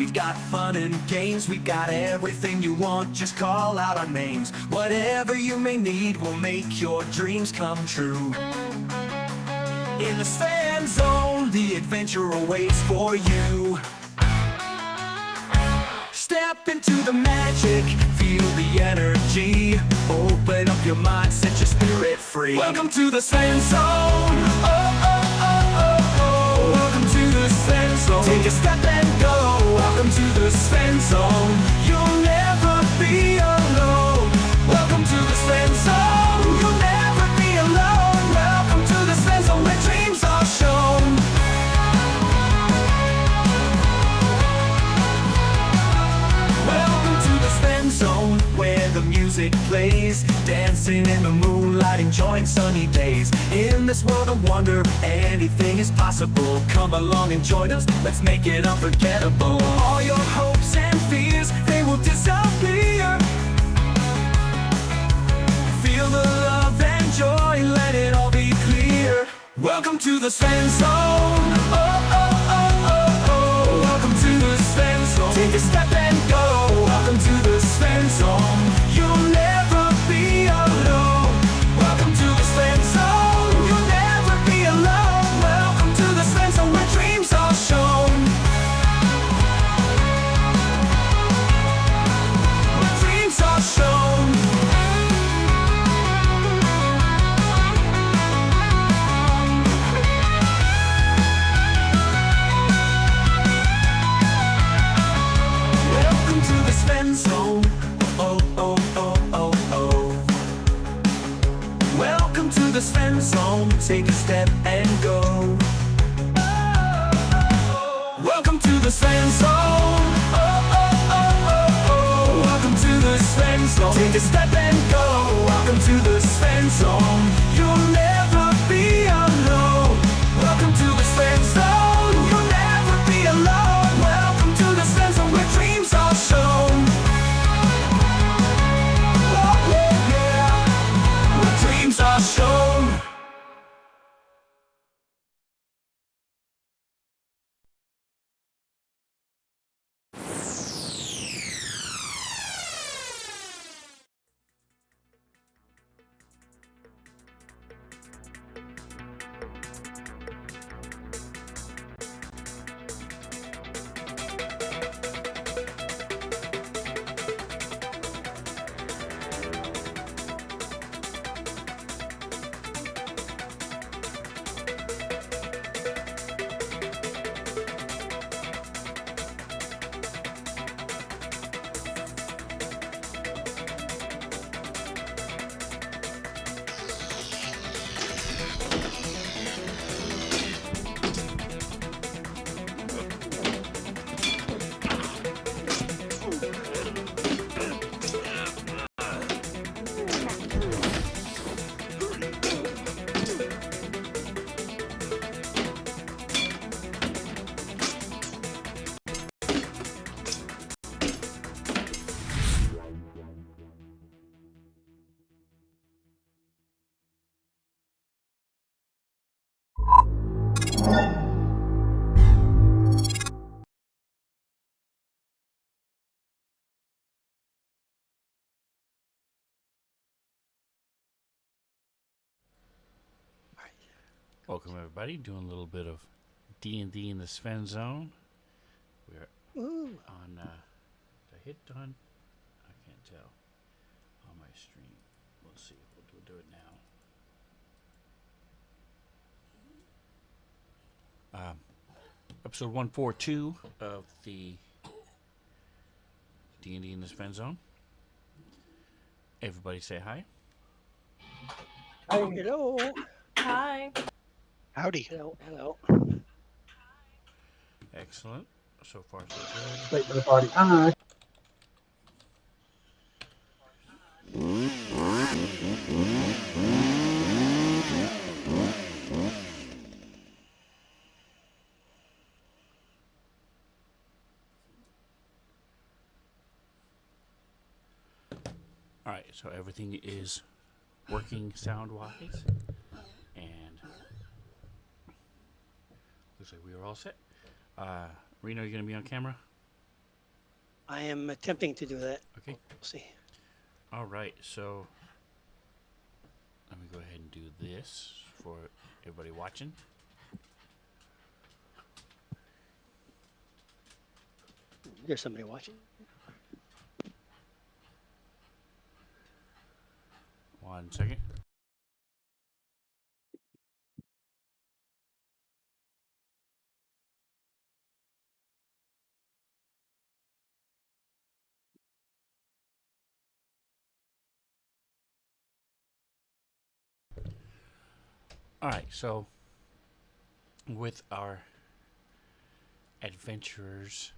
We've got fun and games, we've got everything you want. Just call out our names. Whatever you may need will make your dreams come true. In the Svenzone, the adventure awaits for you. Step into the magic, feel the energy. Open up your mind, set your spirit free. Welcome to the Svenzone. Oh, oh, oh, oh, oh. Welcome to the Svenzone. Take a step and go. Welcome to the Svenzone. You'll never be alone. Welcome to the Svenzone. You'll never be alone. Welcome to the Svenzone, where dreams are shown. Welcome to the Svenzone, where the music plays, dancing in the moonlight, enjoying sunny days. In this world of wonder, anything is possible. Come along and join us, let's make it unforgettable. All your hopes and fears, they will disappear. Feel the love and joy, let it all be clear. Welcome to the Svenzone. Oh, oh, oh, oh, oh. Welcome to the Svenzone. Take a step and go. Welcome to the Svenzone. You'll never be alone. Welcome to the Svenzone. You'll never be alone. Welcome to the Svenzone, where dreams are shown. Where dreams are shown. Welcome to the Svenzone. Oh, oh, oh, oh, oh. Welcome to the Svenzone. Take a step and go. Welcome to the Svenzone. Oh, oh, oh, oh, oh. Welcome to the Svenzone. Take a step and go. Welcome to the Svenzone. You'll never be alone. Welcome to the Svenzone. You'll never be alone. Welcome to the Svenzone, where dreams are shown. Oh, yeah. Where dreams are shown. Welcome everybody, doing a little bit of D&D in the Svenzone. We're on, did I hit done? I can't tell on my stream. We'll see, we'll do it now. Episode 142 of the D&D in the Svenzone. Everybody say hi. Hi. Hello. Hi. Howdy. Hello. Hello. Excellent. So far, so good. Late for the party. Hi. All right, so everything is working sound-wise, and looks like we are all set. Reno, are you going to be on camera? I am attempting to do that. Okay. We'll see. All right. So let me go ahead and do this for everybody watching. There's somebody watching. 1 second. All right. So with our adventurers,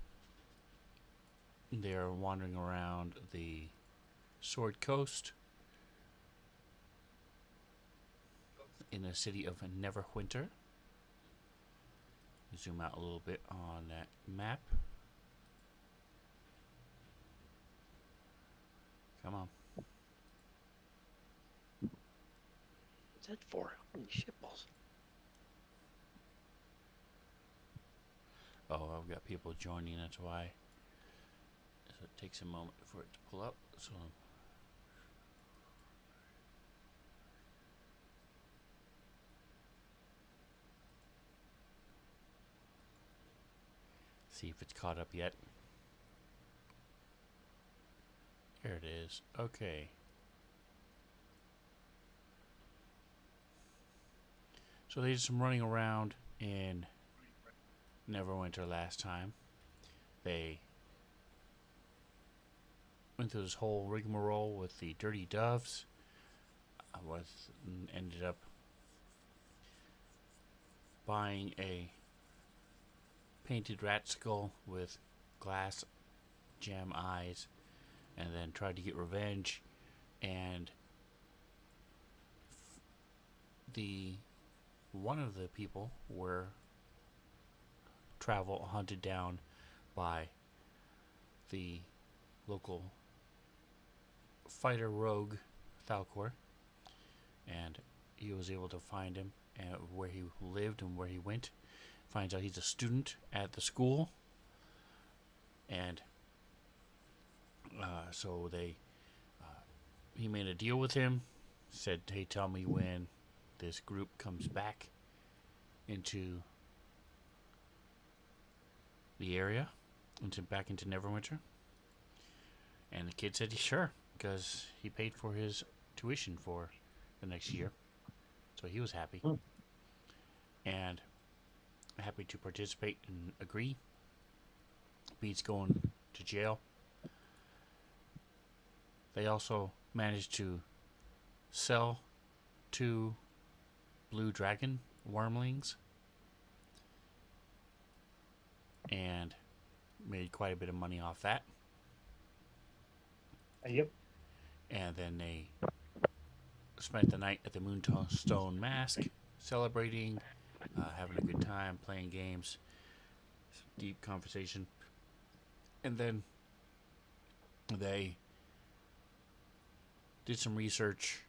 they're wandering around the Sword Coast in the city of Neverwinter. Zoom out a little bit on that map. Come on. What's that for? Holy shitballs. Oh, I've got people joining, that's why. So it takes a moment for it to pull up. So see if it's caught up yet. Here it is. Okay. So they did some running around in Neverwinter last time. They went through this whole rigmarole with the dirty doves. Ended up buying a painted rat skull with glass gem eyes, and then tried to get revenge. And the one of the people were hunted down by the local fighter rogue Thalcor, and he was able to find him and where he lived and where he went. Finds out he's a student at the school, and so he made a deal with him. Said, "Hey, tell me when this group comes back into the area, back into Neverwinter." And the kid said, "Sure," because he paid for his tuition for the next year, so he was happy and happy to participate and agree. Beats going to jail. They also managed to sell 2 blue dragon wormlings and made quite a bit of money off that. Yep. And then they spent the night at the Moonstone Mask, celebrating, having a good time, playing games, deep conversation. And then they did some research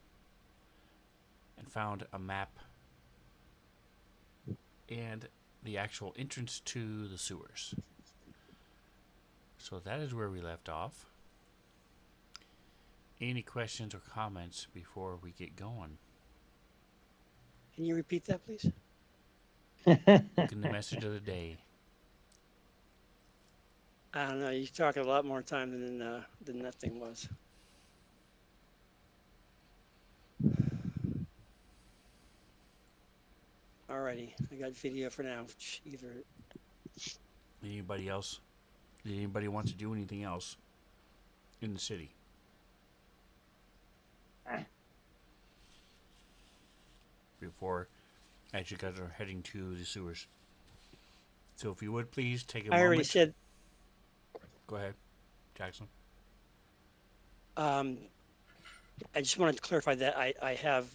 and found a map and the actual entrance to the sewers. So that is where we left off. Any questions or comments before we get going? Can you repeat that, please? Look in the message of the day. I don't know. You're talking a lot more time than that thing was. Alrighty, I got video for now. Either Anybody else? Did anybody want to do anything else in the city? Before, as you guys are heading to the sewers. So if you would please take a moment. I already said. Go ahead, Jackson. I just wanted to clarify that I have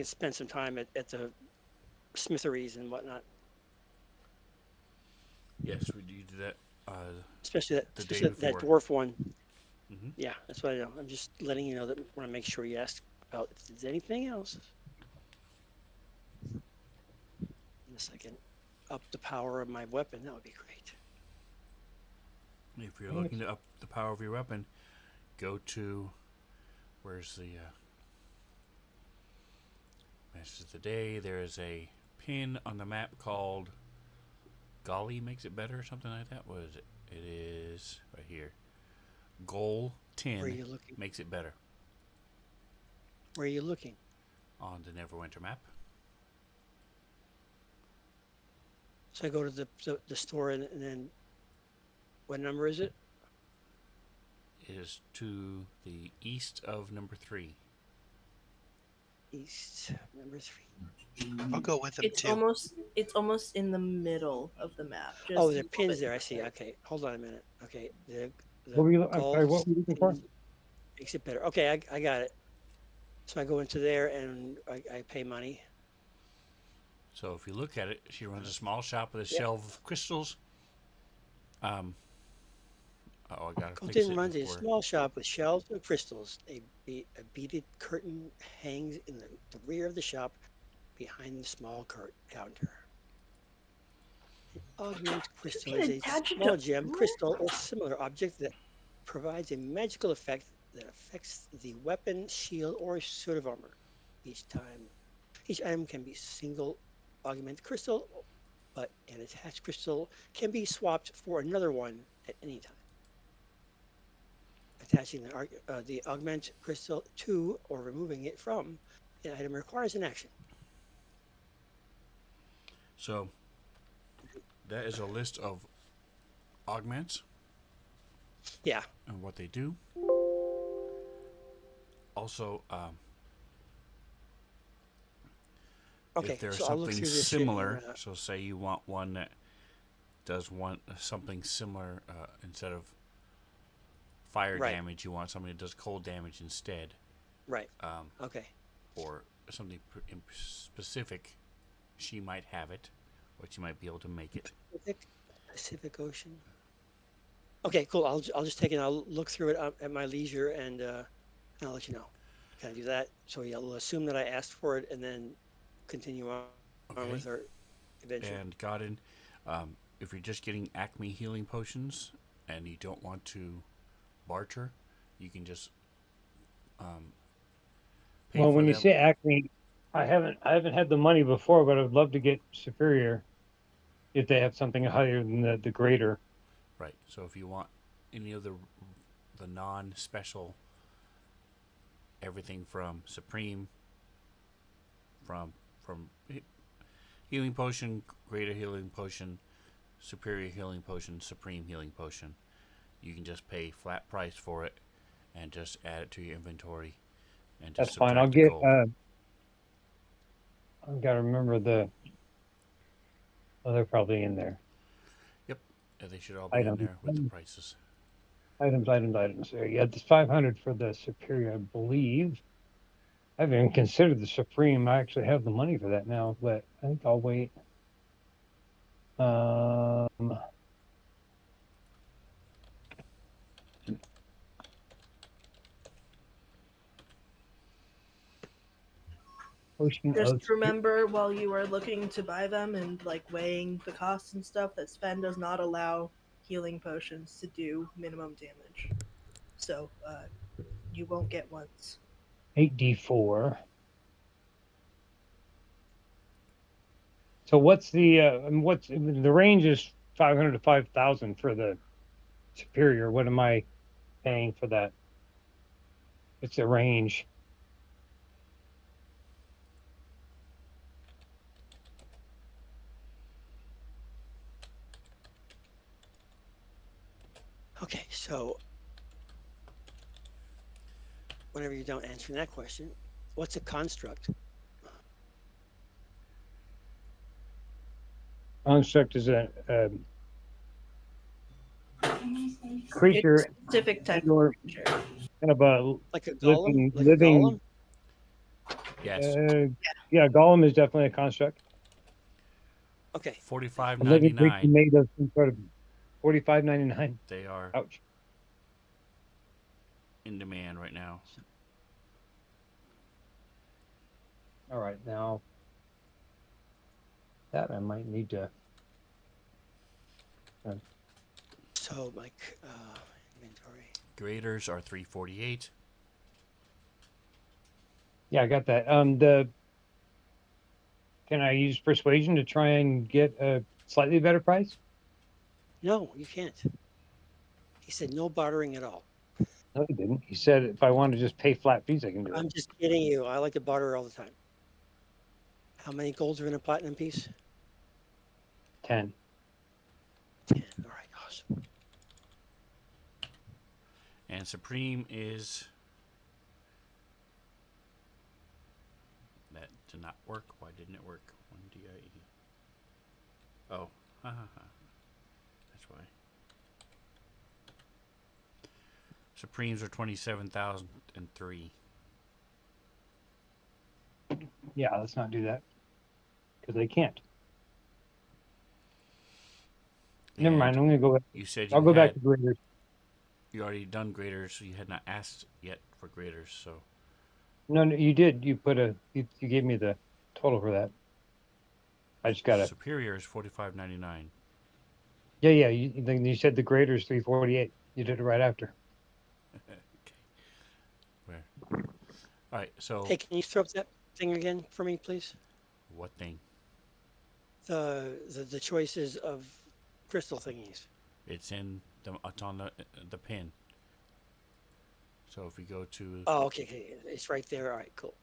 spent some time at the smitheries and whatnot, Yes, we do that. especially The day that before. dwarf one. Mhm. Yeah, that's what I know. I'm just letting you know that. Want to make sure you ask about if there's anything else. In a second, up the power of my weapon. That would be great. If you're looking to up the power of your weapon, go to where's the message of the day. There is a pin on the map called Golly makes it better or something like that. What is it? It is right here. Goal Where are 10 you looking? makes it better Where are you looking? on the Neverwinter map. So I go to the store and then what number is it? It is to the east of number 3. East number 3. I'll go with him It's too. almost in the middle of the map. Just Oh, a the little pins bit there. I to the see. right. Okay, hold on a minute. Okay, the What were you? I'm sorry. golf What were you looking for? makes it better. Okay, I got it. So I go into there and I pay money. So if you look at it, she runs a small shop with a Yeah. shelf of crystals. Um, oh, I gotta fix Colton it runs a before. small shop with shelves of crystals. A beaded curtain hangs in the rear of the shop behind the small counter. An augment crystal You is can a attach it small to gem crystal or similar object that provides a magical effect that affects the weapon, shield, or suit of armor. Each time, each item can be single augment crystal, but an attached crystal can be swapped for another one at any time. Attaching the augment crystal to or removing it from an item requires an action. So that is a list of augments Yeah. and what they do. Also, if Okay. there's So I'll look something through this and similar, so say you want one that does want something similar instead of fire right. damage, you want something that does cold damage instead, Right. um, Okay. or something specific, she might have it, or she might be able to make it. Pacific Ocean. Okay. Cool. I'll just take it. I'll look through it at my leisure and I'll let you know. Can I do that? So you'll assume that I asked for it and then continue on Okay. with our adventure. And Godin, if you're just getting Acme healing potions and you don't want to barter, you can just pay Well, for when you them. say Acme, I haven't had the money before, but I would love to get Superior if they have something higher than the Greater. Right. So if you want any of the non-special, everything from Supreme, from healing potion, greater healing potion, superior healing potion, supreme healing potion, you can just pay flat price for it and just add it to your inventory and just That's fine. I'll subtract the get. gold. I've got to remember the. Oh, they're probably in there. Yep. Yeah, they should all be in Items, there with the prices. items. There. Yeah, it's 500 for the Superior, I believe. I haven't even considered the Supreme. I actually have the money for that now, but I think I'll wait. Um, Ocean of Just remember while you are looking to buy them and like weighing the costs and stuff that Sven does not allow healing potions to do minimum damage. So you won't get once. 8d4. So what's the range is 500 to 5,000 for the Superior. What am I paying for that? It's a range. Okay. So whenever you're done answering that question, what's a construct? Construct is a It's creature a specific type and of or creature. kind of a Like a golem? living Like a living. golem? Yes. Yeah, Golem is definitely a construct. Okay. $45.99. A living creature made of some sort of 45.99. They are Ouch. in demand right now. All right, now that I might need to. So like inventory. Graders are 348. Yeah, I got that. Can I use persuasion to try and get a slightly better price? No, you can't. He said no bartering at all. No, he didn't. He said if I want to just pay flat fees, I can do it. I'm just kidding you. I like to barter all the time. How many golds are in a platinum piece? 10. 10. All right, awesome. And Supreme is... That did not work. Why didn't it work? 1DIE. Oh. Ha ha ha. That's why. Supremes are 27,003. Yeah, let's not do that because they can't. Never mind. I'm gonna go. You said I'll you go back had... to graders. You already done graders, so you had not asked yet for graders, so... No, no, you did. You put a. You gave me the total for that. I just gotta. Superior is 45.99. Yeah, yeah. You said the graders 348. You did it right after. Okay. Where? All right. So Hey, can you throw up that thing again for me, please? what thing? The choices of crystal thingies. It's in the. It's on the pin. So if we go to Oh, okay, okay. It's right there. All right, cool.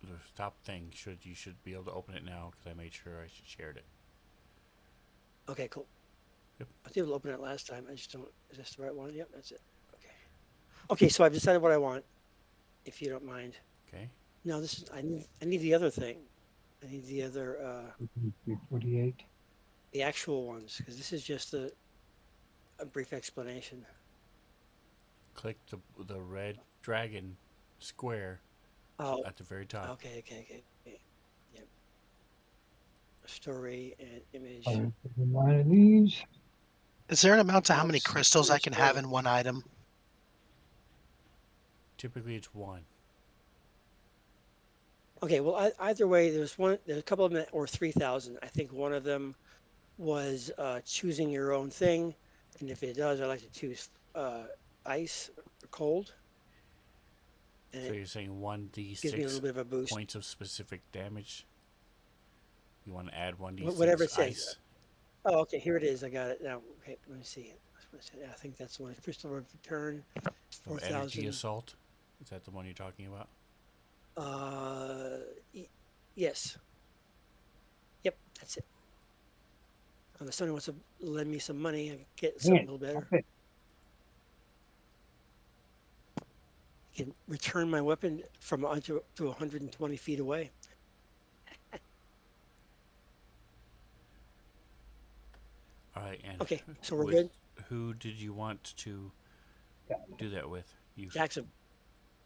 the top thing, you should be able to open it now because I made sure I shared it. Okay, cool. Yep. I was able to open it last time. I just don't. Is this the right one? Yep, that's it. Okay. Okay, so I've decided what I want. If you don't mind. Okay. No, this is. I need the other thing. I need the other 348. the actual ones because this is just a brief explanation. Click the red dragon square Oh, at the very top. okay, okay, okay. Okay. Yep. Story and image. 139 of these. Is there an amount to how many Oops, crystals I image can have story. in one item? Typically, it's 1. Okay, well, either way, there's a couple of them that were 3,000. I think one of them was choosing your own thing, and if it does, I like to choose ice or cold, and So it you're saying gives me a 1d6 little bit of a boost. points of specific damage. You want to add Whatever 1d6 it says. ice. Oh, okay, here it is. I got it now. Okay, let me see. I think that's the one. Crystal of Return, Oh, energy 4,000. assault. Is that the one you're talking about? Yes. Yep, that's it. Unless somebody wants to lend me some money, I can get something a little better. Okay. I can return my weapon from to 120 feet away. All right, and Okay, so we're with good. who did you want to do that with? You, Jackson,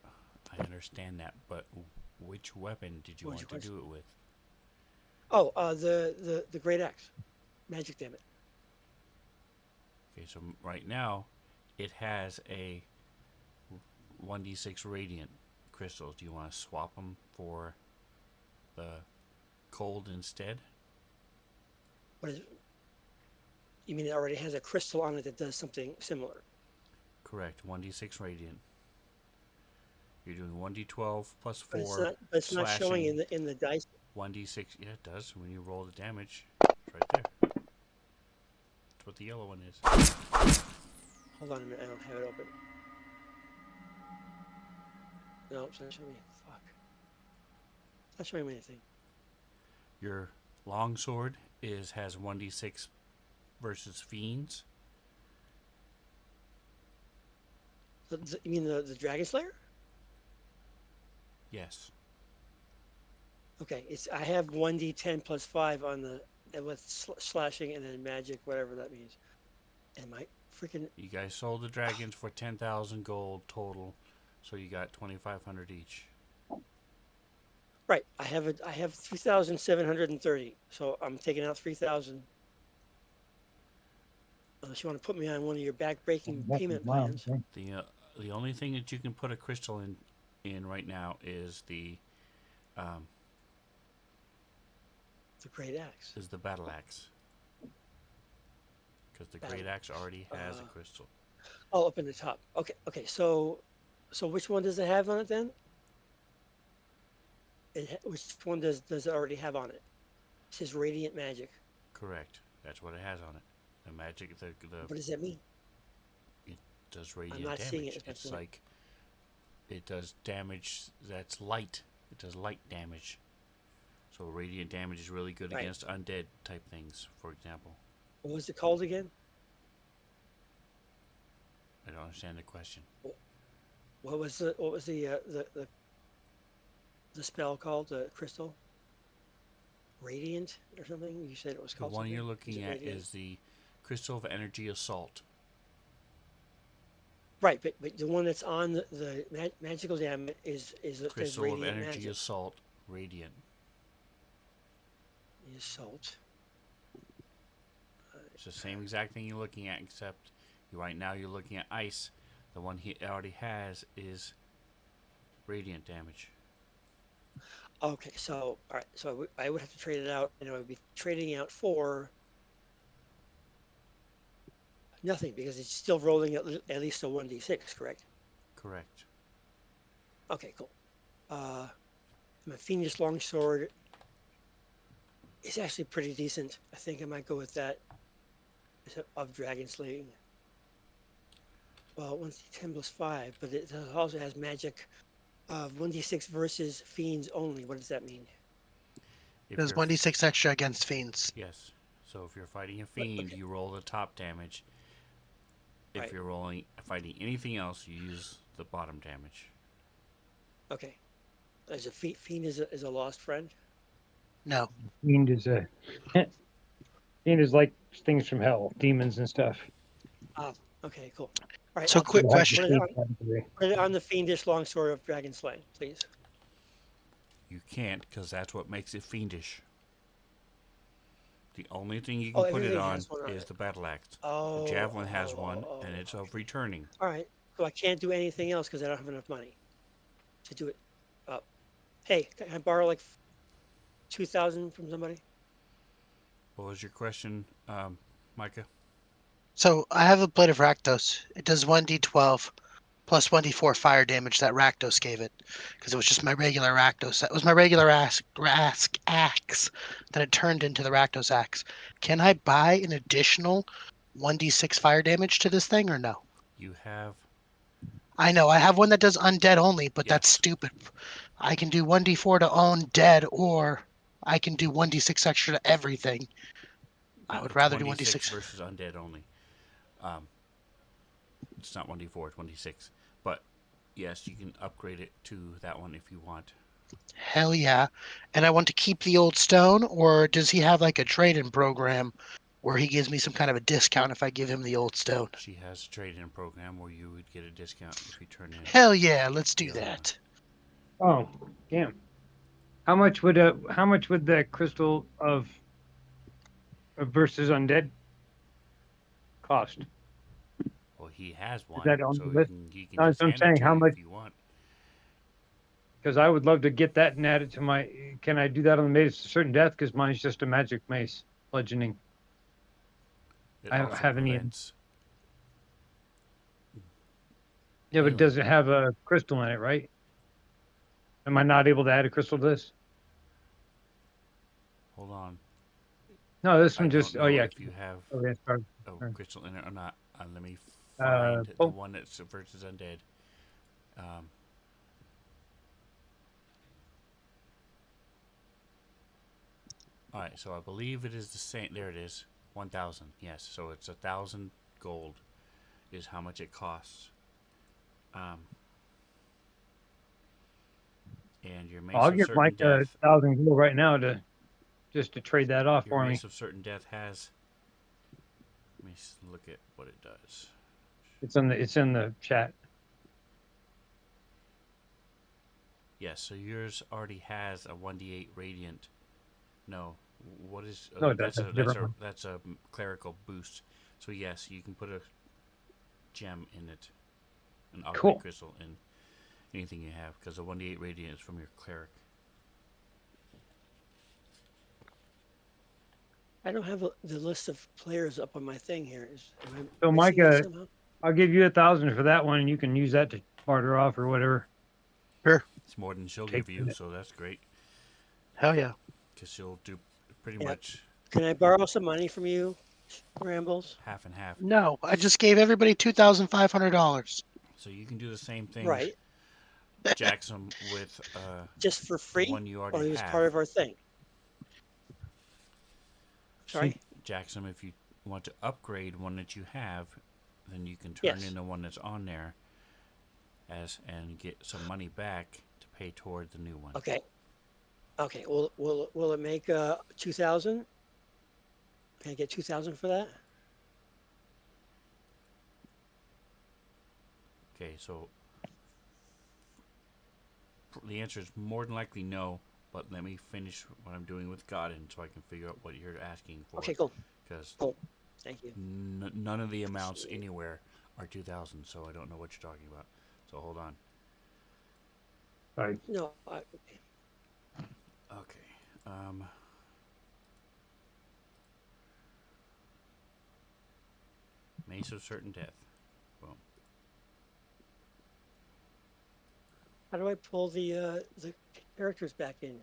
I understand that, but which weapon did you what was want your to question? do it with? Oh, the great axe, magic, damn it. Okay, so right now, it has a 1d6 radiant crystals. Do you want to swap them for the cold instead? What is? You mean it already has a crystal on it that does something similar? Correct, 1d6 radiant. You're doing 1d12 plus But it's 4 not. But it's not showing slashing. in the dice. 1d6. Yeah, it does when you roll the damage. It's right there. That's what the yellow one is. Hold on a minute. I don't have it open. No, it's not showing me. Fuck. It's not showing me anything. Your longsword has 1d6 versus fiends. You mean the Dragon Slayer? Yes. Okay, it's I have 1d10 plus 5 on the with slashing and then magic, whatever that means. And my freaking You guys sold the dragons for 10,000 gold total, so you got 2,500 each. right. I have 3,730. So I'm taking out 3,000. Unless you want to put me on one of your back-breaking That's payment mine. plans. The only thing that you can put a crystal in right now is the The great axe. battle axe. because the Battle great axe already has a Uh, crystal. oh, up in the top. Okay, okay. So which one does it have on it then? Which one does it already have on it? It says Radiant Magic. Correct. That's what it has on it. The magic, the What does that mean? it does I'm radiant not seeing it. damage. Is my It's point. like it does damage that's light. It does light damage. So radiant damage is really good Right. against undead type things, for example. What was it called again? I don't understand the question. What was the spell called? The crystal? Radiant or something? You said it was The called one something. you're Is looking it at Radiant? is the Crystal of Energy Assault. Right, but the one that's on the magical damage is it says Crystal of Radiant Energy Magic. Assault Radiant. The assault. It's the same exact thing you're looking at, except right now you're looking at ice. The one he already has is radiant damage. Okay, so all right, so I would have to trade it out, and I would be trading out for nothing because it's still rolling at least a 1d6, correct? Correct. Okay, cool. Uh, my Fiendish Longsword is actually pretty decent. I think I might go with that of Dragon Slaying. Well, 1d10 plus 5, but it also has magic of 1d6 versus fiends only. What does that mean? If There's you're 1d6 extra against fiends. yes, so if you're fighting a fiend, Okay, you roll the top damage. If right. you're fighting anything else, you use the bottom damage. Okay. As a fiend is a lost friend. No. Fiend is a fiend is like things from hell, demons and stuff. Ah, okay, cool. All right, So, I'll So quick put it has the question. put it fiend on category. put it on the fiendish longsword of Dragon Slaying, please. You can't, because that's what makes it fiendish. The only thing you Oh, can put it everything on has one on is it. the battle axe. The Oh, javelin has one, and it's of okay. returning. All right. So I can't do anything else because I don't have enough money to do it up. Hey, can I borrow like 2,000 from somebody? What was your question, Micah? So, I have a Blade of Rakdos. It does 1d12 plus 1d4 fire damage that Rakdos gave it. Because it was just my regular Rakdos. That was my regular axe. Then it turned into the Rakdos axe. Can I buy an additional 1d6 fire damage to this thing or no? You have I know I have one that does undead only, but that's yes. stupid. I can do 1d4 to undead, or I can do 1d6 extra to everything. I No, would it's rather do 1d6 1d6. versus undead only. Um, it's not 1d4, it's 1d6. But yes, you can upgrade it to that one if you want. Hell yeah. And I want to keep the old stone, or does he have like a trade-in program where he gives me some kind of a discount if I give him the old stone? She has a trade-in program where you would get a discount if you turn in Hell yeah, let's the do other one. that. Oh, damn. How much would the crystal of versus undead cost? Well, he has Is one, that on so the list? he can That's just what I'm hand it saying. to How you much? if you want. Because I would love to get that and add it to my. Can I do that on the mace to certain death? Because mine's just a magic mace, bludgeoning. It I don't also have any. prevents Yeah, but healing. does it have a crystal in it, right? Am I not able to add a crystal to this? Hold on. No, this I one don't just. Oh know yeah. if you have Okay, sorry. a Sorry. crystal in it or not. Let me find the Oh, one that's versus undead. Um, all right, so I believe it is the same. There it is, 1,000. Yes, so it's 1,000 gold is how much it costs. Um, and your I'll mace of give Mike certain a death. 1,000 gold right now to just to trade that off Your for me. mace of certain death has. Let me look at what it does. It's in the chat. Yes, so yours already has a 1d8 radiant. No, what is No, it does. That's a different one. that's a clerical boost. So yes, you can put a gem in it, an augment Cool. crystal in anything you have, because the 1d8 radiant is from your cleric. I don't have the list of players up on my thing here. Am I So, missing it Micah, somehow? I'll give you 1,000 for that one, and you can use that to barter off or whatever. Sure. It's more than she'll Take give you, from it. so that's great. Hell yeah. Because she'll do pretty Yeah. much Can I borrow some money from you, Rambles? half and half. No, I just gave everybody $2,500. So you can do the same thing, Right. Jackson, with Just for the free, one you or already it was have. part of our thing? See, Sorry. Jackson, if you want to upgrade one that you have, then you can turn Yes. in the one that's on there and get some money back to pay toward the new one. Okay. Okay. Will it make 2,000? Can I get 2,000 for that? Okay, so the answer is more than likely no, but let me finish what I'm doing with Godin so I can figure out what you're asking for. Okay. Cool. Because Cool. Thank you. none of the amounts Appreciate it. anywhere are 2,000, so I don't know what you're talking about. So hold on. right. No. Okay. Mace of Certain Death. Boom. How do I pull the characters back in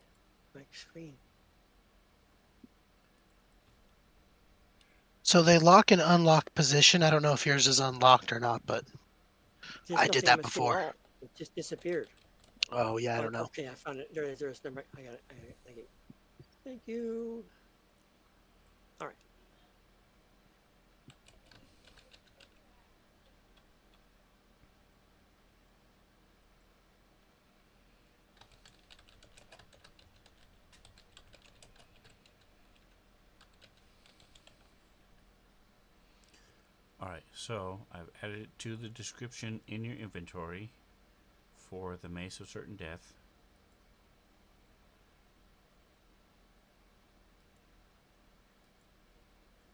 my screen? So they lock and unlock position. I don't know if yours is unlocked or not, but There's I did nothing on that my screen at before. all. It just disappeared. Oh, yeah, I Oh, don't know. okay, I found it. There's number. I got it. Thank you. Thank you. All right. Alright, so I've added it to the description in your inventory for the Mace of Certain Death.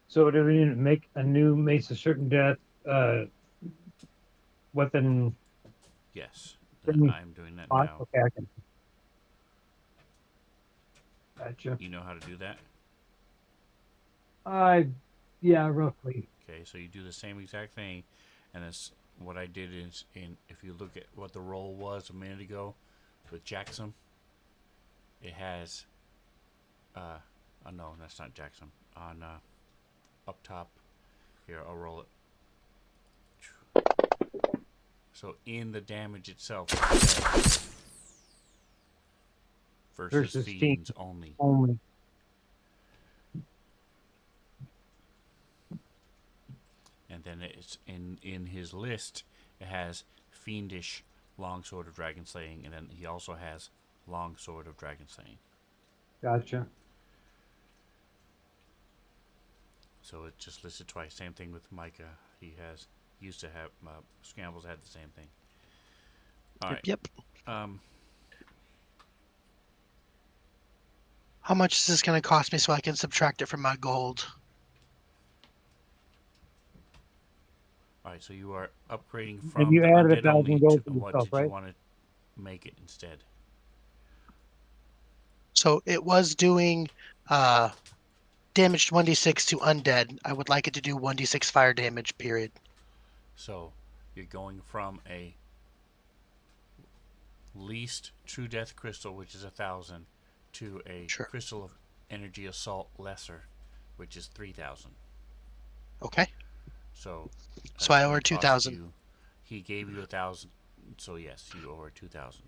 So do we need to make a new Mace of Certain Death weapon Yes, thing I'm doing that spot? now. Okay, I can. Gotcha. You know how to do that? Yeah, roughly. Okay, so you do the same exact thing, and that's what I did is if you look at what the roll was a minute ago with Jackson, it has oh no, that's not Jackson. On up top here, I'll roll it. So in the damage itself, versus Fiends fiends only. only. And then it's in his list it has fiendish longsword of dragon slaying, and then he also has longsword of dragon slaying. Gotcha. So it just listed twice. Same thing with Micah. He used to have Scrambles had the same thing. All right. Yep. Um, How much is this going to cost me so I can subtract it from my gold? all right. So you are upgrading And from you the added undead only 1,000 to gold for what yourself, did you right? want to make it instead? So it was doing damage 1d6 to undead. I would like it to do 1d6 fire damage, period. So you're going from a least true death crystal, which is 1,000, to a Sure. crystal of energy assault lesser, which is 3,000. Okay. So So I it's owe her gonna cost 2,000. you. He gave you 1,000, so yes, you owe her 2,000.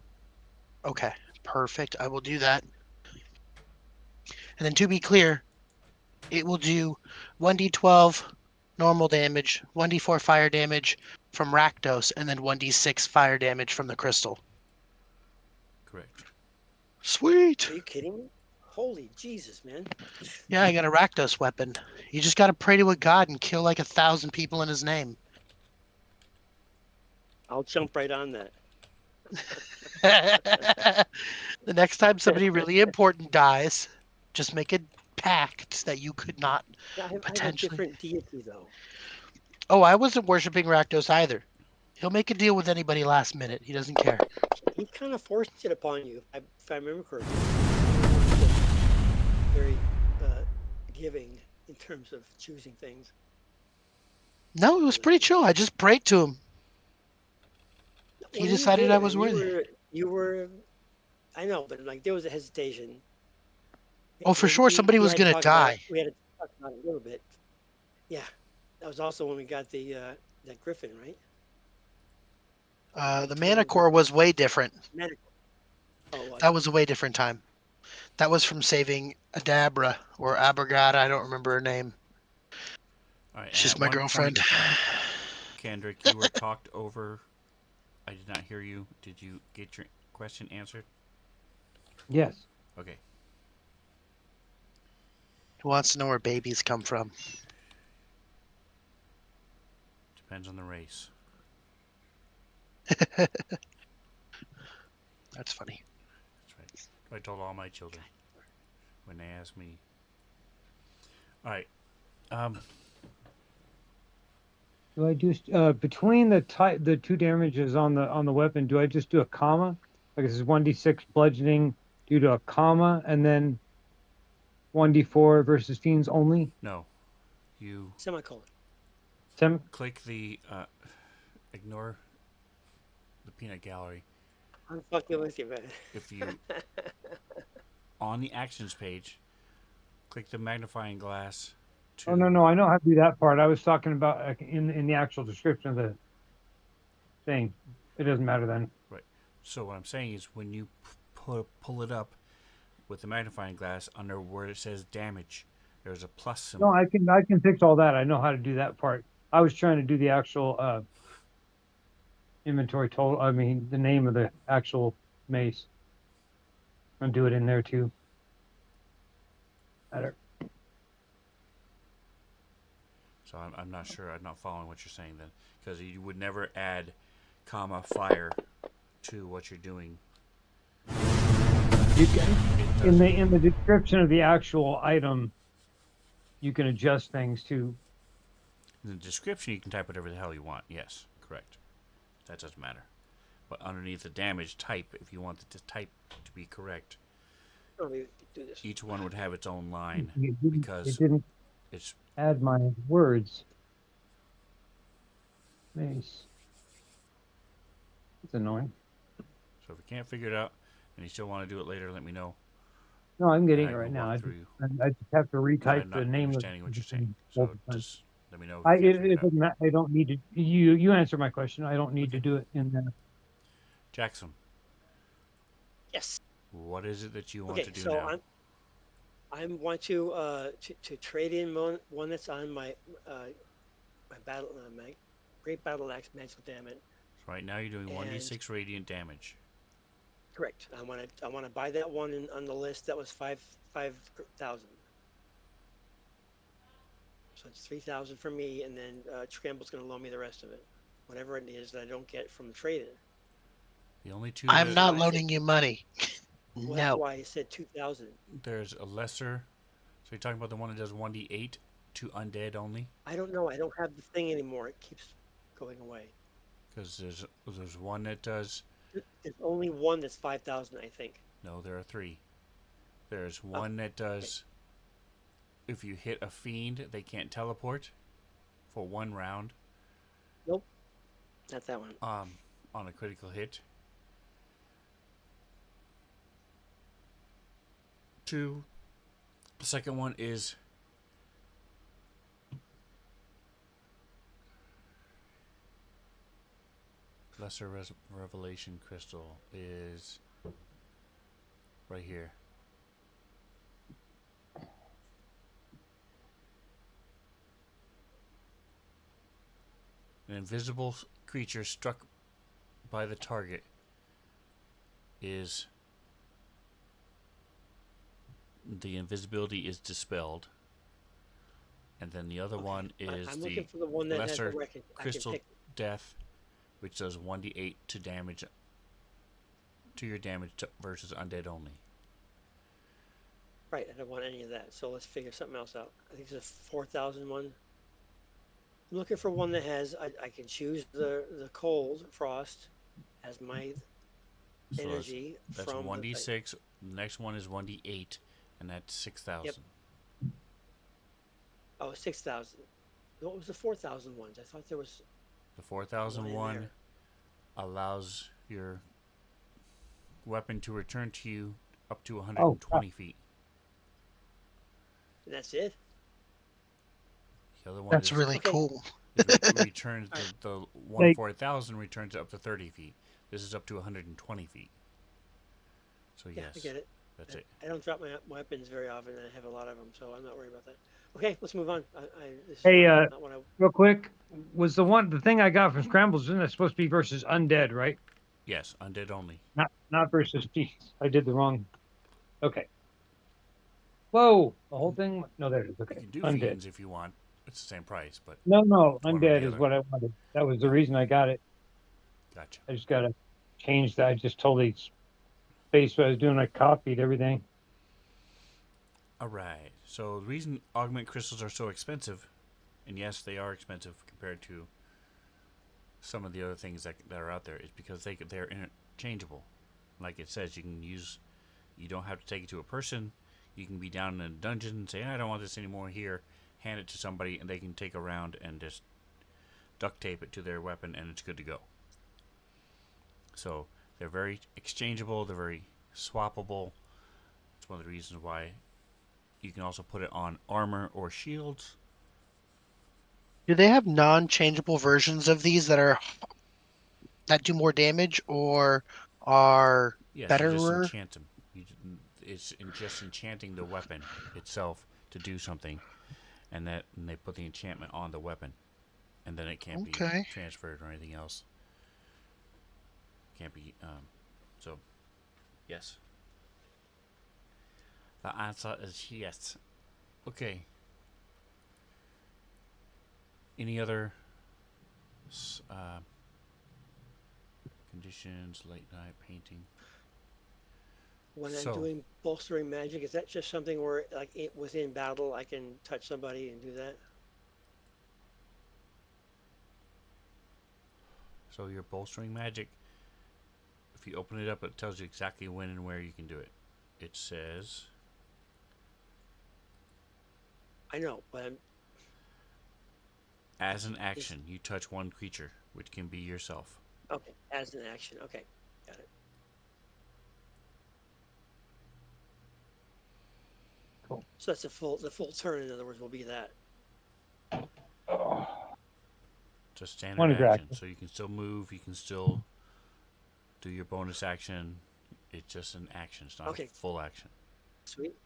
Okay. Perfect. I will do that. And then to be clear, it will do 1d12 normal damage, 1d4 fire damage from Rakdos, and then 1d6 fire damage from the crystal. Correct. Sweet. Are you kidding me? Holy Jesus, man! Yeah, I got a Rakdos weapon. You just got to pray to a god and kill like 1,000 people in his name. I'll jump right on that. The next time somebody really important dies, just make a pact that you could not I have a potentially. different deity though. Oh, I wasn't worshiping Rakdos either. He'll make a deal with anybody last minute. He doesn't care. He kind of forced it upon you, if I remember correctly. He was very giving in terms of choosing things. No, it was pretty chill. I just prayed to him. He Well, you decided did, I and was worthy. you were. I know, but like there was a hesitation. Oh, for sure, somebody We was had to gonna talk about it. die. We had to talk about it a little bit. Yeah, that was also when we got the that Griffin, right? The The mana turtle core Griffin. was way different. Medical. Oh, it That was. was a way different time. That was from saving Adabra or Abragada. I don't remember her name. All right, and She's at my one girlfriend. point, Kendrick, you were talked over. I did not hear you. Did you get your question answered? Yes. Okay. Who wants to know where babies come from? Depends on the race. That's funny. That's right. I told all my children when they asked me. All right. Um, Do I do between the two damages on the weapon? Do I just do a comma? Like this is 1d6 bludgeoning due to a comma, and then 1d4 versus fiends only. no. You Semicolon. click the ignore the peanut gallery. I'm fucking with you, man. If you on the actions page, click the magnifying glass Oh no, to no, I know how to do that part. I was talking about in the actual description of the thing. It doesn't matter then. right. So what I'm saying is when you pull it up with the magnifying glass under where it says damage, there's a plus No, symbol. I can fix all that. I know how to do that part. I was trying to do the actual inventory total. I mean, the name of the actual mace. I'll do it in there too. Better. So I'm not sure. I'm not following what you're saying then, because you would never add comma fire to what you're doing. You can It does. in the description of the actual item, you can adjust things to. In the description, you can type whatever the hell you want. Yes, correct. That doesn't matter. But underneath the damage type, if you want the type to be correct, Let me do this. each one would have its own line It because didn't it's add my words. Mace. It's annoying. so if you can't figure it out and you still want to do it later, let me know No, I'm and getting it I right can now. walk through you I just have to because retype I'm the not name of understanding what the you're saying. thing So multiple times. just let me know if you can't figure it out. Doesn't I don't need to. You answer my question. I don't need to Okay, do it in there. Jackson, Yes. what is it that you want to Okay. do So now? I want to trade in one that's on uh, my battle my great battle axe magical damage, So right now you're doing and 1d6 radiant damage. correct. I want to buy that one on the list that was 5,000. So it's 3,000 for me, and then Scramble's going to loan me the rest of it, whatever it is that I don't get from the trade-in. The only two I'm that That's not why I said loaning you money. well, that's No. why I said 2,000. there's a lesser. So you're talking about the one that does 1d8 to undead only, I don't know. I don't have the thing anymore. It keeps going away. because there's one that does. There's only one that's 5,000, I think. No, there are three. There's Oh, one that okay. does. If you hit a fiend, they can't teleport for 1 round. Nope, not that one. On a critical hit. Two. The second one is lesser revelation crystal is right here. An invisible creature struck by the target is the invisibility is dispelled, and then the other Okay, one is I'm looking the for the one that has a lesser record. I can crystal pick. death, which does 1d8 to damage to your damage versus undead only. Right, I don't want any of that. So let's figure something else out. I think there's a 4,000 one. I'm looking for one that has. I can choose the cold frost as my So energy that's from the. 1d6. The next one is 1d8, and that's Yep. 6,000. Oh, 6,000. What was the 4,000 ones? I thought there was The one in 4001 there. allows your weapon to return to you up to Oh, 120 feet. And that's it? The other one That's is really Okay. cool. returns All right. the one like 4000 returns up to 30 feet. This is up to 120 feet. So Yeah, I yes, get it. that's it. I don't drop my weapons very often, and I have a lot of them, so I'm not worried about that. Okay, let's move on. This is hey, not what I. real quick, was the thing I got from Scrambles? Isn't it supposed to be versus undead, right? Yes, undead only. Not versus fiends. I did the wrong. Okay. Whoa, the whole thing. No, there it is. You Okay, can do undead. fiends if you want. It's the same price, but No, one or undead the is other. what I wanted. That was the Yeah, reason I got it. gotcha. I just gotta change that. I just totally spaced what I was doing. I copied everything. All right. So the reason augment crystals are so expensive, and yes, they are expensive compared to some of the other things that are out there, is because they're interchangeable. Like it says, you can use. You don't have to take it to a person. You can be down in a dungeon and say, I don't want this anymore here. Hand it to somebody, and they can take a round and just duct tape it to their weapon, and it's good to go. So they're very exchangeable. They're very swappable. It's one of the reasons why you can also put it on armor or shields. Do they have non-changeable versions of these that do more damage or are Yes, you just betterer? enchant them. It's just enchanting the weapon itself to do something, and they put the enchantment on the weapon, and then it can't be Okay. transferred or anything else. Can't be. So yes, the answer is yes. Okay. Any other uh, conditions? Late night painting. When I'm So doing bolstering magic, is that just something where, like, within battle, I can touch somebody and do that? so your bolstering magic. If you open it up, it tells you exactly when and where you can do it. It says I know, but as an is action, you touch one creature, which can be yourself. okay as an action. Okay, got it. Cool. So that's the full turn. In other words, will be that. Oh, It's a standard one action, interaction. so you can still move. You can still do your bonus action. It's just an action. It's not a Okay, full action. sweet,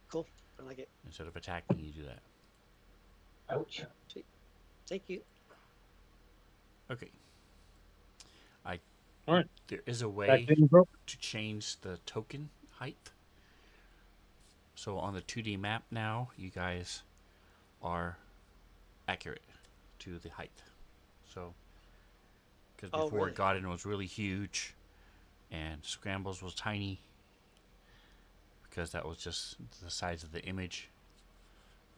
cool. I like it. Instead of attacking, you do that. Ouch. Sweet. Thank you. Okay. I All right, There is a that way didn't broke. to change the token height. So on the 2D map now, you guys are accurate to the height. So because Oh, before really? Godin was really huge and Scrambles was tiny because that was just the size of the image.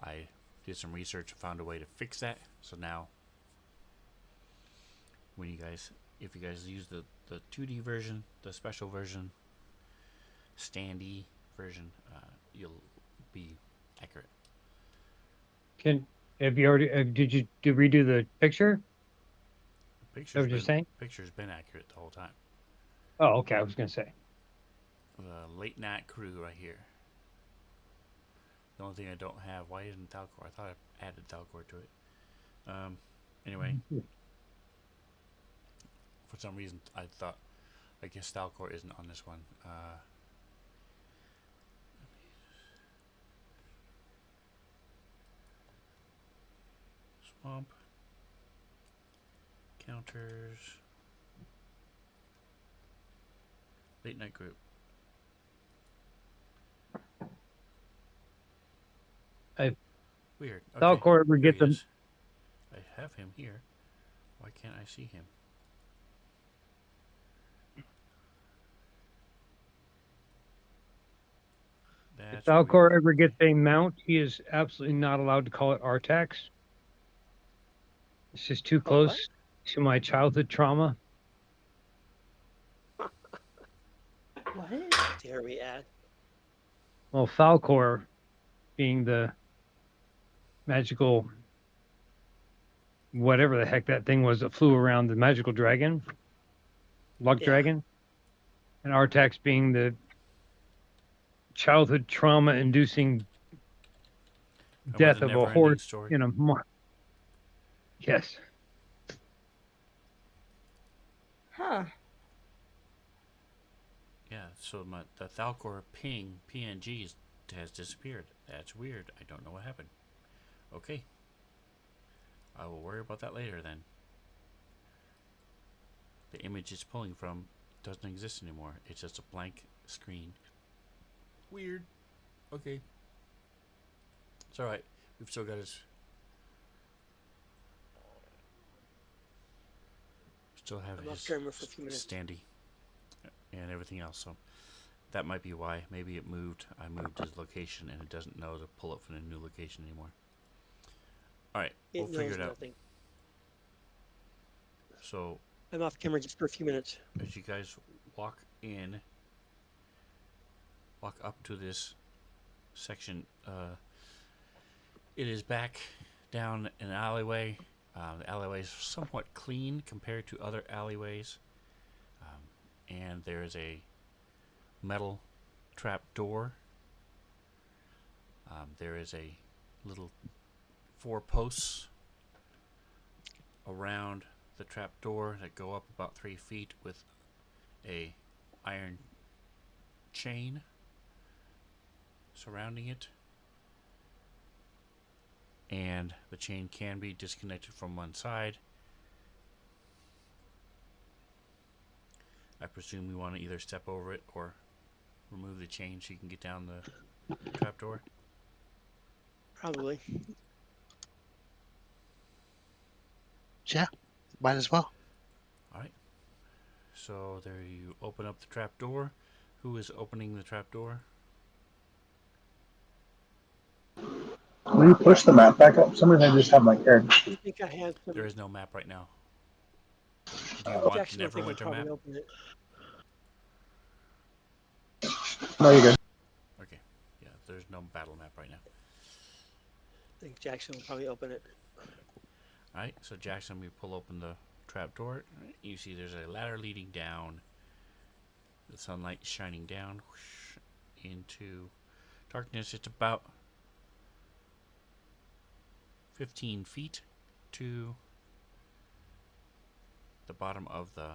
I did some research and found a way to fix that. So now, when you guys, if you guys use the 2D version, the special version, standy version, you'll be accurate. Can have you already? Did you redo the picture? Is that what you're saying? Picture's been accurate the whole time. Oh, okay. I was gonna say. The late night crew right here. The only thing I don't have, why isn't Thalcor? I thought I added Thalcor to it. Um, anyway, for some reason I thought, I guess Thalcor isn't on this one. Swamp counters. Late night group. If Weird. Okay, Falcor ever here he gets them, is. I have him here. Why can't I see him? if That's weird. Falcor ever Okay. gets a mount, he is absolutely not allowed to call it Artax. It's just too Oh, what? close to my childhood trauma. What? Dare we add? Well, Falcor being the magical, whatever the heck that thing was that flew around the magical dragon, luck Yeah. dragon, and Artax being the childhood trauma-inducing Remember death the of a never-ending horse story? in a yes. Huh. Yeah, so the Thalcor ping PNG has disappeared. That's weird. I don't know what happened. Okay. I will worry about that later then. The image it's pulling from doesn't exist anymore. It's just a blank screen. Weird. Okay. It's alright. We've still got his. Still have I'm off his camera for a few minutes. standee and everything else. So that might be why. Maybe it moved. I moved his location and it doesn't know to pull it from a new location anymore. Alright. We'll It figure knows it out. nothing. So I'm off camera just for a few minutes. as you guys walk up to this section, it is back down an alleyway. The alleyway is somewhat clean compared to other alleyways, and there is a metal trap door. There is a little 4 posts around the trap door that go up about 3 feet with a iron chain surrounding it, and the chain can be disconnected from one side. I presume you want to either step over it or remove the chain so you can get down the trapdoor. Probably. Yeah, might as well. Alright. So there you open up the trapdoor. Who is opening the trapdoor? Will you push the map back up? Some reason I just have my character. I think I have some. There is no map right now. Do you want Jackson, I think will Neverwinter probably map? open it. No, you're good. Okay. Yeah, there's no battle map right now. I think Jackson will probably open it. Alright, so Jackson, we pull open the trapdoor. You see there's a ladder leading down. The sunlight shining down whoosh, into darkness. It's about 15 feet to the bottom of the.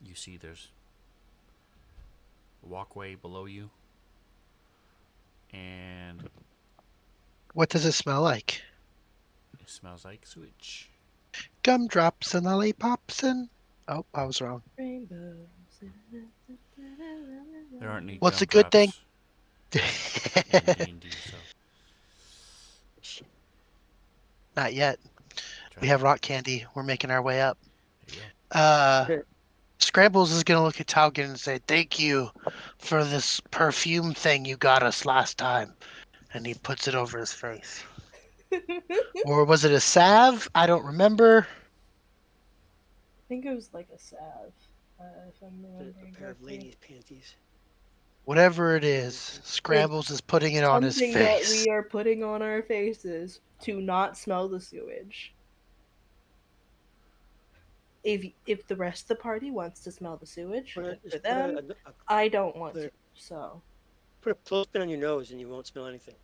You see there's a walkway below you. And What does it smell like? it smells like sewage. Gumdrops and lollipops and. Oh, I was wrong. Rainbows. There aren't any What's a good thing? gumdrops in D&D, so Not yet. try We it. have rock candy. We're making our way up. There you go. Scrambles is gonna look at Talgan and say, "Thank you for this perfume thing you got us last time," and he puts it over his face. Or was it a salve? I don't remember. I think it was like a salve, if I'm A remembering pair of correctly. ladies' panties. Whatever it is, Scrambles is putting it on his Something that face. we are putting on our faces to not smell the sewage. If the rest of the party wants to smell the sewage, Put a, good for just them. I don't want to. So, put a clothespin on your nose and you won't smell anything.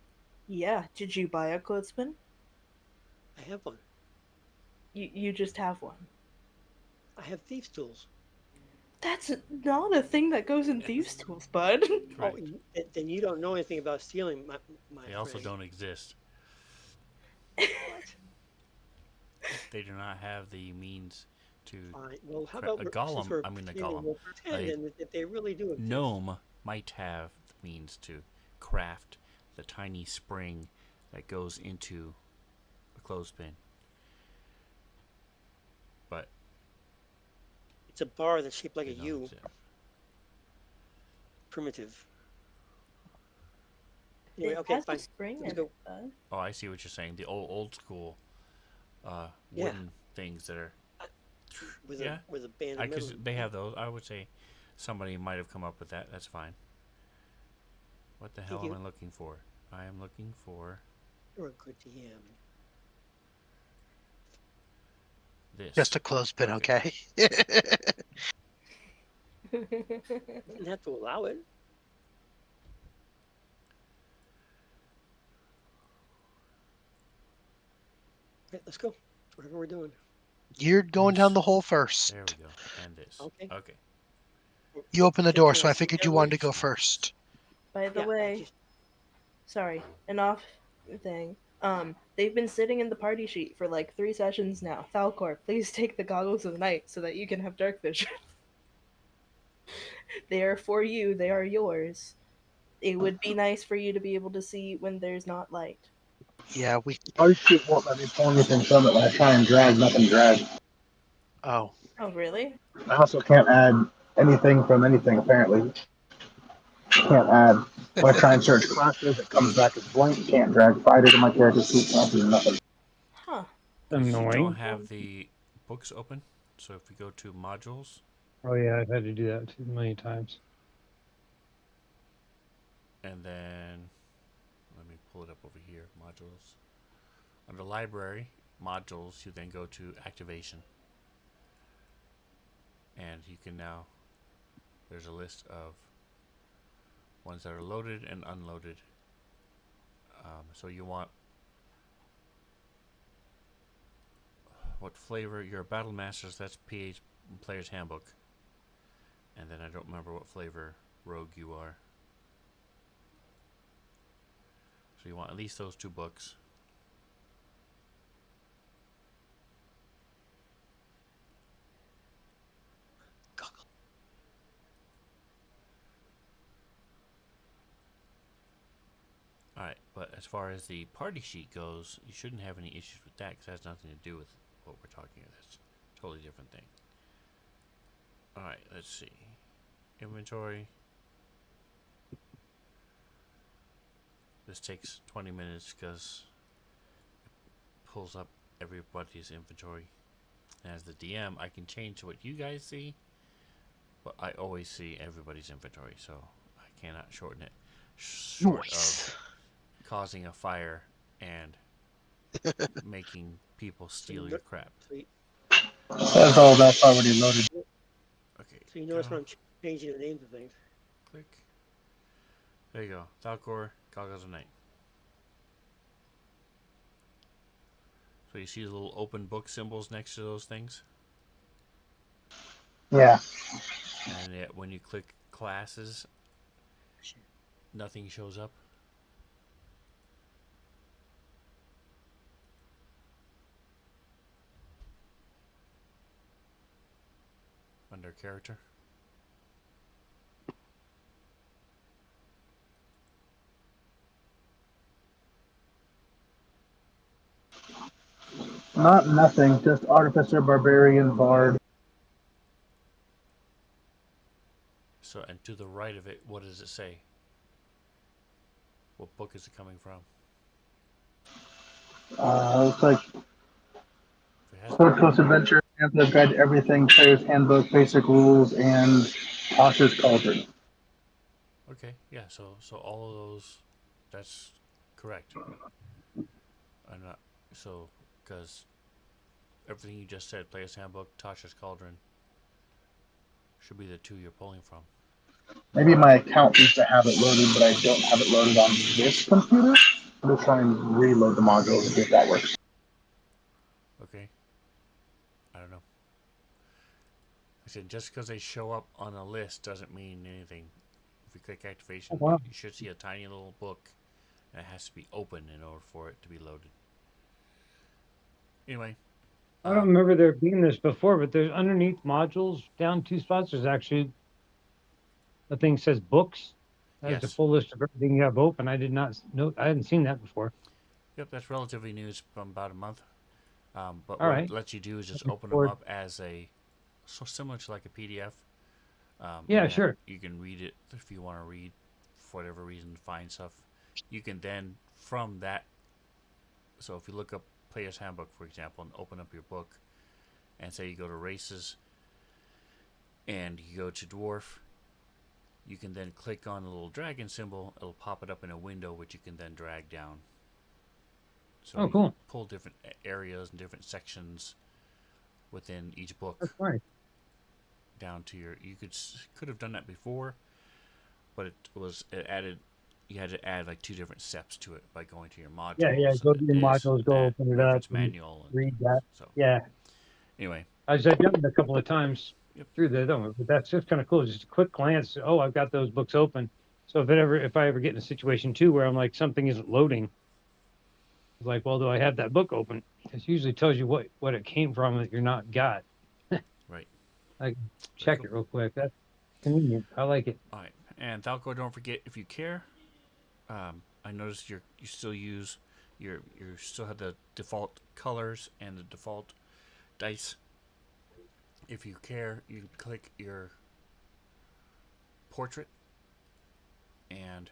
yeah. Did you buy a clothespin? I have one. You just have one. I have thieves' tools. That's not a thing that goes in thieves' tools, bud. Correct. Then you don't know anything about stealing, my They also friend. don't exist. What? They do not have the means to. Fine. Well, how Cra- about a since golem- we're I mean a pretending, golem. we'll pretend A then that they really do exist. Gnome might have the means to craft the tiny spring that goes into a clothespin. But It's a bar that's shaped like they a don't U. exist. Primitive. Anyway, It okay, has fine. a spring Let's in go. it, bud. Oh, I see what you're saying. The old school Yeah. wooden things that are. With Yeah, a band of because metal. they have those. I would say somebody might have come up with that. That's fine. What the hell Thank am you. I looking for? I am looking for You're a good DM. This. Just a clothespin, okay? You didn't have to allow it. Okay, let's go. Whatever we're doing. You're going down This. the hole There we first. go. And this. Okay. Okay. You opened the What door, can I so I see figured you down there? wanted to go These first. By the Yeah, I way, just sorry, an off thing. They've been sitting in the party sheet for like 3 sessions now. Thalcor, please take the goggles of night so that you can have dark vision. They are for you. They are yours. It would be nice for you to be able to see when there's not light. Yeah, we. Our shit won't let me pull anything from it when I try and drag, nothing drags. Oh, Oh, really? I also can't add anything from anything, apparently. Can't add. When I try and search classes, it comes back as blank. Can't drag fighter to my character sheet, can't do nothing. Huh. Because you don't Annoying. have the books open. So if we go to modules, Oh yeah, I've had to do that too many times. and then let me pull it up over here. Modules. Under library, modules, you then go to activation. And you can now, there's a list of ones that are loaded and unloaded. So you want what flavor your battle masters, that's PH player's handbook. And then I don't remember what flavor rogue you are. So you want at least those two books. goggle. Alright, but as far as the party sheet goes, you shouldn't have any issues with that because it has nothing to do with what we're talking about. It's a totally different thing. Alright, let's see. Inventory. This takes 20 minutes because it pulls up everybody's inventory. And as the DM, I can change what you guys see, but I always see everybody's inventory, so I cannot shorten it. Short nice. of causing a fire and making people So you steal know, your crap. so you, That's all that's already loaded. Okay, so you go. notice when I'm changing the names of things. Click. There you go. Falcor, Goggles of Night. So you see the little open book symbols next to those things? Yeah. And when you click classes, nothing shows up. Under character. Not nothing, just artificer, barbarian, bard. So, and to the right of it, what does it say? What book is it coming from? Looks like If it has, Sword Coast Adventure, Pamphlet Guide to Everything, Player's Handbook, Basic Rules, and Tasha's Cauldron. okay, yeah. So all of those, that's correct. I'm not so because everything you just said, Player's Handbook, Tasha's Cauldron, should be the two you're pulling from. Maybe my account needs to have it loaded, but I don't have it loaded on this computer. I'm just trying to reload the modules and see if that works. Okay, I don't know. I said just because they show up on a list doesn't mean anything. If you click Oh, activation, wow. you should see a tiny little book, and it has to be open in order for it to be loaded. Anyway, I don't remember there being this before, but there's underneath modules down two spots. There's actually a thing that says books. That has a yes, full list of everything you have open. I did not know. I hadn't seen that before. yep, that's relatively new. It's from about a month. But All what it right. lets you do is just Looking open them forward. up as a so similar to like a PDF, Yeah, and that sure. you can read it if you want to read for whatever reason, find stuff. You can then from that. So if you look up Player's Handbook, for example, and open up your book, and say you go to races, and you go to dwarf, you can then click on the little dragon symbol. It'll pop it up in a window, which you can then drag down. So Oh, you cool. pull different areas and different sections within each book That's nice. down to your. You could have done that before, but it added. You had to add like two different steps to it by going to your Yeah, yeah. modules and Go then to your this and modules, then go that open it up reference and manual and read that. so Yeah, anyway. I've done it a couple of times Yep. through but that's just kind of cool. Just a quick glance. Oh, I've got those books open. So if I ever get in a situation too where I'm like something isn't loading, it's like, well, do I have that book open? It usually tells you what it came from that you're not got. Right. I Very check cool. it real quick. That's convenient. I like it. All right. And Thalco, don't forget if you care. I noticed you still use you still have the default colors and the default dice. If you care, you can click your portrait and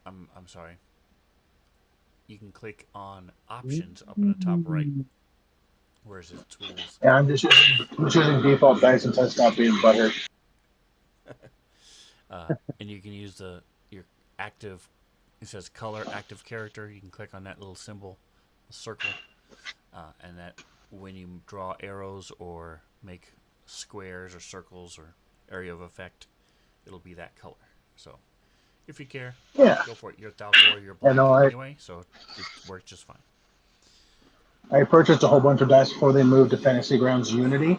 I'm sorry. You can click on options up in the top right. Where's it tools? Yeah, I'm choosing default dice since I stopped being butthurt. And you can use your active. It says color active character. You can click on that little symbol, circle, and that when you draw arrows or make squares or circles or area of effect, it'll be that color. So if you care, Yeah. go for it. You're Thalcor, you're Yeah, black no, anyway, so it works just fine. I purchased a whole bunch of dice before they moved to Fantasy Grounds Unity.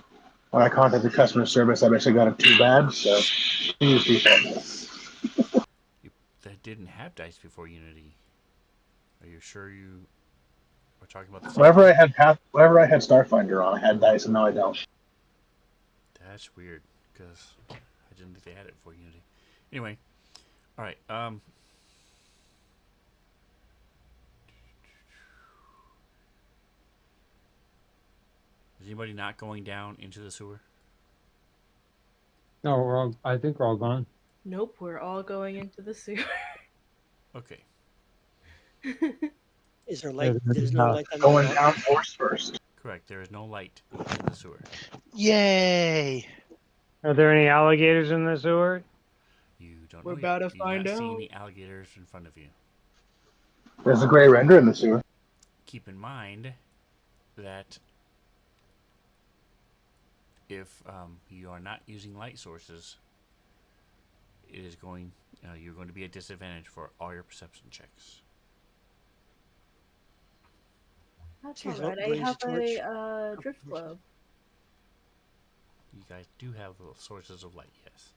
When I contacted customer service, I basically got it too bad, so I use default dice. You that didn't have dice before Unity. Are you sure you are talking about the same Whenever thing? whenever I had Starfinder on, I had dice, and now I don't. That's weird because I didn't think they had it before Unity. Anyway, all right. Is anybody not going down into the sewer? No, I think we're all gone. Nope, we're all going into the sewer. Okay. Is there light? There's, There's no light on the Going bottom. down force first. Correct. There is no light in the sewer. Yay! are there any alligators in the sewer? You don't We're know yet. about to You've find not seen out. the alligators in front of you. There's a gray render in the sewer. Keep in mind that if you are not using light sources, it is going. You're going to be at disadvantage for all your perception checks. That's Excuse me, alright. I brings have a torch. a drift Torches. globe. You guys do have sources of light, yes.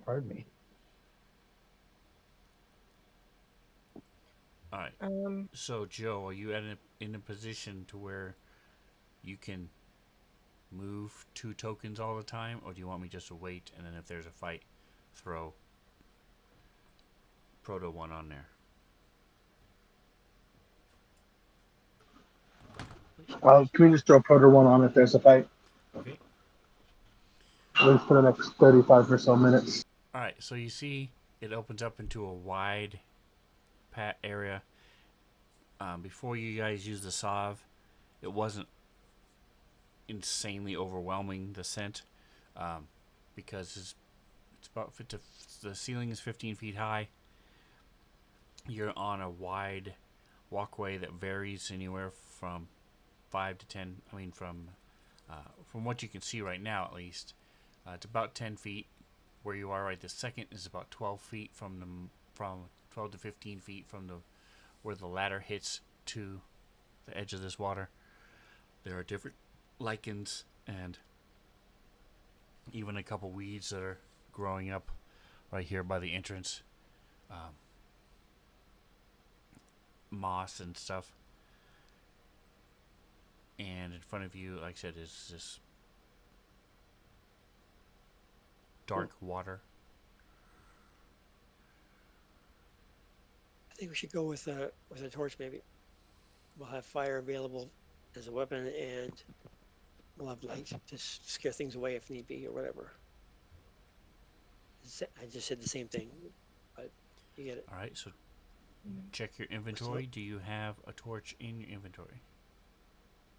Pardon me. All right. So, Joe, are you in a position to where you can move 2 tokens all the time, or do you want me just to wait and then if there's a fight, throw Proto 1 on there? Can we just throw Proto 1 on if there's a fight? Okay. At least for the next 35 or so minutes. All right. So you see, it opens up into a wide area. Before you guys used the Sov, it wasn't insanely overwhelming the scent, because it's about the ceiling is 15 feet high. You're on a wide walkway that varies anywhere from 5 to 10. I mean, from what you can see right now, at least, it's about 10 feet. Where you are right this second is about 12 feet from 12 to 15 feet from where the ladder hits to the edge of this water. There are different lichens and even a couple weeds that are growing up right here by the entrance. Moss and stuff. And in front of you, like I said, is this dark water. I think we should go with a torch maybe. We'll have fire available as a weapon, and we'll have light to scare things away if need be or whatever. I just said the same thing, but you get it. All right, so check your inventory. Do you have a torch in your inventory?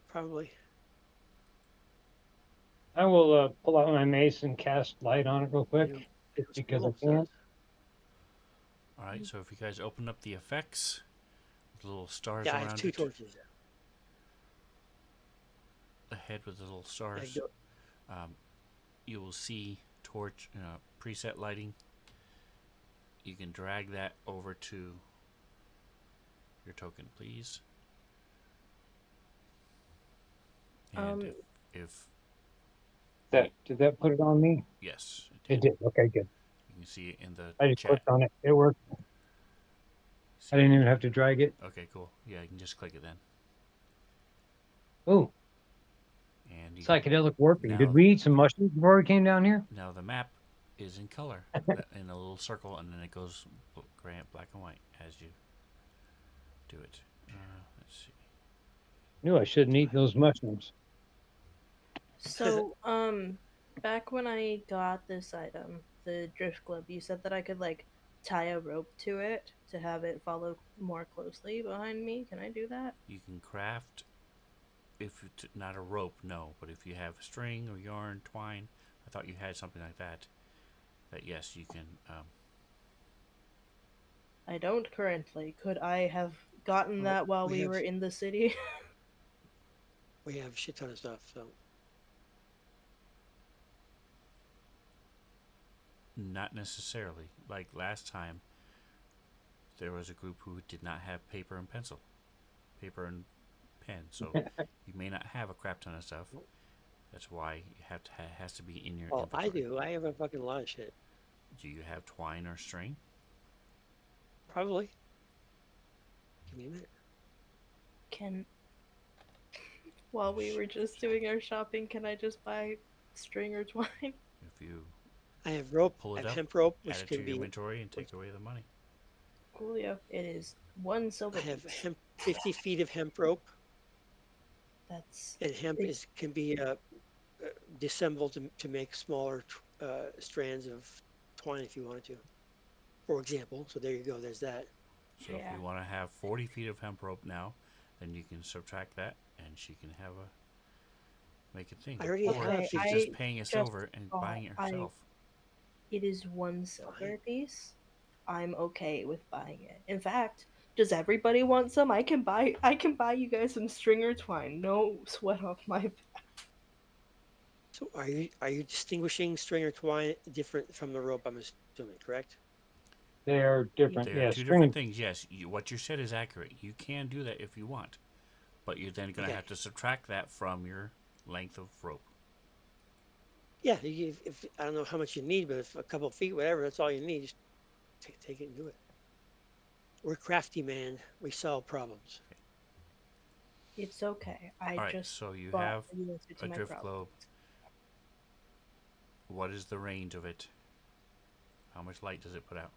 Probably. I will pull out my mace and cast light on it real I quick, know just because I Squirrel can. says. All right, so if you guys open up the effects, with little stars Yeah, I have around two it. torches. A head with the little I stars. go, Um, you will see torch preset lighting. You can drag that over to your token, please. And Um, if That did that put it on me? yes, it It did. did. Okay, good. You can see it in the I just chat. clicked on it. It worked. I See it? didn't even have to drag it. Okay, cool. Yeah, you can just click it then, Oh, and you can psychedelic warping. Did now we eat some mushrooms before we came down here? now the map is in color, in a little circle, and then it goes gray, black and white as you do it. Let's see. Knew I shouldn't eat those mushrooms. so, back when I got this item, the drift globe, you said that I could like tie a rope to it to have it follow more closely behind me. Can I do that? You can craft if it's not a rope, no, but if you have string or yarn, twine, I thought you had something like that. That yes, you can. I don't currently. Could I have gotten well, that while we we have were in the city? we have a shit ton of stuff. So Not necessarily. Like last time, there was a group who did not have paper and pencil, paper and pen. So you may not have a crap ton of stuff. That's why you have to has to be in your well, I inventory. do. I have a fucking lot of shit. Do you have twine or string? Probably. Give me a minute. Can while we were just doing our shopping, can I just buy string or twine? If you I have rope. pull I it have up, hemp rope, add which it to can your be. inventory, and take away the money. Coolio. It is one I silver have piece. hemp. 50 feet of hemp rope, That's and hemp it. is can be disassembled to make smaller strands of twine if you wanted to. For example, so there you go. There's that. So if Yeah. you want to have 40 feet of hemp rope now, then you can subtract that, and she can have a make a thing. I already Or have Okay, she's 50. just paying a just silver and thought buying it I herself. it is one Fine. silver piece. I'm okay with buying it. In fact, does everybody want some? I can buy you guys some stringer twine. No sweat off my back. So are you distinguishing string or twine different from the rope? I'm assuming, correct? They are Yeah. different. They are Yeah, two different string. things. Yes, what you said is accurate. You can do that if you want, but you're then going to Okay. have to subtract that from your length of rope. Yeah. If I don't know how much you need, but if a couple of feet, whatever, that's all you need. Just take it and do it. We're crafty, man. We solve problems. Okay. It's okay. I All right, just so you bought have the answer to a my drift problem. globe. What is the range of it? How much light does it put out?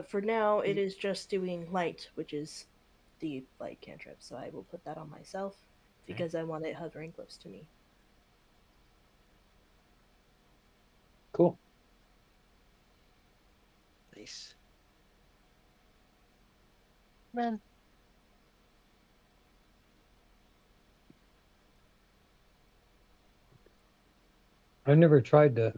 For now, it You- is just doing light, which is the light cantrip. So I will put that on myself Okay. because I want it hovering close to me. Cool. Nice. Man, I never tried to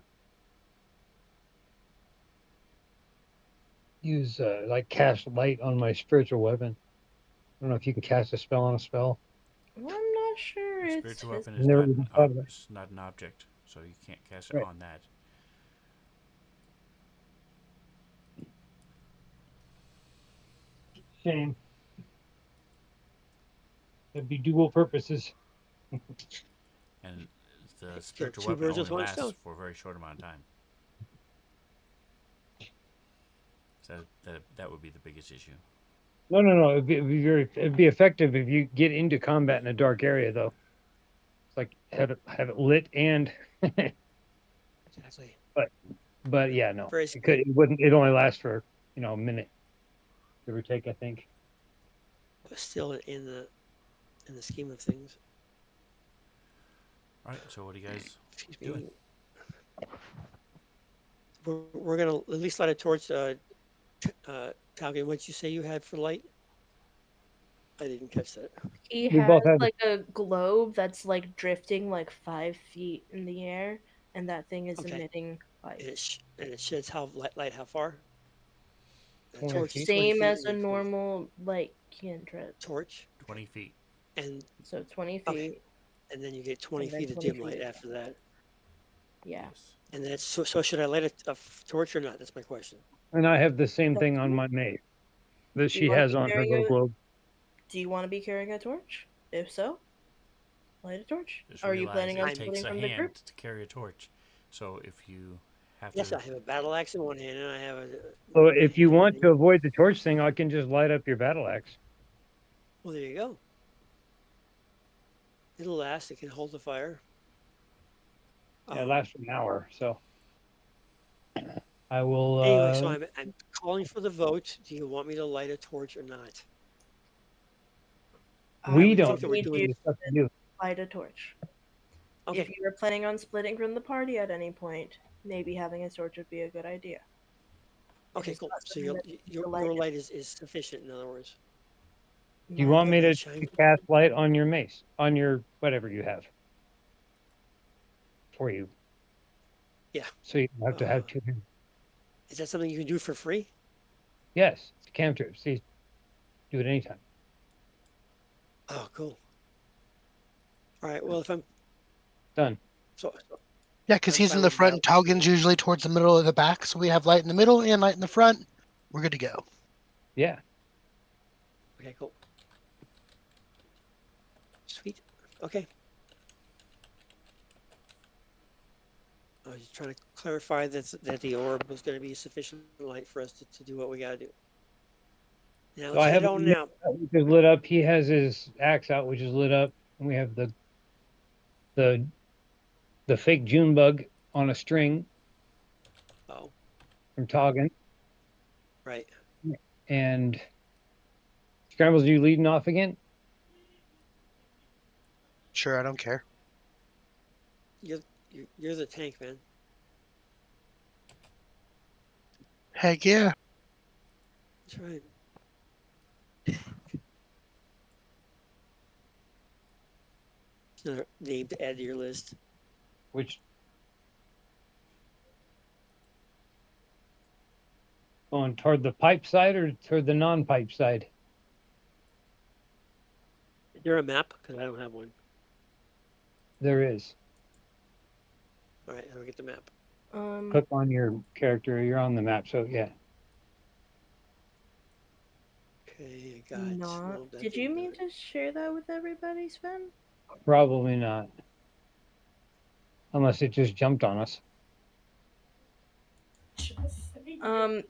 use like cast light on my spiritual weapon. I don't know if you can cast a spell on a spell. I'm not sure A it's spiritual weapon physical. is Never even thought of it. not an object, so you can't cast it Right. on that. Shame. That'd be dual purposes. And the Kill spiritual two weapon birds only with one lasts stone. for a very short amount of time. So that would be the biggest issue. No, no, no. It'd be effective if you get into combat in a dark area, though. It's like have it lit and, Exactly. but yeah, no, Very it could simple, it wouldn't. It only lasts for a minute, give or take. I think. but still in the scheme of things. All right, so what are you guys Excuse doing? me. We're gonna at least light a torch. Talking. What'd you say you had for light? I didn't catch that. He We has both have. like a globe that's like drifting like 5 feet in the air, and that thing is Okay. emitting And light. it sheds how light how far? A 20 torch is feet. 20 Same feet, as and a then 20 normal light cantrip. torch, 20 feet. and So 20 okay, feet, and then you get 20 and then feet of 20 dim feet light again. after that. Yeah. Yes. And that's so. Should I light a torch or not? That's my question. And I have the same It's up thing to on you. my mace that Do you she want to has be on her carrying little a globe. Do you want to be carrying a torch? If so, light a torch. Just Are you realize planning on it I'm takes splitting a from the hand group? to carry a torch. So if you have Yes, to, I have a battle axe in one hand, and I have a So my if you want hand. to avoid the torch thing, I can just light up your battle axe. Well, there you go. It'll last. It can hold the fire. Yeah, it Um, lasts an hour. So I will. anyway, so I'm calling for the vote. Do you want me to light a torch or not? I We would don't think that we're need Need to. you doing. It's up to you. light a torch. If Okay, you were planning on splitting from the party at any point, maybe having a torch would be a good idea. It okay, is cool. not So something that you need to your light light is sufficient. In other words, Do you want mine. me okay, it to shines. cast light on your mace, on your whatever you have for you? Yeah. So you don't have to Uh, have two hands. is that something you can do for free? Yes, it's a cantrip. See, do it anytime. Oh, cool. All right. Well, if I'm Done. so Yeah, because I'm he's fine in the with front battle. and Taugen's usually towards the middle of the back. So we have light in the middle and light in the front. We're good to go. Yeah. Okay, cool. Sweet. Okay. I was just trying to clarify that the orb was going to be sufficient light for us to do what we got to do. Now So let's I head have a on mace out. which is lit up. He has his axe out, which is lit up, and we have the the fake June bug on a string Oh, from Toggen. right. And Scrambles, are you leading off again? Sure, I don't care. You're you're the tank, man. Heck yeah. That's right. It's another name to add to your list. Which going toward the pipe side or toward the non-pipe side? Is there a map? Because I don't have one. There is. All right, how do I get the map? Click on your character. You're on the map. So yeah, Okay, I got. Not. No, that Did you didn't do mean it. to share that with everybody, Sven? probably not, unless it just jumped on us.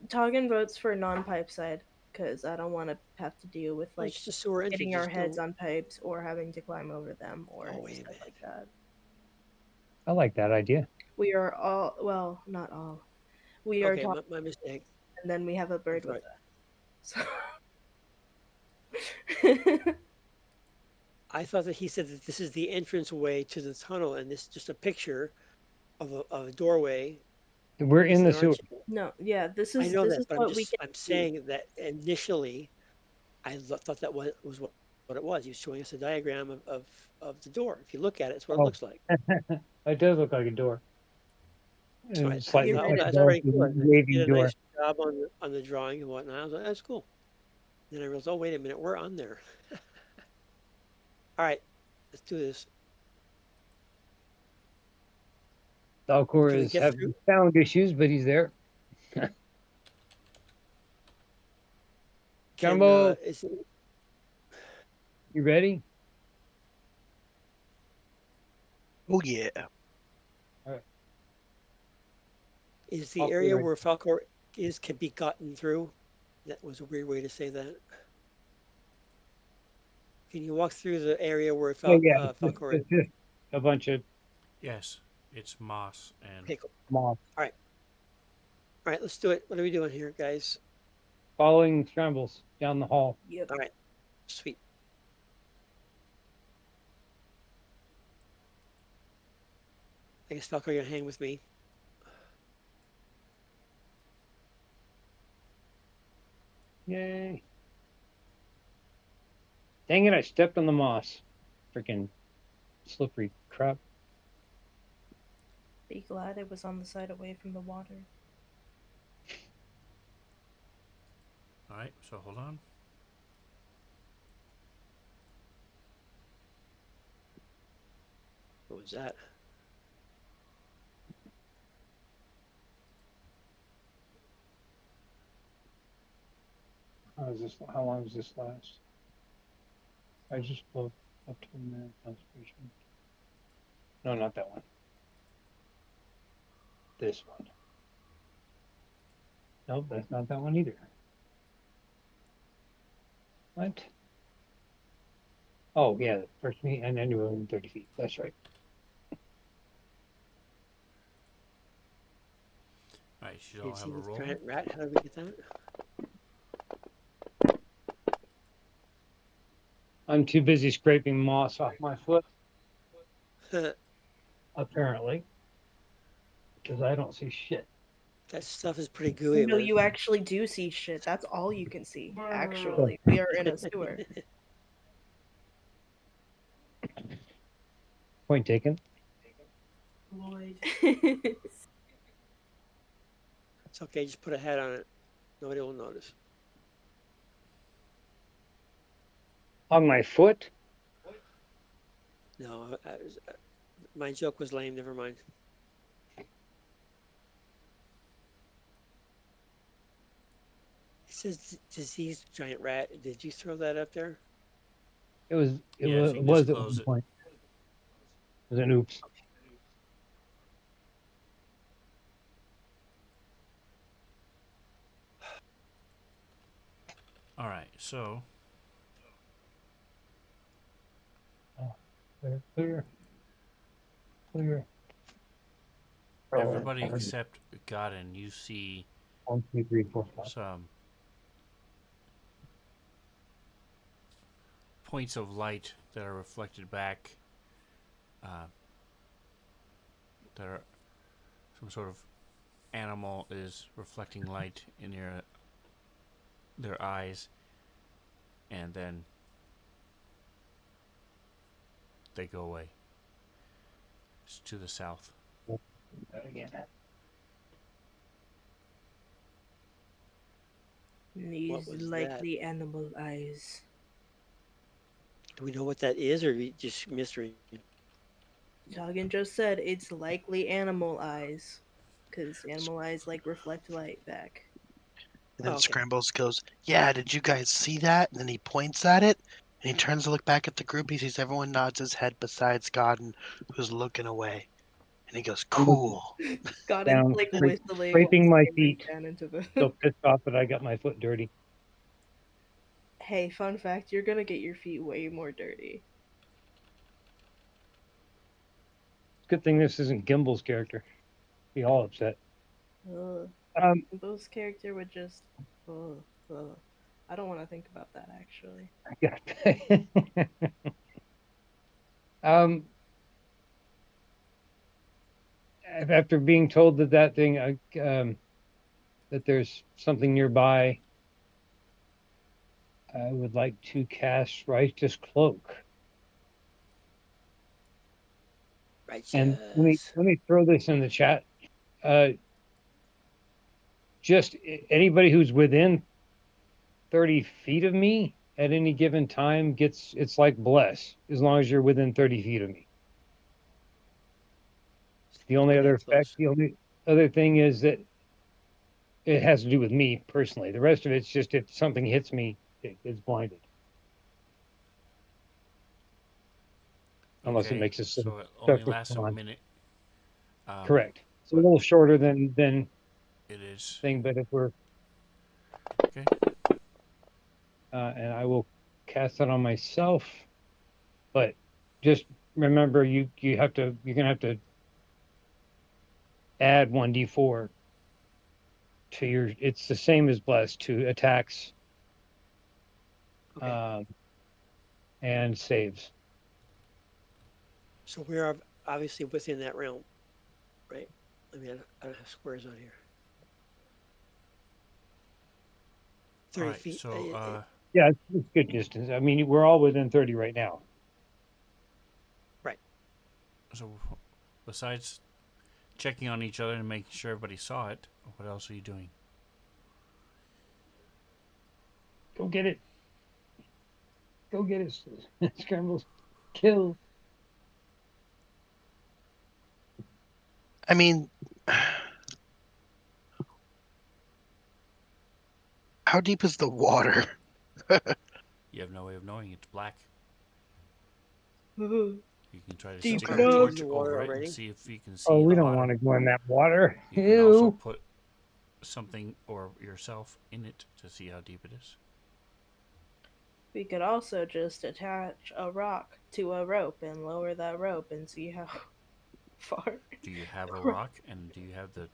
Toggin votes for non-pipe side because I don't want to have to deal with Oh, like it's just a sewer entry. hitting our Just heads don't. on pipes or having to climb over them or Oh, wait a stuff minute. like that. I like that idea. We are all well, not all. We are Okay, talking, my mistake. and then we have a bird That's with right. us. So I thought that he said that this is the entrance way to the tunnel, and this is just a picture of a doorway. We're in Isn't the that right? sewer. no, yeah, this I is know this that, is but what we can I'm see. saying that initially thought that was what it was. He was showing us a diagram of the door. If you look at it, it's what it Oh, looks like. it does look like a door, So and I slightly thought, You're oh, like right. a that's dark very cool. And he waving did a door. nice job on the drawing and whatnot. I was like, that's cool. Then I realized, oh, wait a minute, we're on there. All right, let's do this. Dalcor Can we is get through? having sound issues, but he's there. Can Jumbo, is you ready? Oh yeah. All right, is the I'll area clear it. where Falcor is can be gotten through? That was a weird way to say that. Can you walk through the area where Oh yeah, Falcor is? it's just a bunch of yes, it's moss and Okay, cool. moss All right, let's do it. What are we doing here, guys? following scrambles down the hall. Yep. All right, sweet. I guess Falcor, you're gonna hang with me. Yay! Dang it! I stepped on the moss. Freaking slippery crap. Be glad it was on the side away from the water. All right, so hold on. What was that? How long does this last? I just looked up to a minute concentration. No, not that one. This one. Nope, that's not that one either. What? Oh yeah, first meet and then you're within 30 feet. That's right. All right, you should You all have see a this roll. giant rat? How did we get that? I'm too busy scraping moss off my foot, apparently, because I don't see shit. That stuff is pretty gooey, No, man. you actually do see shit. That's all you can see. So, Actually, we are in a sewer. point taken. Lloyd. It's okay. Just put a hat on it. Nobody will notice. On my foot? No, my joke was lame. Never mind. It says diseased giant rat. Did you throw that up there? Yeah, so you It can just was at close one it. point. It was an oops. All right, so Oh, clear, clear, clear. everybody except Godin, you see 1, 2, 3, 4, 5. some points of light that are reflected back, uh, that are some sort of animal is reflecting light in their eyes, and then they go away. It's to the south. That again. These was that? likely animal eyes. Do we know what that is, or we just mystery? Toggin just said it's likely animal eyes. Because animal eyes like reflect light back. And then Oh, okay. Scrambles goes, "Yeah, did you guys see that?" And then he points at it, and he turns to look back at the group. He sees everyone nods his head besides Godden, who's looking away. And he goes, I'm looking "Cool." Godden's down, like whistling while scraping my staring feet. down into the. So pissed off that I got my foot dirty. Hey, fun fact, you're gonna get your feet way more dirty. Good thing this isn't Gimbel's character. Be all upset. Ugh. Um, Bo's character would just. Ugh, ugh. I don't want to think about that actually. yeah. um, after being told that that thing, that there's something nearby, I would like to cast Righteous Cloak. And Righteous. let me throw this in the chat. Uh, just anybody who's within 30 feet of me at any given time gets, it's like bless, as long as you're within 30 feet of me. The Can't only be other that effect, close. the only other thing is that it has to do with me personally. The rest of it's just if something hits me, it's blinded. Unless it Okay, makes a so it only separate lasts a con. minute. Um, Correct. It's a but little shorter than it is thing, but if we're okay. and I will cast that on myself. But just remember, you're gonna have to add 1d4 to your. It's the same as blessed to attacks Okay. um, and saves. So we are obviously within that realm, right? I mean, I don't have squares on here. All 30 right, feet. so Yeah, it's good distance. I mean, we're all within 30 right now. Right. so besides checking on each other and making sure everybody saw it, what else are you doing? Go get it. Go get it. Scrambles. Kill. I mean, how deep is the water? You have no way of knowing. It's black. Ooh, You can try to Deep stick a Are we in enough. the torch water over it and already? see if you can Oh, see we the don't want bottom. to go in that water. You can also Ew. put something or yourself in it to see how deep it is. We could also just attach a rock to a rope and lower that rope and see how far. Do you have a rock and do you have the?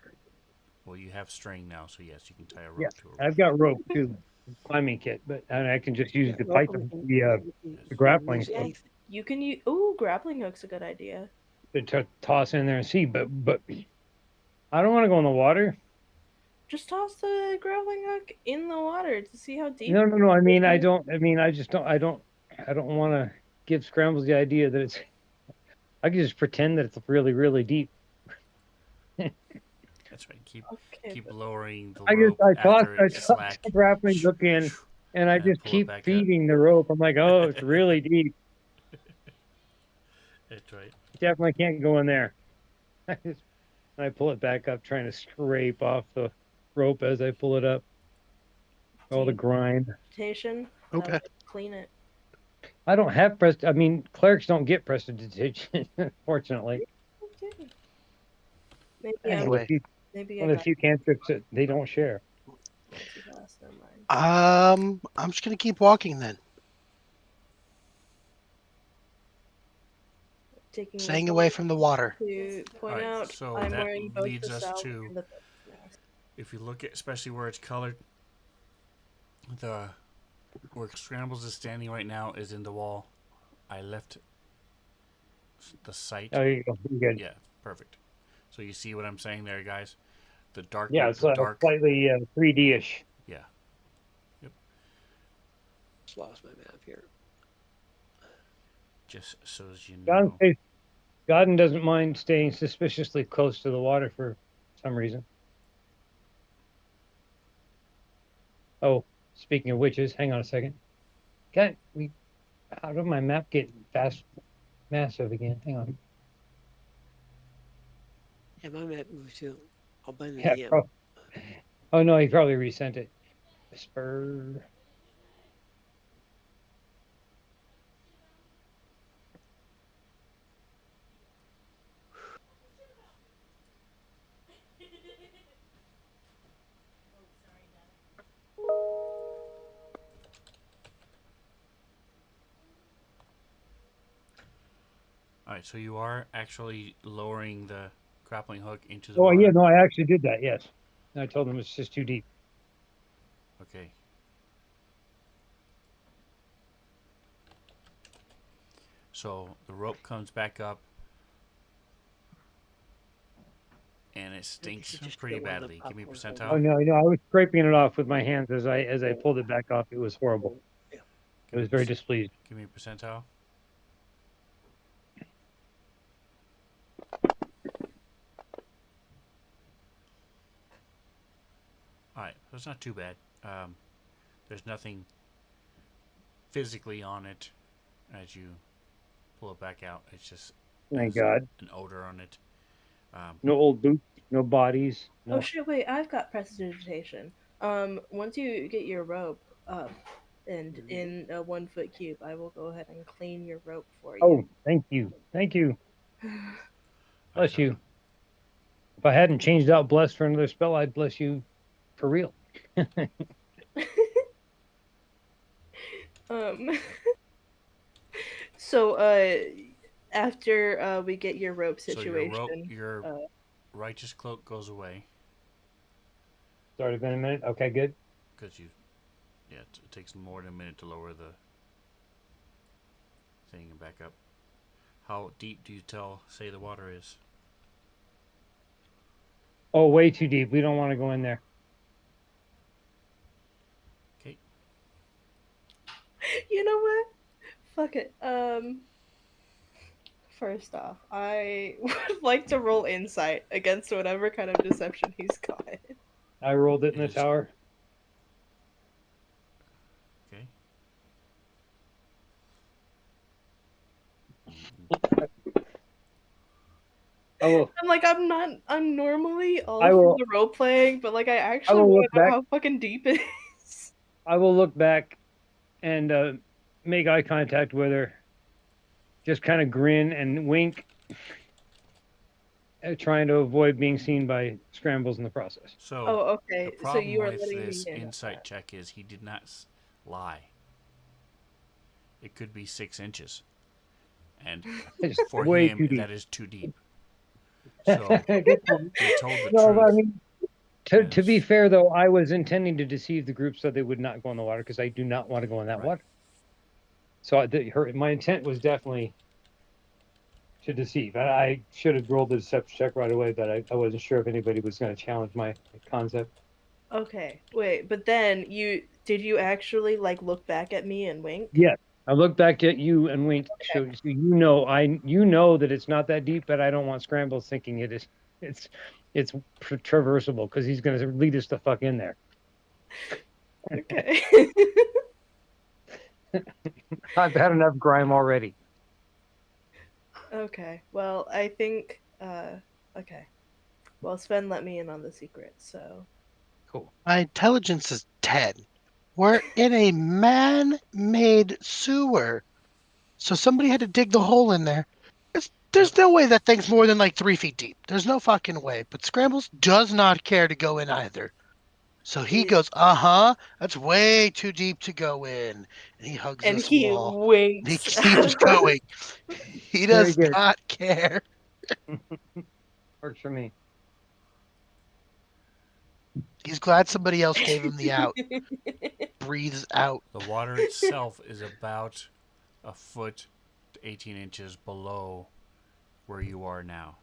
Well, you have string now, so yes, you can tie a Yeah, rope to a rock. I've got rope too, climbing kit, but and I can just use Yeah, the rope. python, Yes. the We can grappling use hook anything. You can use. Ooh, grappling hook's a good idea. to toss in there and see. But I don't want to go in the water. Just toss the grappling hook in the water to see how deep. No, no, no. I mean, I don't. I mean, I just don't. I don't. I don't want to give Scrambles the idea that it's. I can just pretend that it's really, really deep. That's right. Okay, Keep but lowering the I just rope after I it's toss the slack, grappling hook in, and I and then just pull it keep back up. feeding the rope. I'm like, oh, it's really deep. That's right. Definitely can't go in there. I pull it back up, trying to scrape off the rope as I pull it up. do All the you grind. meditation? Okay. Clean it. I don't have prest. I mean, clerics don't get prestidigitation, fortunately. Okay. Maybe I'm. One of Anyway, the few, Maybe I one of the got few cantrips that they don't share. going too fast. Never mind. I'm just gonna keep walking then, Taking this staying away moment from the water. to All point right. out So I'm that wearing both leads the us salve to, and the face mask. if you look at especially where it's colored, the where Scrambles is standing right now is in the wall. I left the site. Oh, you go. You're good. Yeah, perfect. So you see what I'm saying there, guys? The dark, Yeah, it's the dark. slightly 3D-ish. Yeah. Yep. Just lost my map here. Just so as you Godden, know. Godden doesn't mind staying suspiciously close to the water for some reason. Oh, speaking of witches, hang on a second. How did my map get massive again? Hang on. Yeah, my map moved too. I'll blame the Yeah, DM. oh no, he probably resent it. Whisper. All right. So you are actually lowering the grappling hook into the Oh yeah, water. no, I actually did that. Yes, I told him it's just too deep. Okay. So the rope comes back up, and it Maybe you stinks should just pretty get one of the badly. Give me a popcorn Oh percentile. holders. no, I was scraping it off with my hands as I pulled it back off. It was horrible. Yeah. I Give me was a very displeased. give me a percentile. All right. So it's not too bad. There's nothing physically on it as you pull it back out. It's just Thank has God. an odor on it. No old boots, no bodies. Oh No. shit! Wait, I've got prestidigitation. Once you get your rope up and in a 1 foot cube, I will go ahead and clean your rope for you. Oh, thank you, thank you. All right. Bless So you. If I hadn't changed out bless for another spell, I'd bless you for real. um. So after we get your rope so your rope, situation, your uh, righteous cloak goes away Started in a minute. Okay, good. because you. Yeah, it takes more than a minute to lower the thing and back up. How deep do you say the water is? Oh, way too deep. We don't want to go in there. Okay. you know what? Fuck it. First off, I would like to roll insight against whatever kind of deception he's got. I rolled it in It the is tower. will. I'm like, I'm normally I all for will. the role playing, but like, I I actually will want look to know back. how fucking deep it is. I will look back and make eye contact with her. Just kind of grin and wink, trying to avoid being seen by scrambles in the process. So Oh, the okay. So problem you are with letting me this in on insight check is he did not lie. It could be 6 inches, and It's for way him too deep. that is too deep. So Good point. he told the No, but I truth. mean, to be Is fair though, I was intending to deceive the group so they would not go in the water because I do not want to go in that right. water. So my intent was definitely to deceive. I should have rolled the deception check right away, but I wasn't sure if anybody was going to challenge my concept. Okay, wait, but then did you actually like look back at me and wink? Yes, I looked back at you and winked. So you know that it's not that deep, but I don't want scrambles thinking it is. It's traversable because he's going to lead us the fuck in there. Okay. I've had enough grime already. Okay. Well, I think okay. Well, Sven let me in on the secret, so Cool. My intelligence is 10. We're in a man-made sewer. So somebody had to dig the hole in there. There's no way that thing's more than like 3 feet deep. There's no fucking way. But Scrambles does not care to go in either. So he It- goes, that's way too deep to go in. And he hugs and this he wall. And he winks. keeps going. He Very does good. not care. Works for me. He's glad somebody else gave him the out. Breathes out. The water itself is about a foot to 18 inches below where you are now.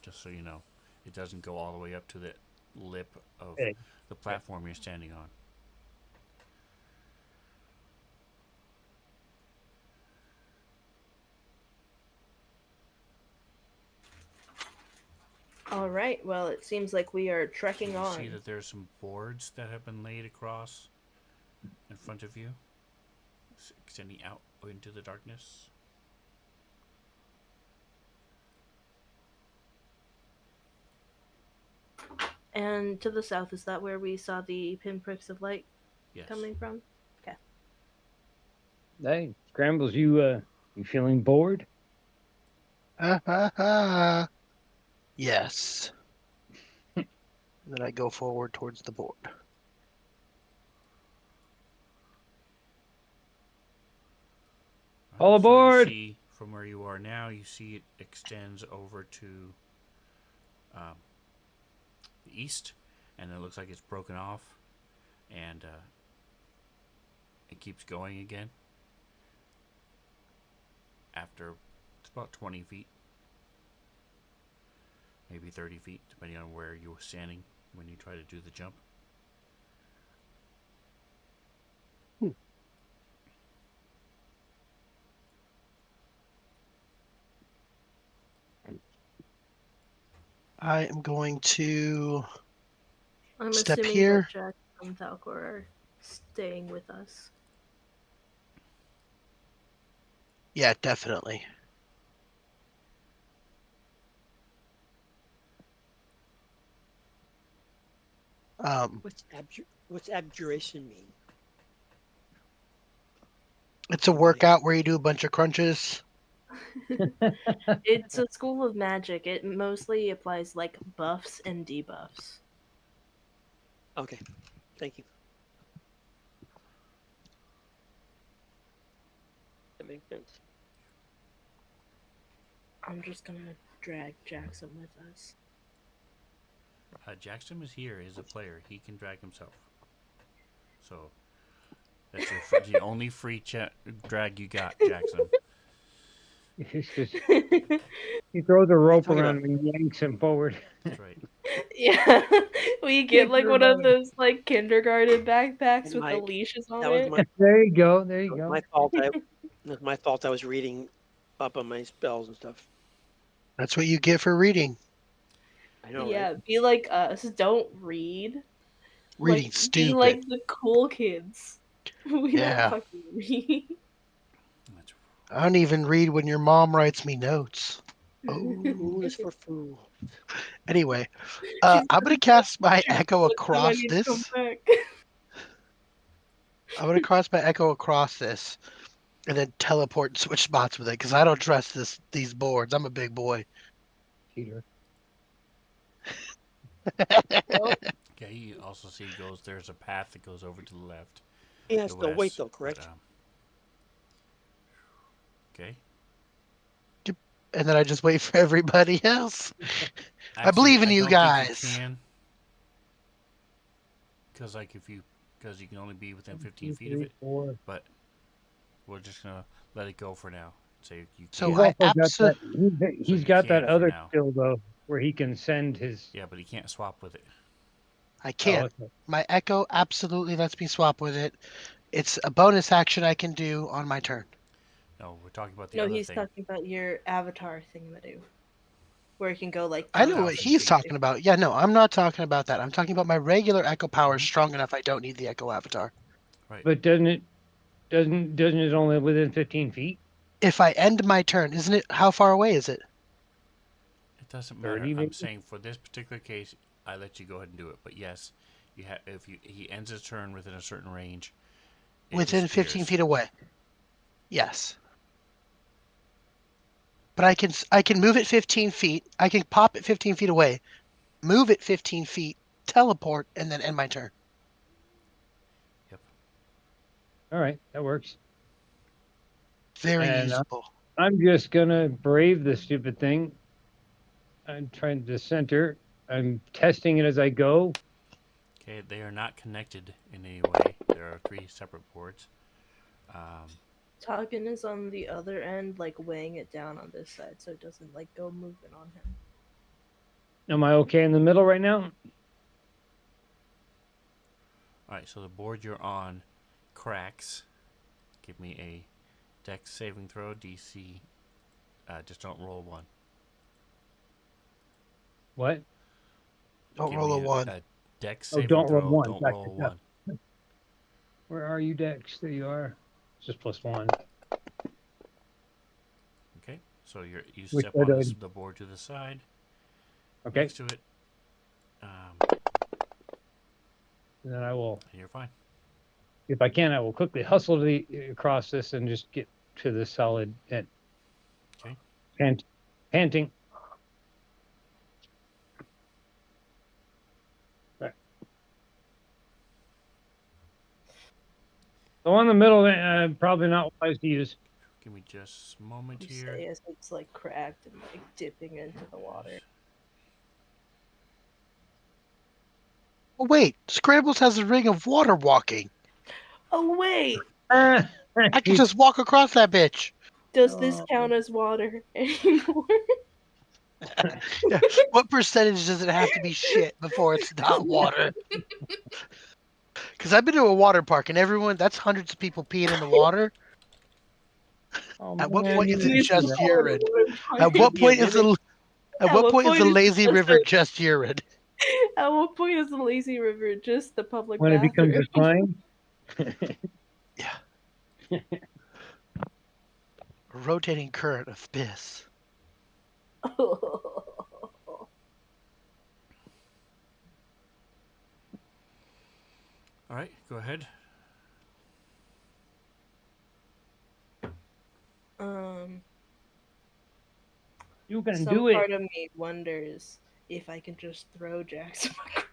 Just so you know, it doesn't go all the way up to the lip of Hey. the platform you're standing on. All right. Well, it seems like we are trekking You on. see that there's some boards that have been laid across in front of you, extending out into the darkness. And to the south, is that where we saw the pinpricks of light Yes. coming from? Okay. Hey, Scrambles, you feeling bored? Yes. Then I go forward towards the board. All So you aboard! see from where you are now, you see it extends over to the east, and it looks like it's broken off, and it keeps going again. After it's about 20 feet, maybe 30 feet, depending on where you were standing when you try to do the jump. I am going to I'm step assuming here. that Jack and Falcor are staying with us. Yeah, definitely. What's abjuration mean? It's a workout where you do a bunch of crunches. It's a school of magic. It mostly applies like buffs and debuffs. Okay, thank you. That makes sense. I'm just gonna drag Jackson with us. Jackson is here. He's a player. He can drag himself. So that's the only free drag you got, Jackson. It's just he throws a rope talking around about? him and yanks him forward. That's right. Yeah, we get Kick like your one of butt. those like kindergarten backpacks with the My leashes on that was it. my There you go. There that you was go. my fault. That was my fault. I was reading up on my spells and stuff. That's what you get for reading. I know, right? Yeah, be like us. Don't read. Reading Like, be stupid. like the cool kids. We don't Yeah. fucking read. That's I don't even read when your mom writes me notes. Food Oh. is for food. Anyway, She's I'm gonna cast my echo I across need to come this. back. I'm gonna cross my echo across this, and then teleport and switch spots with it because I don't trust these boards. I'm a big boy. Cheater. Well, Okay, you also see goes. There's a path that goes over to the left, He to has the no weight west. though, But correct? okay. And then I just wait for everybody else. I Actually, believe in I you don't think you guys. can, because because you can only be within 15 2, feet of 3, it. 4. But we're just gonna let it go for now. Say you So He's can. I also got that. So He's you got that can for other now. skill though, where he can send his. Yeah, but he can't swap with it. Oh, can't. okay. My echo absolutely lets me swap with it. It's a bonus action I can do on my turn. No, we're talking about the no, other he's thing. talking about your avatar thingamadoo, where you can go like I know what 1,000 he's feet. talking about. Yeah, no, I'm not talking about that. I'm talking about my regular echo power is Mhm. strong enough I don't need the echo avatar. Right. But doesn't it only within 15 feet? If I end my turn, isn't it? How far away is it? It doesn't matter. 30 I'm maybe. saying for this particular case, I let you go ahead and do it. But yes, you have if he ends his turn within a certain range, it Within 15 disappears. feet away. Yes. But I can move it 15 feet. I can pop it 15 feet away, move it 15 feet, teleport, and then end my turn. Yep. All right, that works. Very And usable. I'm just gonna brave the stupid thing. I'm trying to center. I'm testing it as I go. Okay, they are not connected in any way. There are three separate boards. Um, Toggin is on the other end, like weighing it down on this side, so it doesn't like go moving on him. Am I okay in the middle right now? all right, so the board you're on cracks. Give me a Dex saving throw, DC. Just don't roll one. What? Don't Give roll a me one. a Dex Oh, saving don't roll throw. one. Don't Back roll a it up. one. Where are you, Dex? There you are. It's just +1. Okay, so you Which step I on did. the board to the side Okay. next to it, And then I will, and you're fine. if I can, I will quickly hustle to across this and just get to the solid end. Okay. Panting. Right. The one in the middle, probably not wise to use. Give me just a moment You here. say as it's like cracked and like dipping into the water. Oh, wait, Scrambles has a ring of water walking. Oh wait, Ah, I can just walk across that bitch. does this oh, count as water anymore? Yeah. What percentage does it have to be shit before it's not water? Because I've been to a water park and that's hundreds of people peeing in the water. oh At what man, point you is it didn't Please do don't just that. call it a urine? water park. At what Be a point is mimic. the lazy Point is river it just just urine? at what point is the lazy river just the public When it becomes bathroom? a time. Yeah. A rotating current of piss. All right, go ahead. um, You can some do it. part of me wonders if I can just throw Jackson across.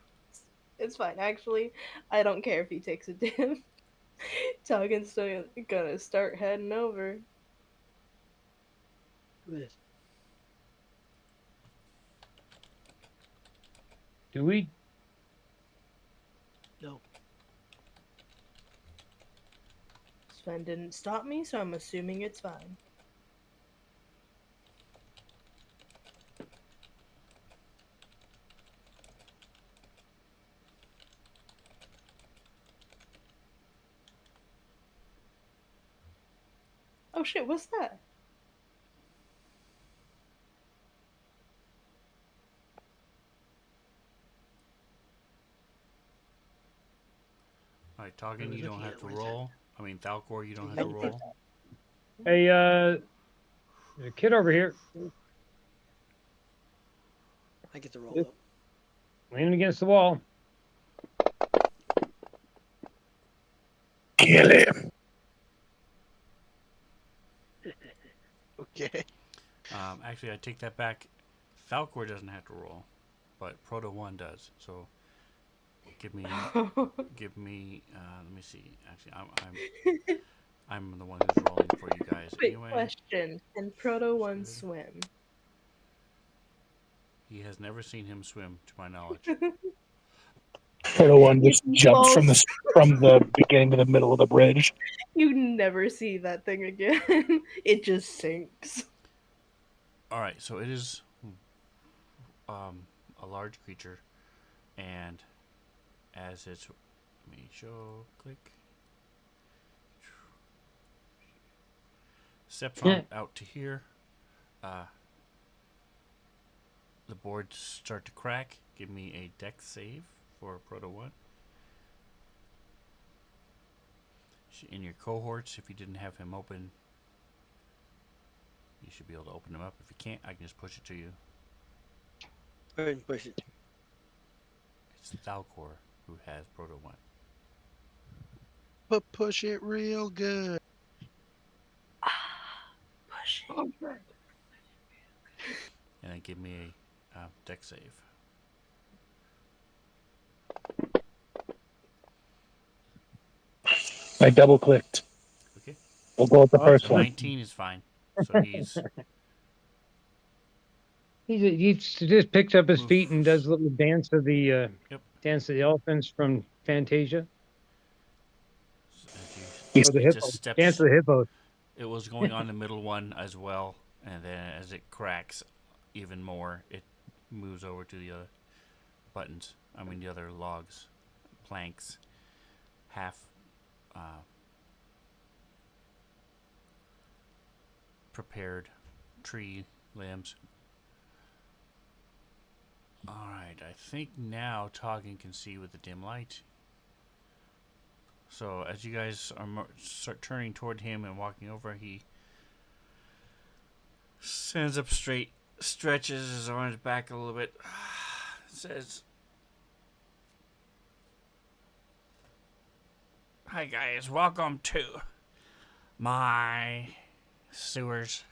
It's fine, actually. I don't care if he takes a dip. Tuggin's still gonna start heading over. Do this. Do we? No. Sven didn't stop me, so I'm assuming it's fine. Oh shit, what's that? All right, What are Toggin, we you don't looking have at? to What is that? roll. I mean, Thalcor, you don't have I to did roll. Hey, there's a kid over here. I get the roll Yep. though. Leaning against the wall. Kill him. Okay. Actually, I take that back. Falcor doesn't have to roll, but Proto One does. So give me, give me. Let me see. Actually, I'm the one who's rolling for you guys Quick anyway. question: Can Proto One Good. swim? He has never seen him swim, to my knowledge. Proto One If just he jumps falls, from the beginning to the middle of the bridge. you never see that thing again. It just sinks. All right, so it is a large creature, and as it's, let me show, click, steps on out to here. Uh, the boards start to crack. Give me a dex save for Proto One. In your cohorts, if you didn't have him open, you should be able to open him up. If you can't, I can just push it to you. Go ahead and push it. It's Thalcor who has Proto One. But push it real good. Push it. And then give me a dex save. I double clicked. Okay. We'll go with the Oh, first So one. 19 is fine. So he's He just picks up his feet and does moves. a little Yep. dance of the elephants from Fantasia, As you, He's or the he just hippo dance steps. of the hippos. It was going on the middle one as well, and then as it cracks even more, it moves over to the other buttons. I mean the other logs, planks, half uh, prepared tree limbs. Alright, I think now Toggin can see with the dim light. So as you guys are start turning toward him and walking over, he stands up straight, stretches his arms back a little bit, says, "Hi guys, welcome to my sewers.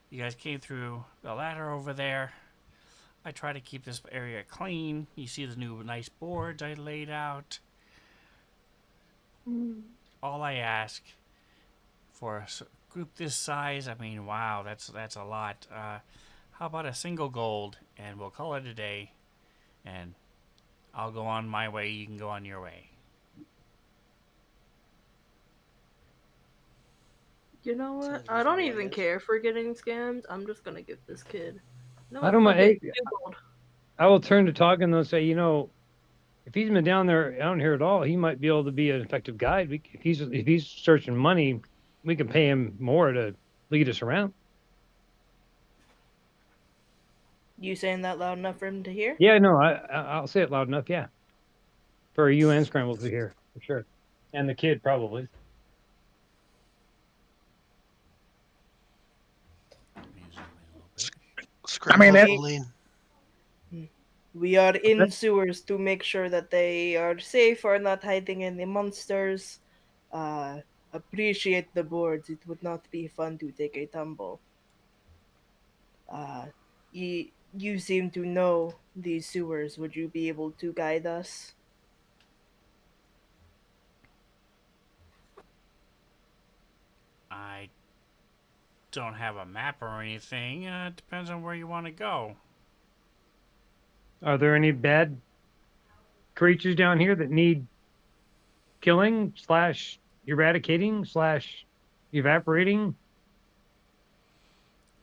You guys came through the ladder over there. I try to keep this area clean. You see the new nice boards I laid out. All I ask for a group this size, I mean, wow, that's a lot. How about a single gold, and we'll call it a day, and I'll go on my way, you can go on your way." You know what? Sounds I don't reasonable, I even guess. care for getting scammed. I'm just gonna give this kid. No, I don't fuck mind. it. Hey, 2 gold. I will turn to Toggin and say, if he's been down here at all, he might be able to be an effective guide. If he's searching money, we can pay him more to lead us around. You saying that loud enough for him to hear? Yeah, no, I'll say it loud enough. Yeah, for you and Scramble to hear for sure, and the kid probably. Let me zoom in a little bit. I mean, Scramble it, will lean. We are in sewers to make sure that they are safe, are not hiding any monsters. Uh, Appreciate the boards. It would not be fun to take a tumble. You seem to know these sewers. Would you be able to guide us? I don't have a map or anything. It depends on where you want to go. Are there any bad creatures down here that need killing slash eradicating slash evaporating?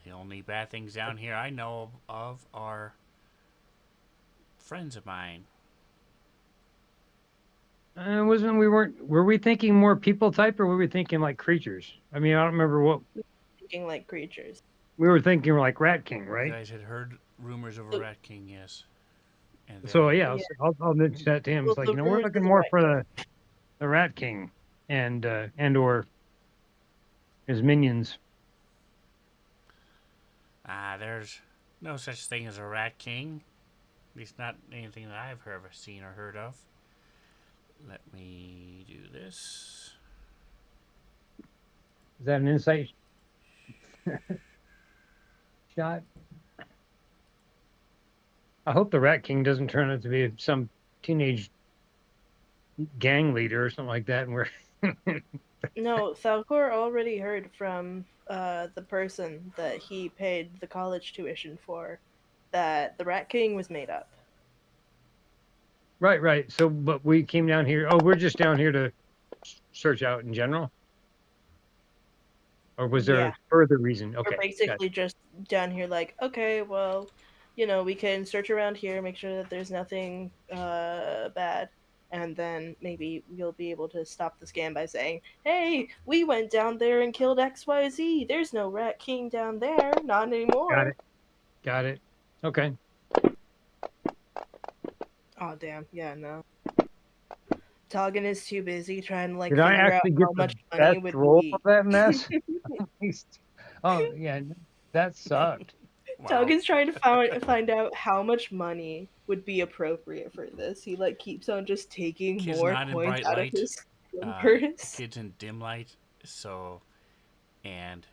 The only bad things down here I know of are friends of mine. Wasn't we weren't were we thinking more people type or were we thinking like creatures? I mean, I don't remember what Thinking like creatures. we were thinking. Like Rat King, You right? guys had heard rumors of a So, Rat King, yes. And So then yeah, yeah. I'll mention that to him. Well, It's like the we're rumors looking of the more right. for the Rat King and or his minions. there's No such thing as a rat king. At least not anything that I've ever seen or heard of. Let me do this. Is that an insight shot? I hope the Rat King doesn't turn out to be some teenage gang leader or something like that. And we're No, Thalcor already heard from the person that he paid the college tuition for that the Rat King was made up. right, right. So, but we came down here. Oh, we're just down here to search out in general, or was there a Yeah, further reason? we're Okay, got basically just down here like, okay, well, we can search around here, make sure that there's nothing bad, and then maybe we'll be able to stop the scam by saying, hey, we went down there and killed XYZ. There's no Rat King down there, not got anymore. it, got it. Okay. Oh damn, yeah, no. Toggin is too busy trying to like Did I figure out actually get how the much money best would roll of be. that mess? Oh yeah, that sucked. Wow. Toggen's trying to find out how much money would be appropriate for this. He like keeps on just taking Kid's more not in coins bright out of light. his coin The purse. kid's in dim light, so and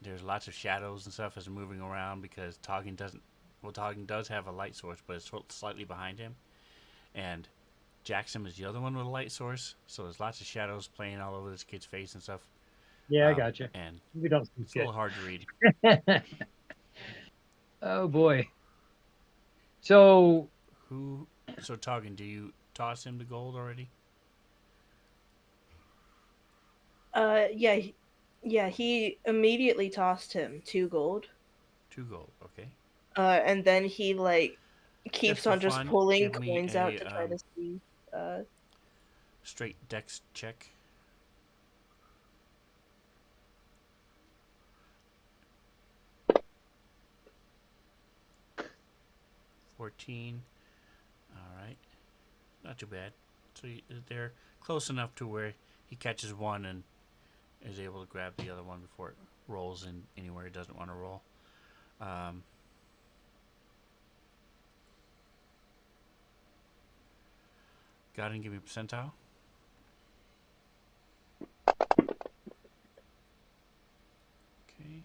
there's lots of shadows and stuff as they're moving around because Toggin doesn't. Well, Toggin does have a light source, but it's slightly behind him, and Jackson is the other one with a light source. So there's lots of shadows playing all over this kid's face and stuff, Yeah, I got you. and We don't see it's a little hard to read. shit. Oh boy. So Who? So Toggin, do you toss him the gold already? Yeah, yeah. He immediately tossed him 2 gold. 2 gold. Okay. And then he like Just keeps for on just fun, pulling give me coins out a to try to see. Uh, straight dex check. 14. All right. Not too bad. So they're close enough to where he catches one and is able to grab the other one before it rolls in anywhere it doesn't want to roll. Um, Go ahead and give me a percentile. Okay.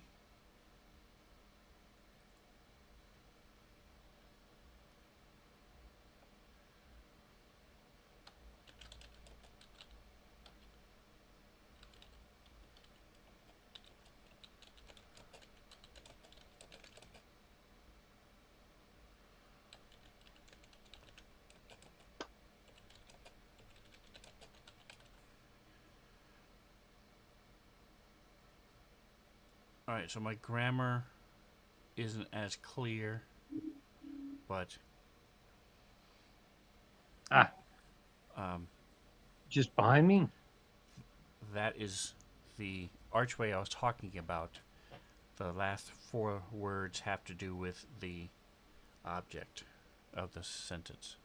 All right. So my grammar isn't as clear, but ah, um, just behind me. that is the archway I was talking about. The last 4 words have to do with the object of the sentence.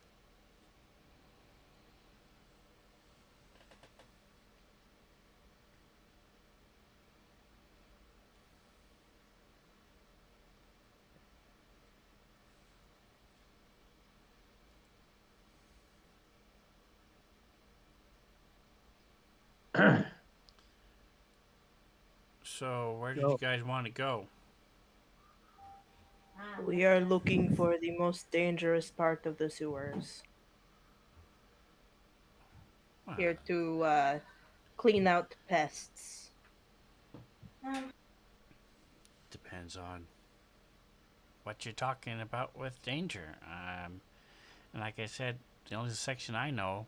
So, where did you So guys want to go? we are looking for the most dangerous part of the sewers. Well, Here to clean out pests. depends on what you're talking about with danger. And like I said, the only section I know,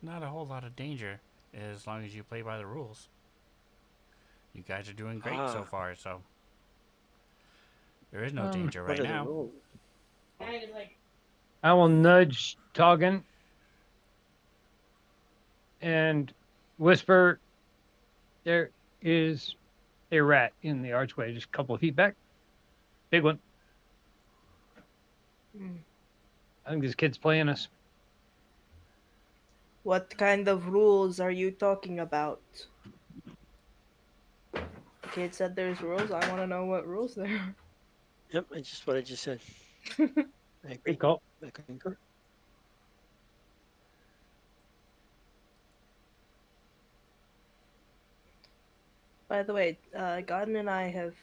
not a whole lot of danger as long as you play by the rules. You guys are doing great so Ah, far, so there is no um, danger what right are the now. rules? I will nudge Toggin and whisper, "There is a rat in the archway, just a couple of feet back. Big one. Hmm. I think this kid's playing us." What kind of rules are you talking about? The kid said there's rules. I want to know what rules there are. Yep, I just what I just said. I agree. Good call. I concur. By the way, Godden and I have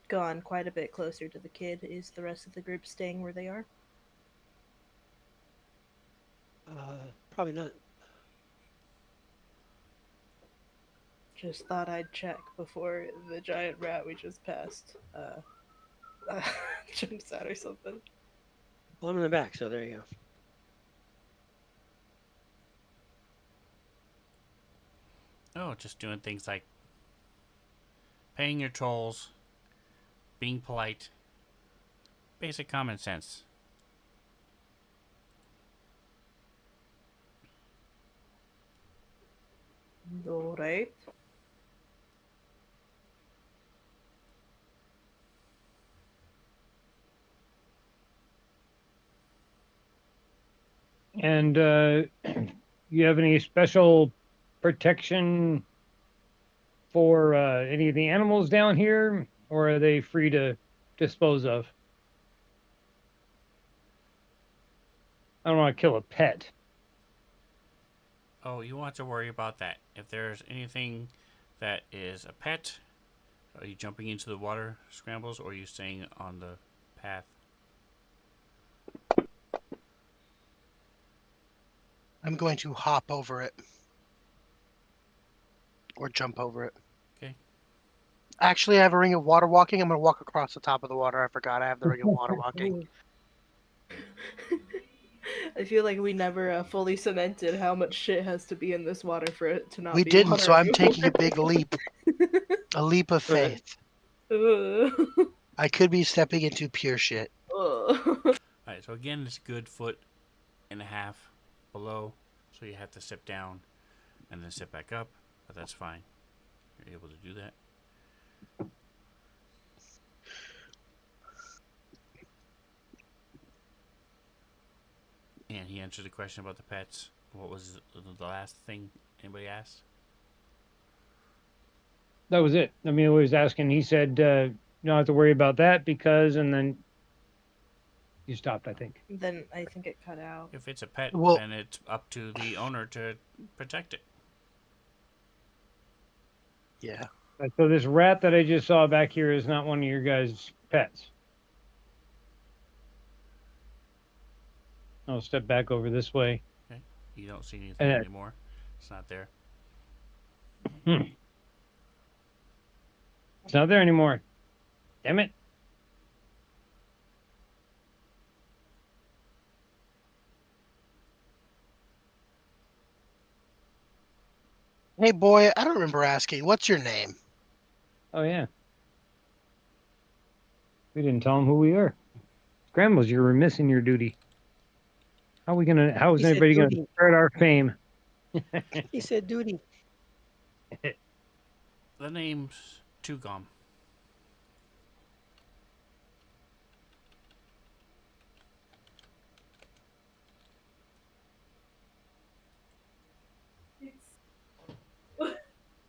gone quite a bit closer to the kid. Is the rest of the group staying where they are? Probably not. Just thought I'd check before the giant rat we just passed jumps out or something. Well, I'm in the back, so there you go. Oh, just doing things like paying your tolls, being polite, basic common sense. Alright. And you have any special protection for any of the animals down here, or are they free to dispose of? I don't want to kill a pet. Oh, you want to worry about that. If there's anything that is a pet, are you jumping into the water scrambles or are you staying on the path? I'm going to hop over it or jump over it. Okay. Actually, I have a ring of water walking. I'm going to walk across the top of the water. I forgot I have the ring of water walking. I feel like we never fully cemented how much shit has to be in this water for it to not We be didn't, water so I'm anymore. taking a big leap. A leap of All right. faith. Ugh. I could be stepping into pure shit. All right. So again, it's a good foot and a half below, so you have to sit down and then sit back up, but that's fine. You're able to do that. And he answered the question about the pets. What was the last thing anybody asked? That was it. I mean, I was asking. He said, "You don't have to worry about that because," and then you stopped. I think. Then I think it cut out. If it's a pet, Well, then it's up to the owner to protect it. yeah. So this rat that I just saw back here is not one of your guys' pets. I'll step back over this way. Okay. You don't see anything Uh, anymore. It's not there. It's not there anymore. Damn it. Hey, boy, I don't remember asking. What's your name? Oh yeah. We didn't tell him who we are. Scrambles, you're remiss in your duty. How is He said anybody gonna duty. spread our fame? He said duty. The name's Tugom.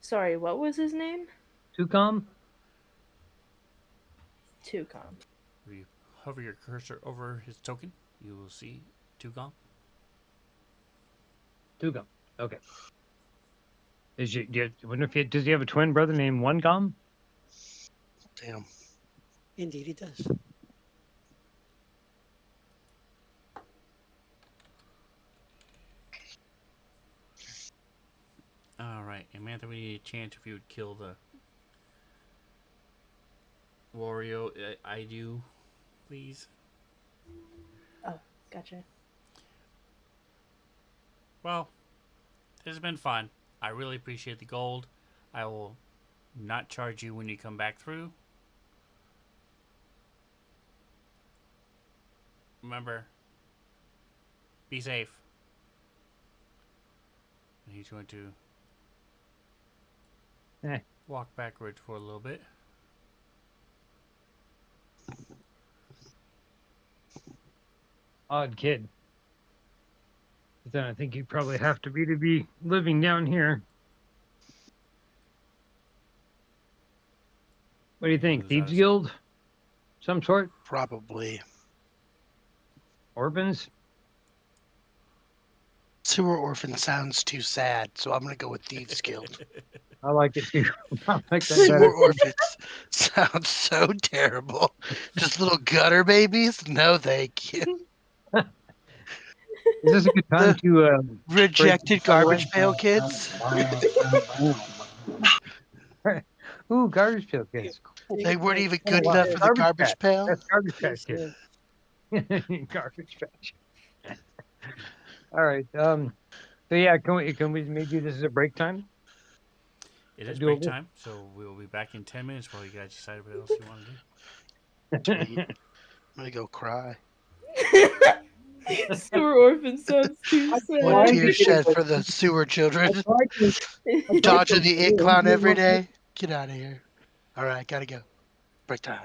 Sorry, what was his name? Tucom? Tucom. If you hover your cursor over his token, you will see Tugom. Tucom. Okay. Does he have a twin brother named One Gum? Damn. Indeed, he does. Alright, Amanda, we need a chance if you would kill the Wario. I do, please. Oh, gotcha. Well, this has been fun. I really appreciate the gold. I will not charge you when you come back through. Remember, be safe. And he's going to walk backwards for a little bit. Odd kid. But then I think you probably have to be living down here. What do you think? Moves out Thieves of sight. Guild? some sort? Probably. Orphans? Sewer orphan sounds too sad, so I'm gonna go with Thieves Guild. I like it too. I like that Sewer better. orphans sounds so terrible. Just little gutter babies? No, thank you. Is this a good time The to break the rejected subway? garbage pail kids. Ooh, garbage pail kids. Cool. They weren't even Oh, good wow. enough for the Garbage garbage patch. pail. That's garbage patch Yes, kids. Garbage patch. All right. So yeah, can we maybe this is a break time? It is break Doable. time, so we'll be back in 10 minutes while you guys decide what else you want to do. Sweet. I'm gonna go cry. Sewer orphan sounds too One sad. tear shed for the sewer children. I tried Dodging to. the it clown every day. Get out of here. All right, gotta go. Break time.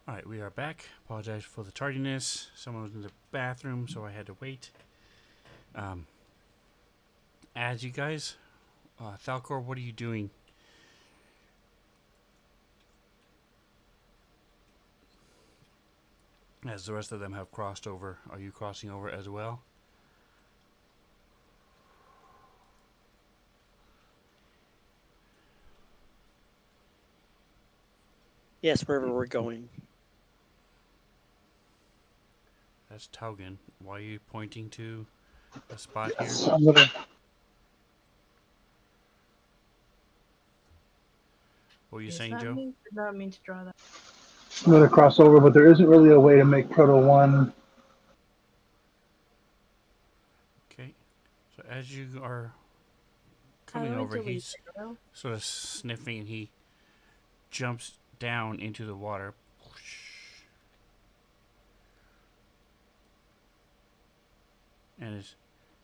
All right, we are back. Apologize for the tardiness. Someone was in the bathroom, so I had to wait. As you guys, Thalcor, what are you doing? As the rest of them have crossed over, are you crossing over as well? Yes, wherever we're going. That's Taugen. Why are you pointing to a spot Yes, here? I'm gonna. What were you Is saying, that Joe? me? Did not mean to draw that. I'm gonna cross over, but there isn't really a way to make Proto One. Okay. So as you are How coming do I over, delete he's arrow? sort of sniffing and he jumps down into the water. And is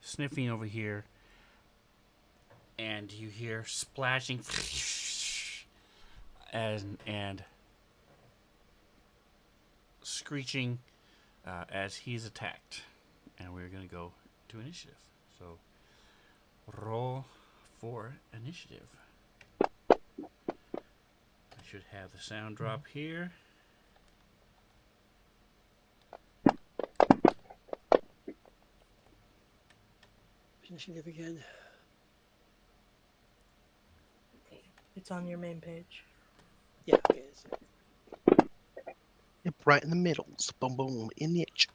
sniffing over here. And you hear splashing and screeching as he's attacked. And we're going to go to initiative. So roll for initiative. I should have the sound drop here. Initiative again. It's on your main page. Yeah, okay. That's it. Yep, right in the middle. Boom, boom, in the itch.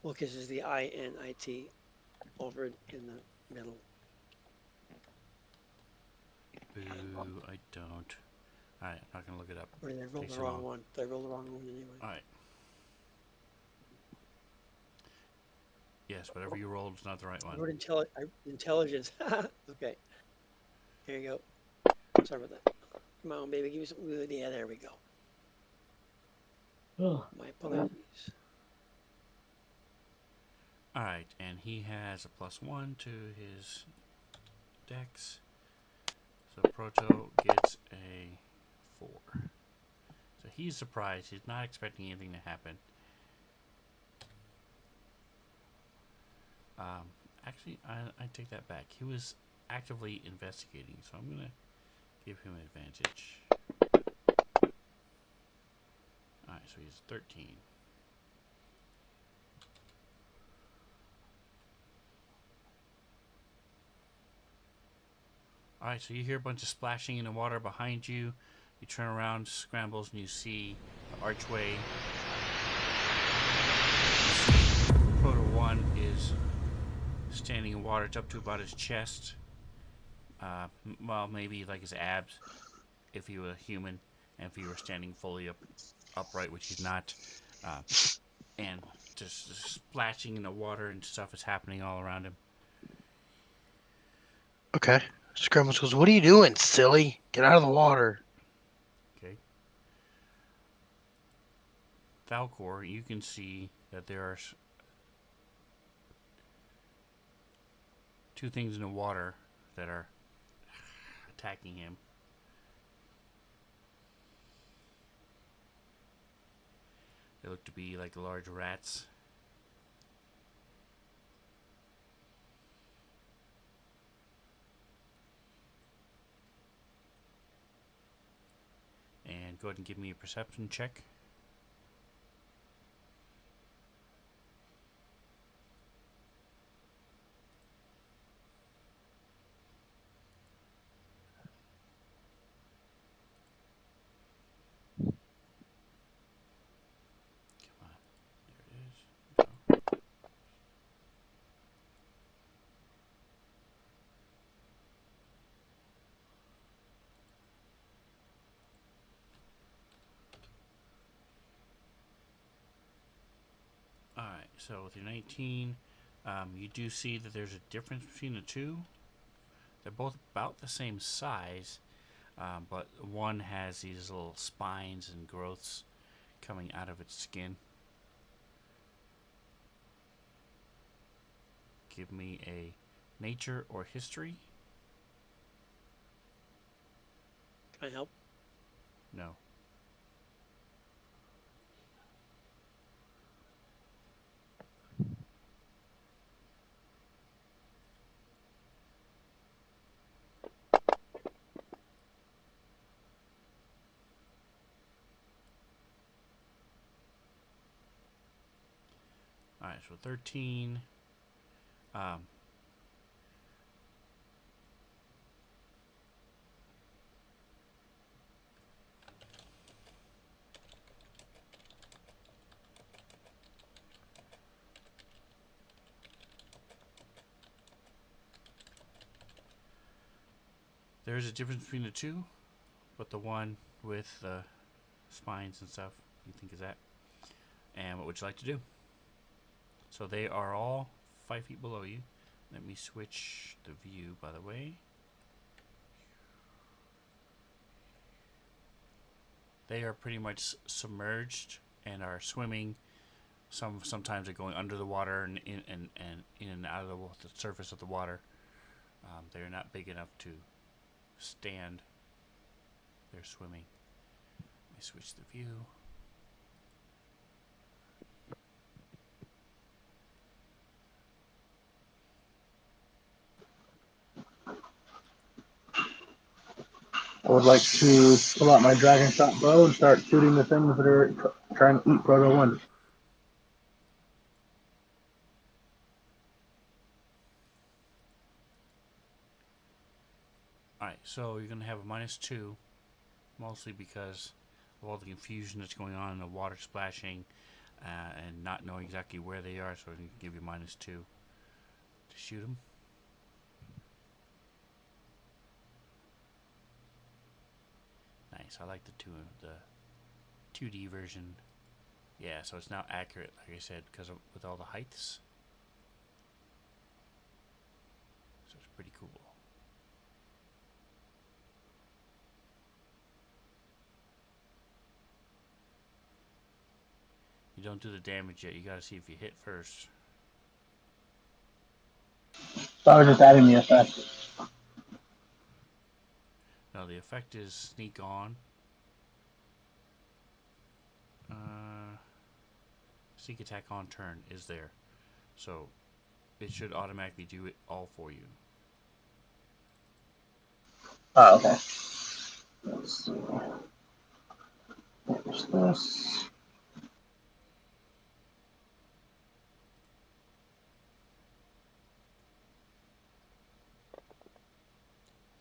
Focus is the INIT over in the middle. Boo, I don't. Alright, I'm not going to look it up. Or did I roll Takes the so wrong long. one? Did I roll the wrong one anyway? Alright. Yes, whatever you rolled is not the right I one. wrote intelligence. Okay. Here you go. Sorry about that. Come on, baby. Give me some good. Yeah, there we go. Ugh. My apologies. Alright, and he has a +1 to his dex. So Proto gets a 4. So he's surprised. He's not expecting anything to happen. Actually, I take that back. He was actively investigating, so I'm going to give him advantage. Alright, so he's 13. Alright, so you hear a bunch of splashing in the water behind you. You turn around, scrambles, and you see the archway. Proto 1 is standing in water. It's up to about his chest. Well, maybe like his abs if he were a human, and if he were standing fully upright, which he's not. And just splashing in the water and stuff is happening all around him. Okay. Scrambles goes, "What are you doing, silly? Get out of the water." Okay. Falcor, you can see that there are two things in the water that are attacking him. They look to be like large rats. And go ahead and give me a perception check. Come on. There it is. Go. Alright, so with your 19, you do see that there's a difference between the two. They're both about the same size, but one has these little spines and growths coming out of its skin. Give me a nature or history. Can I help? No. Alright, so 13. Um, there's a difference between the two, but the one with the spines and stuff, you think is that. And what would you like to do? So they are all 5 feet below you. Let me switch the view, by the way. They are pretty much submerged and are swimming. Sometimes they're going under the water and in and out of the surface of the water. They're not big enough to stand. They're swimming. Let me switch the view. I would like to pull out my dragon shot bow and start shooting the things that are trying to eat Proto 1. Alright, so you're going to have a -2, mostly because of all the confusion that's going on and the water splashing and not knowing exactly where they are, so I can give you -2 to shoot them. Nice, I like the 2D version. Yeah, so it's now accurate, like I said, because with all the heights. So it's pretty cool. You don't do the damage yet. You gotta see if you hit first. So I was just adding the effect. Now the effect is sneak on. Sneak attack on turn is there. So it should automatically do it all for you. Oh, okay. Let's see. What's this?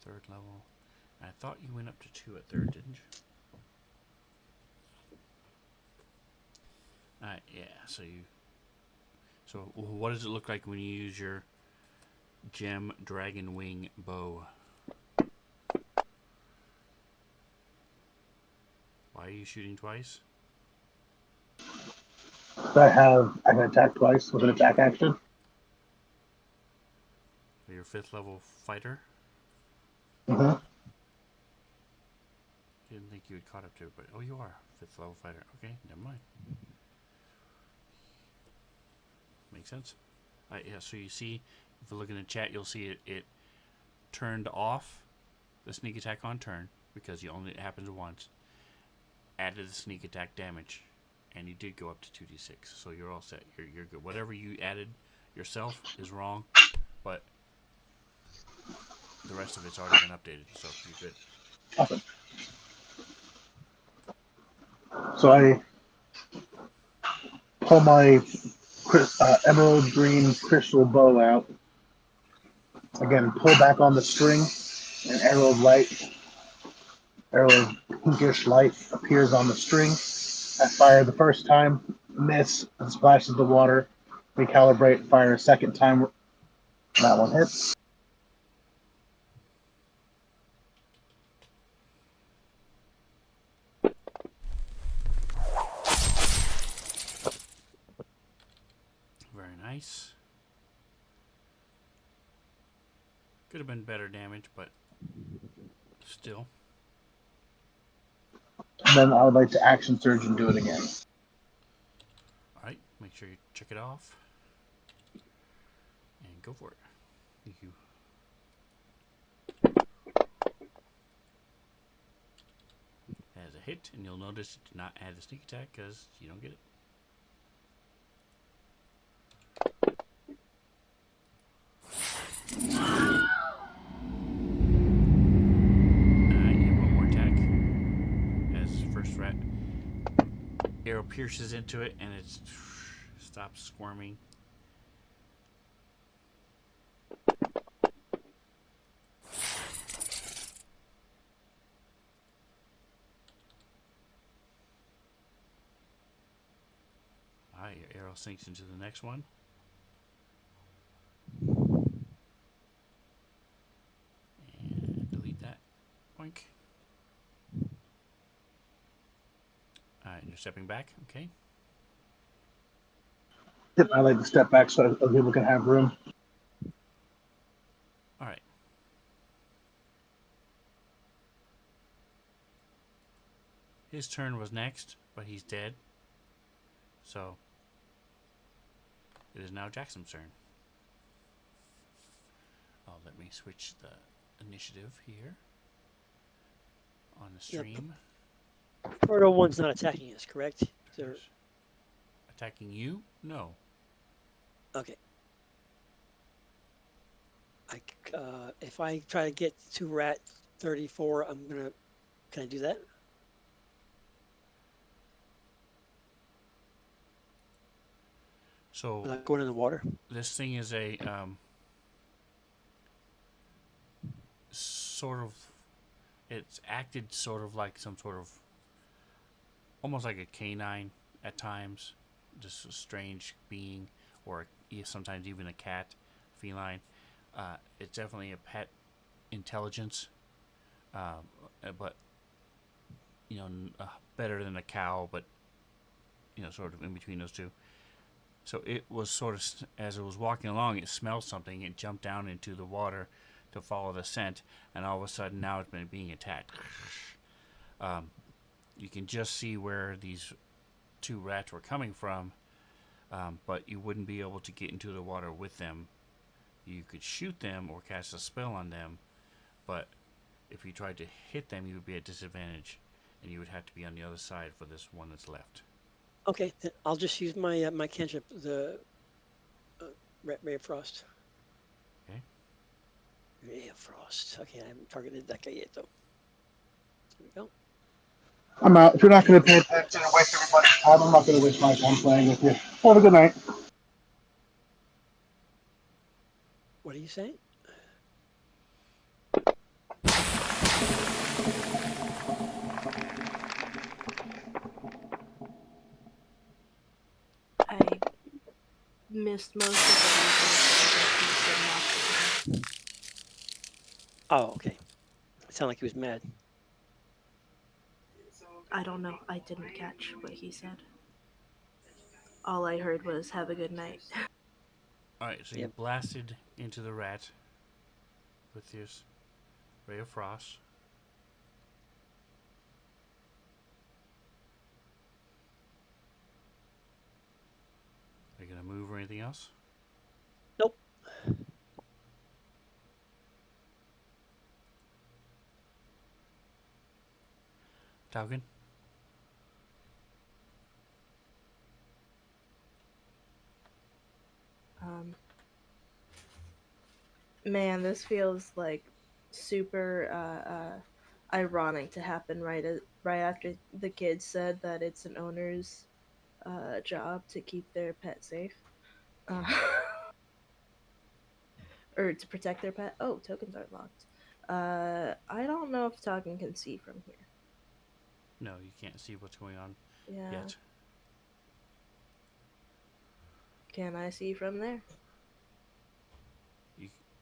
Third level. I thought you went up to 2 at third, didn't you? Alright, yeah, so you... So what does it look like when you use your gem dragon wing bow? Why are you shooting twice? So I can attack twice with an attack action. Are you a 5th level fighter? Mm-hmm. Didn't think you had caught up to it, but oh, you are 5th level fighter. Okay, never mind. Makes sense. Yeah, so you see, if you look in the chat, you'll see it turned off the sneak attack on turn because it happens once. Added the sneak attack damage, and you did go up to 2d6, so you're all set. You're good. Whatever you added yourself is wrong, but the rest of it's already been updated, so you're good. Awesome. So I pull my emerald green crystal bow out. Again, pull back on the string, and arrow of pinkish light appears on the string. I fire the first time, miss, and splashes the water. Recalibrate, fire a second time. That one hits. Very nice. Could have been better damage, but still. And then I would like to action surge and do it again. Alright, make sure you check it off. And go for it. Thank you. As a hit, and you'll notice it did not add a sneak attack because you don't get it. You have one more attack as first rat arrow pierces into it, and it stops squirming. Your arrow sinks into the next one. And delete that. Boink. And you're stepping back. Okay. Yep, I like to step back so other people can have room. All right. His turn was next, but he's dead. So it is now Jackson's turn. Oh, let me switch the initiative here on the stream. Proto one's not attacking us, correct? They're... Attacking you? No. Okay. If I try to get to rat 34, I'm gonna. Can I do that? So Without going in the water? this thing is a sort of. It's acted sort of like some sort of, almost like a canine at times, just a strange being, or sometimes even a cat, feline. It's definitely a pet intelligence, but better than a cow, but sort of in between those two. So it was sort of, as it was walking along, it smelled something. It jumped down into the water to follow the scent, and all of a sudden now it's been being attacked. You can just see where these two rats were coming from, but you wouldn't be able to get into the water with them. You could shoot them or cast a spell on them, but if you tried to hit them, you would be at disadvantage, and you would have to be on the other side for this one that's left. Okay, then I'll just use my cantrip, the Ray of Frost. Okay. Ray of Frost. Okay, I haven't targeted that guy yet, though. There we go. I'm out. If you're not going to pay attention and waste everybody's time, I'm not going to waste my time playing with you. Have a good night. What are you saying? I missed most of the reasons, Oh, okay. It sounded like he was mad. I don't know. I didn't catch what he said. All I heard was "Have a good night." Alright, so you Yep. blasted into the rat with your Ray of Frost. Are you going to move or anything else? Nope. Talgan? Um, man, this feels like super ironic to happen right after the kids said that it's an owner's job to keep their pet safe. Uh, or to protect their pet. Oh, tokens aren't locked. I don't know if Token can see from here. No, you can't see what's going on Yeah. yet. Can I see from there?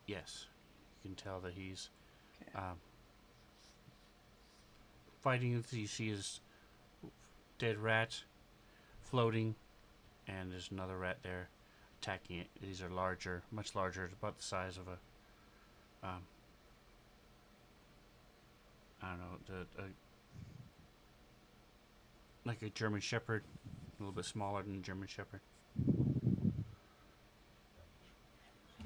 Yes, you can tell that he's Okay. fighting. You see his dead rat floating, and there's another rat there attacking it. These are larger, much larger, about the size of a, I don't know, like a German Shepherd, a little bit smaller than a German Shepherd.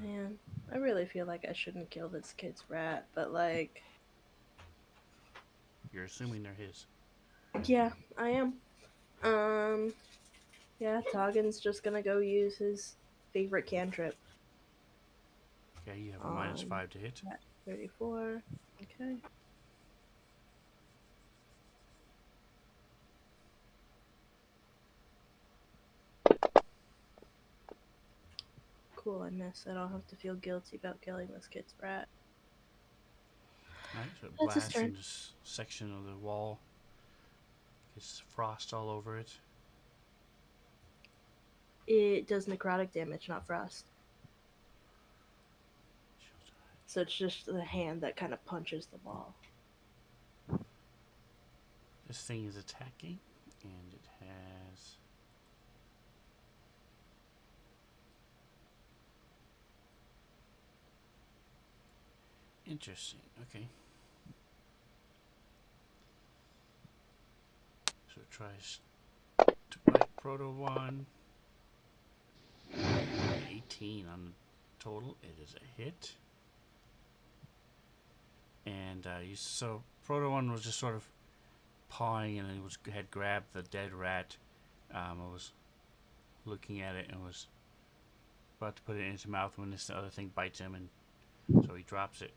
Man, I really feel like I shouldn't kill this kid's rat, but like, You're assuming they're his. Yeah, I am. Um, yeah, Toggen's just gonna go use his favorite cantrip Okay, you have a on -5 to hit. that 34. Okay. Cool, I missed. I don't have to feel guilty about killing this kid's brat. Alright, so it That's his blasts turn. in this section of the wall. Gets frost all over it. It does necrotic damage, not frost. So it's just the hand that kind of punches the wall. This thing is attacking, and it has. Interesting. Okay. So it tries to bite Proto 1. 18 on the total. It is a hit. And so Proto 1 was just sort of pawing, and it had grabbed the dead rat. I was looking at it and was about to put it in his mouth when this other thing bites him, and so he drops it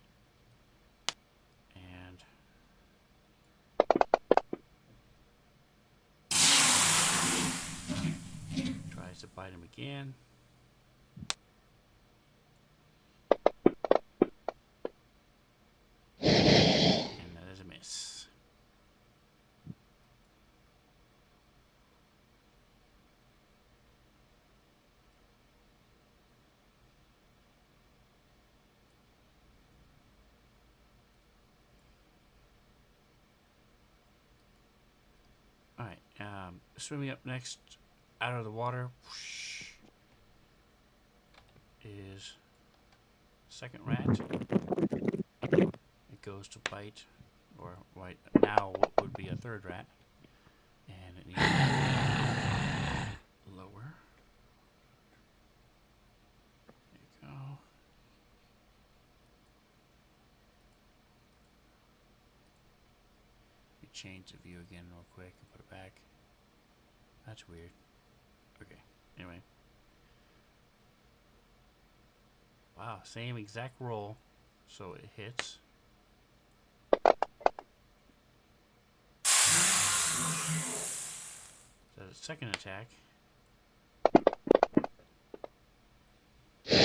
and tries to bite him again. And that is a miss. Alright, swimming up next out of the water is second rat. It goes to bite, or right now what would be a third rat, and it needs to lower. There you go. We change the view again real quick and put it back. That's weird. Okay, anyway. Wow, same exact roll, so it hits. Does its second attack. And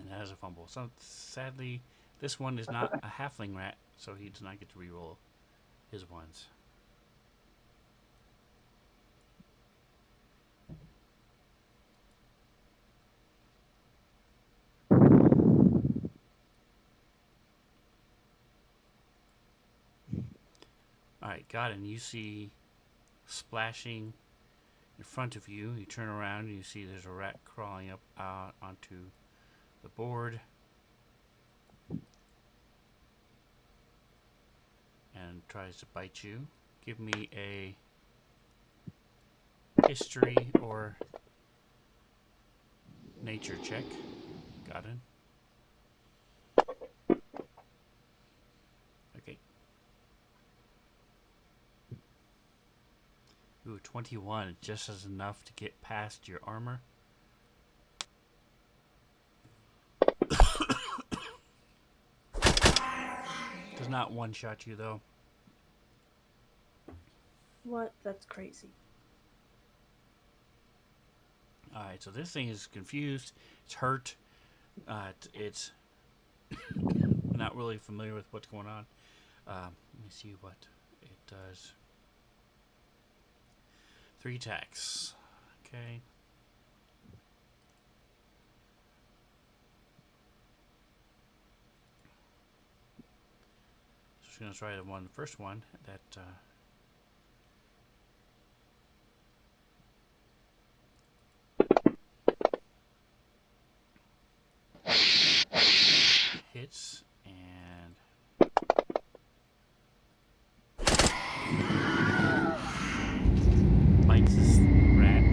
that is a fumble. So sadly, this one is not a halfling rat, so he does not get to reroll his ones. Alright, got it. And you see splashing in front of you. You turn around and you see there's a rat crawling up onto the board. And tries to bite you. Give me a history or nature check. Got it. Okay. Ooh, 21. Just as enough to get past your armor. Does not one-shot you, though. What? That's crazy. Alright, so this thing is confused. It's hurt. It's not really familiar with what's going on. Let me see what it does. 3 attacks. Okay. So she's going to try the first one that hits and bites this rat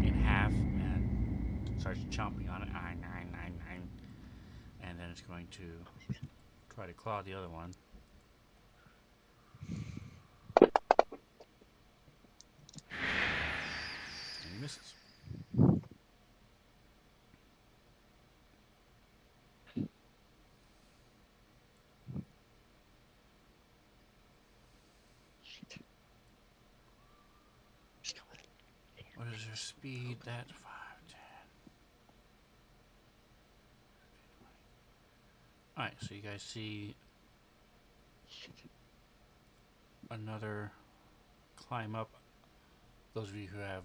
in half and starts chomping on it. And then it's going to Try to claw the other one. And he misses. Just go with it. What is your speed? That 5, 10. Alright, so you guys see another climb up. Those of you who have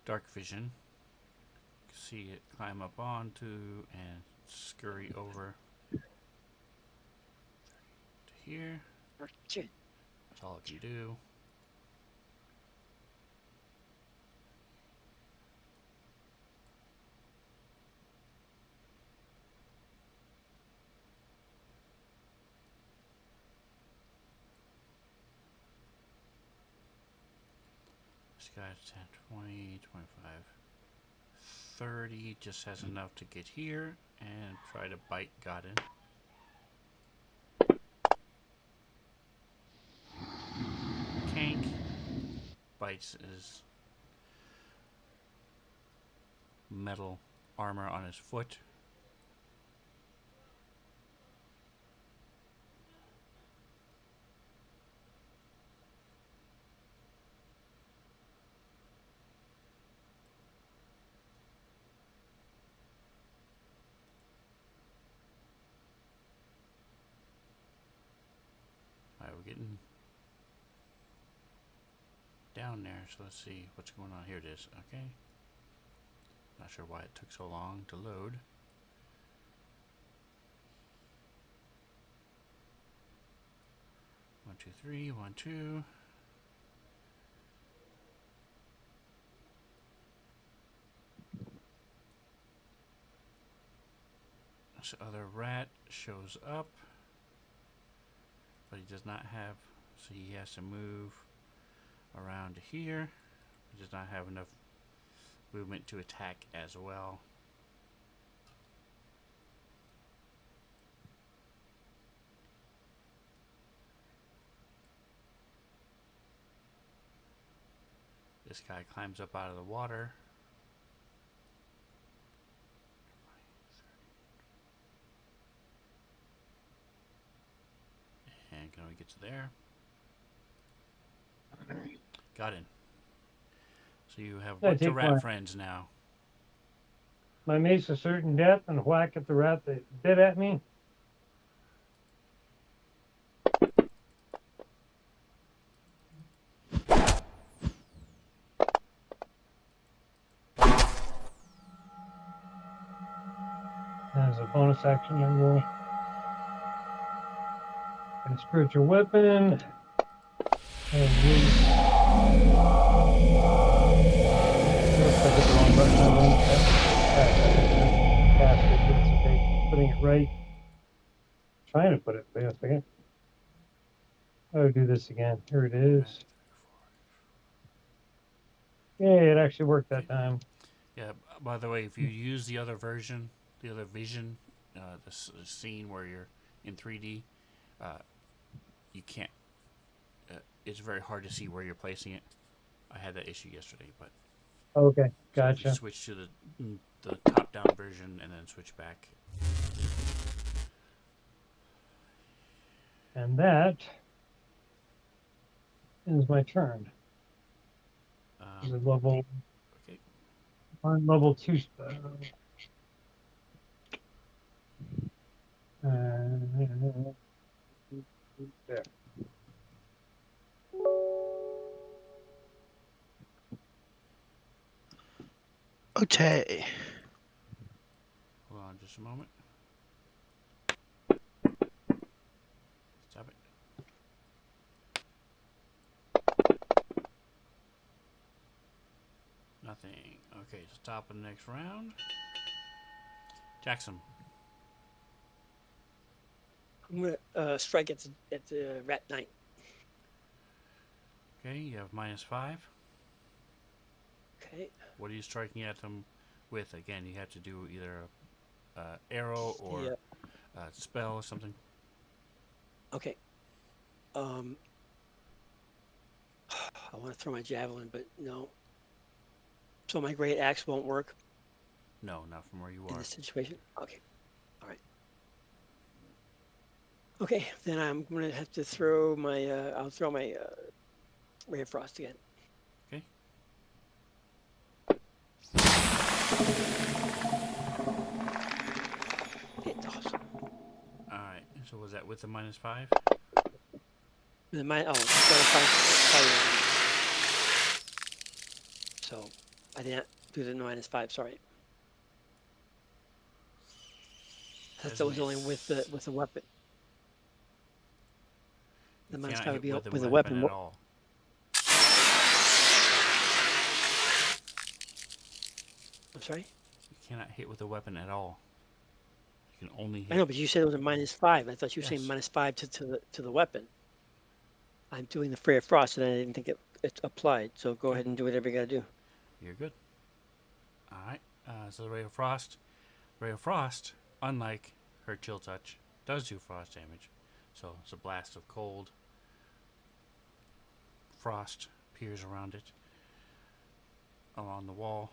dark vision see it climb up onto and scurry over to here. Shit. That's all it can do. This guy's 10, 20, 25, 30. Just has enough to get here and try to bite Godin. Kank bites his metal armor on his foot. Alright, we're getting down there, so let's see what's going on. Here it is. Okay. Not sure why it took so long to load. One, two, three, 1, 2. This other rat shows up, but he does not have, so he has to move around to here. He does not have enough movement to attack as well. This guy climbs up out of the water. And can we get to there? Got in. So you have a Yeah, bunch of take rat one. friends now. My mace a certain death and whack at the rat that bit at me. As a bonus action, I will. And a spiritual weapon. And use. Oops, I hit the wrong button. I won't cast it, but it's okay. Putting it right. Trying to put it. Wait a second. Oh, do this again. Here it is. Yay, it actually worked that time. Yeah, by the way, if you use the other version, the other vision, the scene where you're in 3D, you can't, it's very hard to see where you're placing it. I had that issue yesterday, but Okay, so if you gotcha. switch to the top-down version and then switch back. And that is my turn. Is it level Okay. on level 2 spell? There. Okay. Hold on just a moment. Stop it. Nothing. Okay, so top of the next round. Jackson. I'm gonna strike at the rat knight. Okay, you have -5. Okay. What are you striking at them with? Again, you have to do either a arrow or Yeah. spell or something. Okay. Um, I want to throw my javelin, but no. So my great axe won't work No, not from where you in are. this situation. Okay. All right. Okay. Then I'm gonna have to throw my. I'll throw my ray of frost again. Okay. It's awesome. All right. So was that with the -5? And then my oh, fire. So I didn't do the -5. Sorry. That's That a was only with miss. the weapon. You The cannot -5 would hit be with a with the weapon weapon. at all. I'm sorry. You cannot hit with a weapon at all. You can only I hit. know, but you said it was a -5. I thought you were saying Yes. -5 to the weapon. I'm doing the Fray of Frost, and I didn't think it applied. So go Okay. ahead and do whatever you got to do. You're good. All right. So the Ray of Frost. Ray of Frost, unlike her Chill Touch, does do frost damage. So it's a blast of cold. Frost appears around it, along the wall.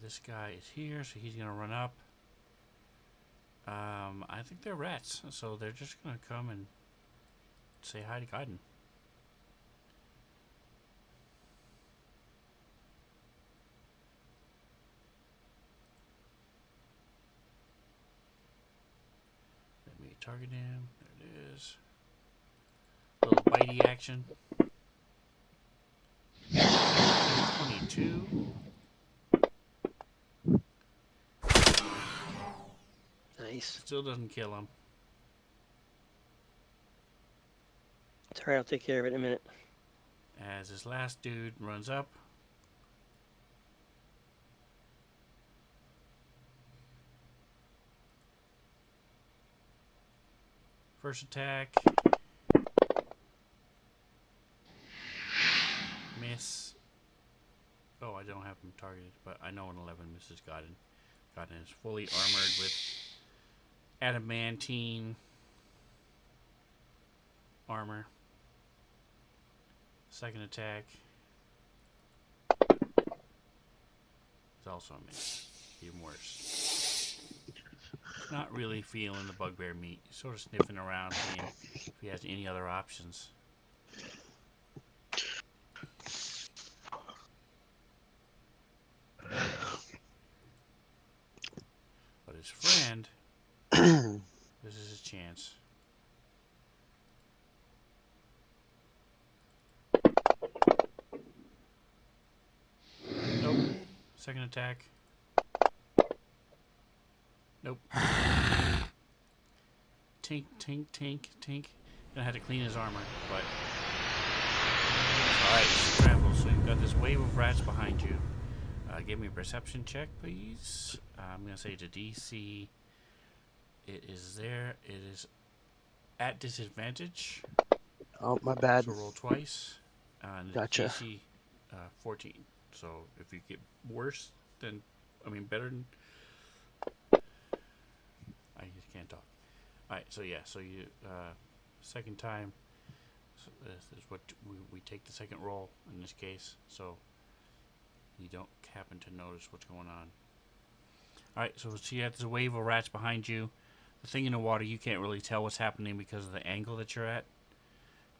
This guy is here, so he's gonna run up. I think they're rats, so they're just gonna come and say hi to Gaiden. Let me target him. There it is. Little bitey action. 22. Nice. Still doesn't kill him. It's all right. I'll take care of it in a minute. As this last dude runs up. First attack. Miss. Oh, I don't have him targeted, but I know an 11 misses Gaiden. Gaiden is fully armored with adamantine armor. Second attack is also a miss. Even worse. Not really feeling the bugbear meat. He's sort of sniffing around, seeing if he has any other options. But his friend, this is his chance. Nope. Second attack. Nope. Tink, tink, tink, tink. Gonna have to clean his armor, but. Alright, scramble. So you've got this wave of rats behind you. Give me a perception check, please. I'm gonna say to DC. It is there. It is at disadvantage. Oh, my bad. So roll twice. And Gotcha. DC 14. So if you get worse than, better than. I just can't talk. Alright, so yeah, so you, second time, so this is what we take the second roll in this case, so you don't happen to notice what's going on. Alright, so see, there's a wave of rats behind you. The thing in the water, you can't really tell what's happening because of the angle that you're at.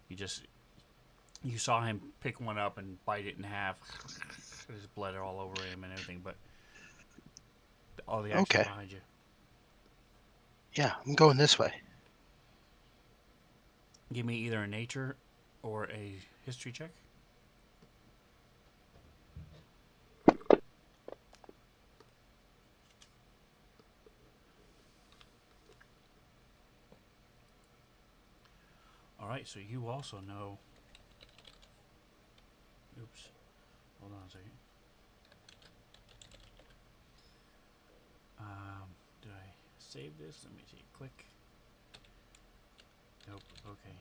You saw him pick one up and bite it in half. There's blood all over him and everything, but all the action Okay. behind you. Yeah, I'm going this way. Give me either a nature or a history check. Alright, so you also know. Oops. Hold on a second. Did I save this? Let me see. Click. Nope. Okay.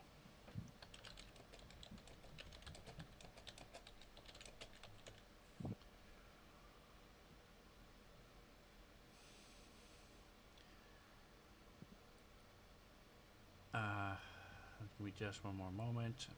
Give me just one more moment.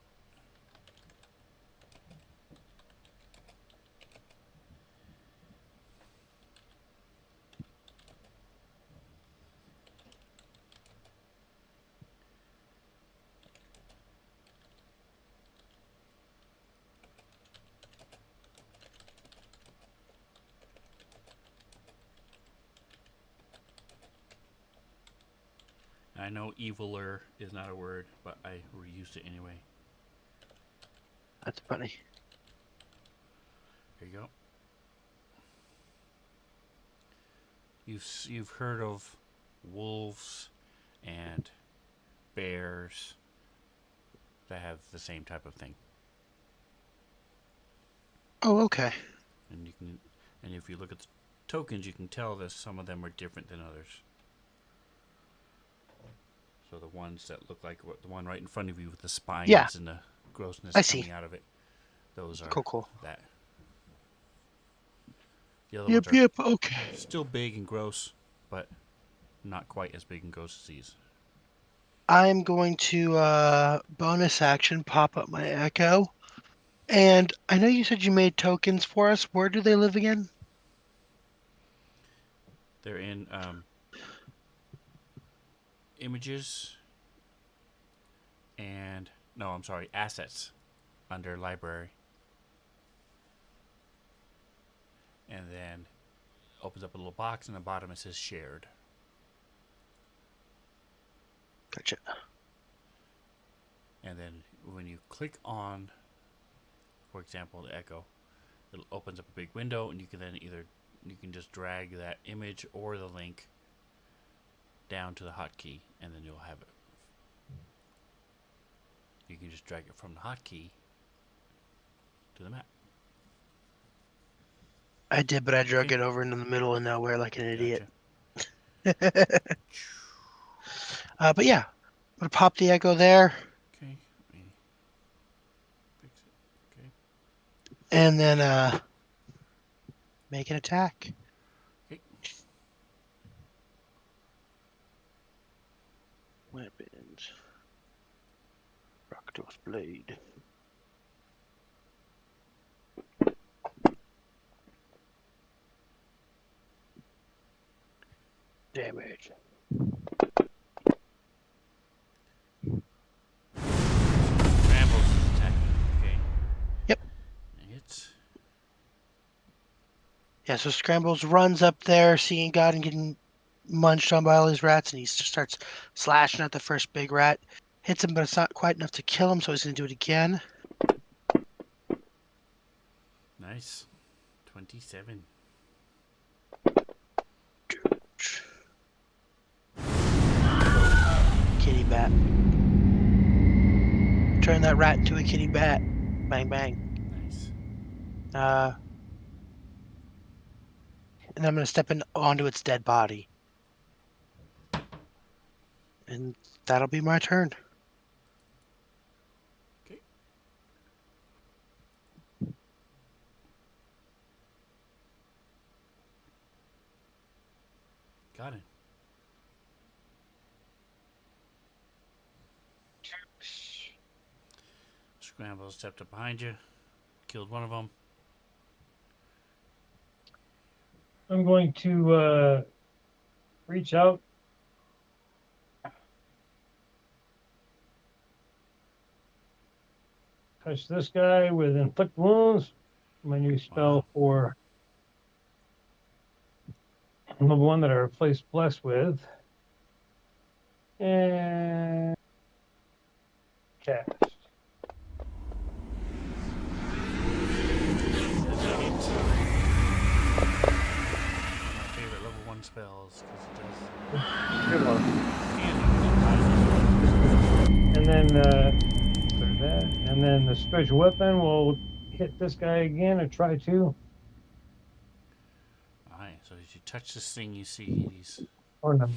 I know eviler is not a word, but I reused it anyway. That's funny. There you go. You've heard of wolves and bears that have the same type of thing, Oh, okay. and if you look at the tokens, you can tell that some of them are different than others. So the ones that look like the one right in front of you with the spines Yeah. and the grossness I see. coming out of it, those are Cool. that. The other ones are Yep. Okay. still big and gross, but not quite as big and gross as these. I'm going to bonus action pop up my Echo. And I know you said you made tokens for us. Where do they live again? They're in images and no, I'm sorry, assets under library, and then opens up a little box, and the bottom it says shared. Gotcha. And then when you click on, for example, the Echo, it opens up a big window, and you can just drag that image or the link down to the hotkey, and then you'll have it. You can just drag it from the hotkey to the map. I did, but I drug Okay. it over into the middle of nowhere like an idiot. Gotcha. But yeah, I'm gonna pop the Echo there, Okay. Let me fix it. Okay. and then make an attack. Okay. Weapons. Rakdos blade. Damage. Rambo's attacking. Okay. Yep. It's Yeah, so Scrambles runs up there, seeing God and getting munched on by all these rats, and he just starts slashing at the first big rat. Hits him, but it's not quite enough to kill him, so he's going to do it again. nice. 27. Kitty bat. Turn that rat into a kitty bat. Bang, bang. Nice. And I'm going to step onto its dead body. And that'll be my turn. Okay. Got it. Scramble stepped up behind you, killed one of them. I'm going to reach out. Touch this guy with inflict wounds. My new spell Wow. for the one that I replaced bless with. And cast. One of my favorite level 1 spells because it Good one. does And then clear that. And then the special weapon will hit this guy again and try to. Alright, so as you touch this thing, you see these. Or no.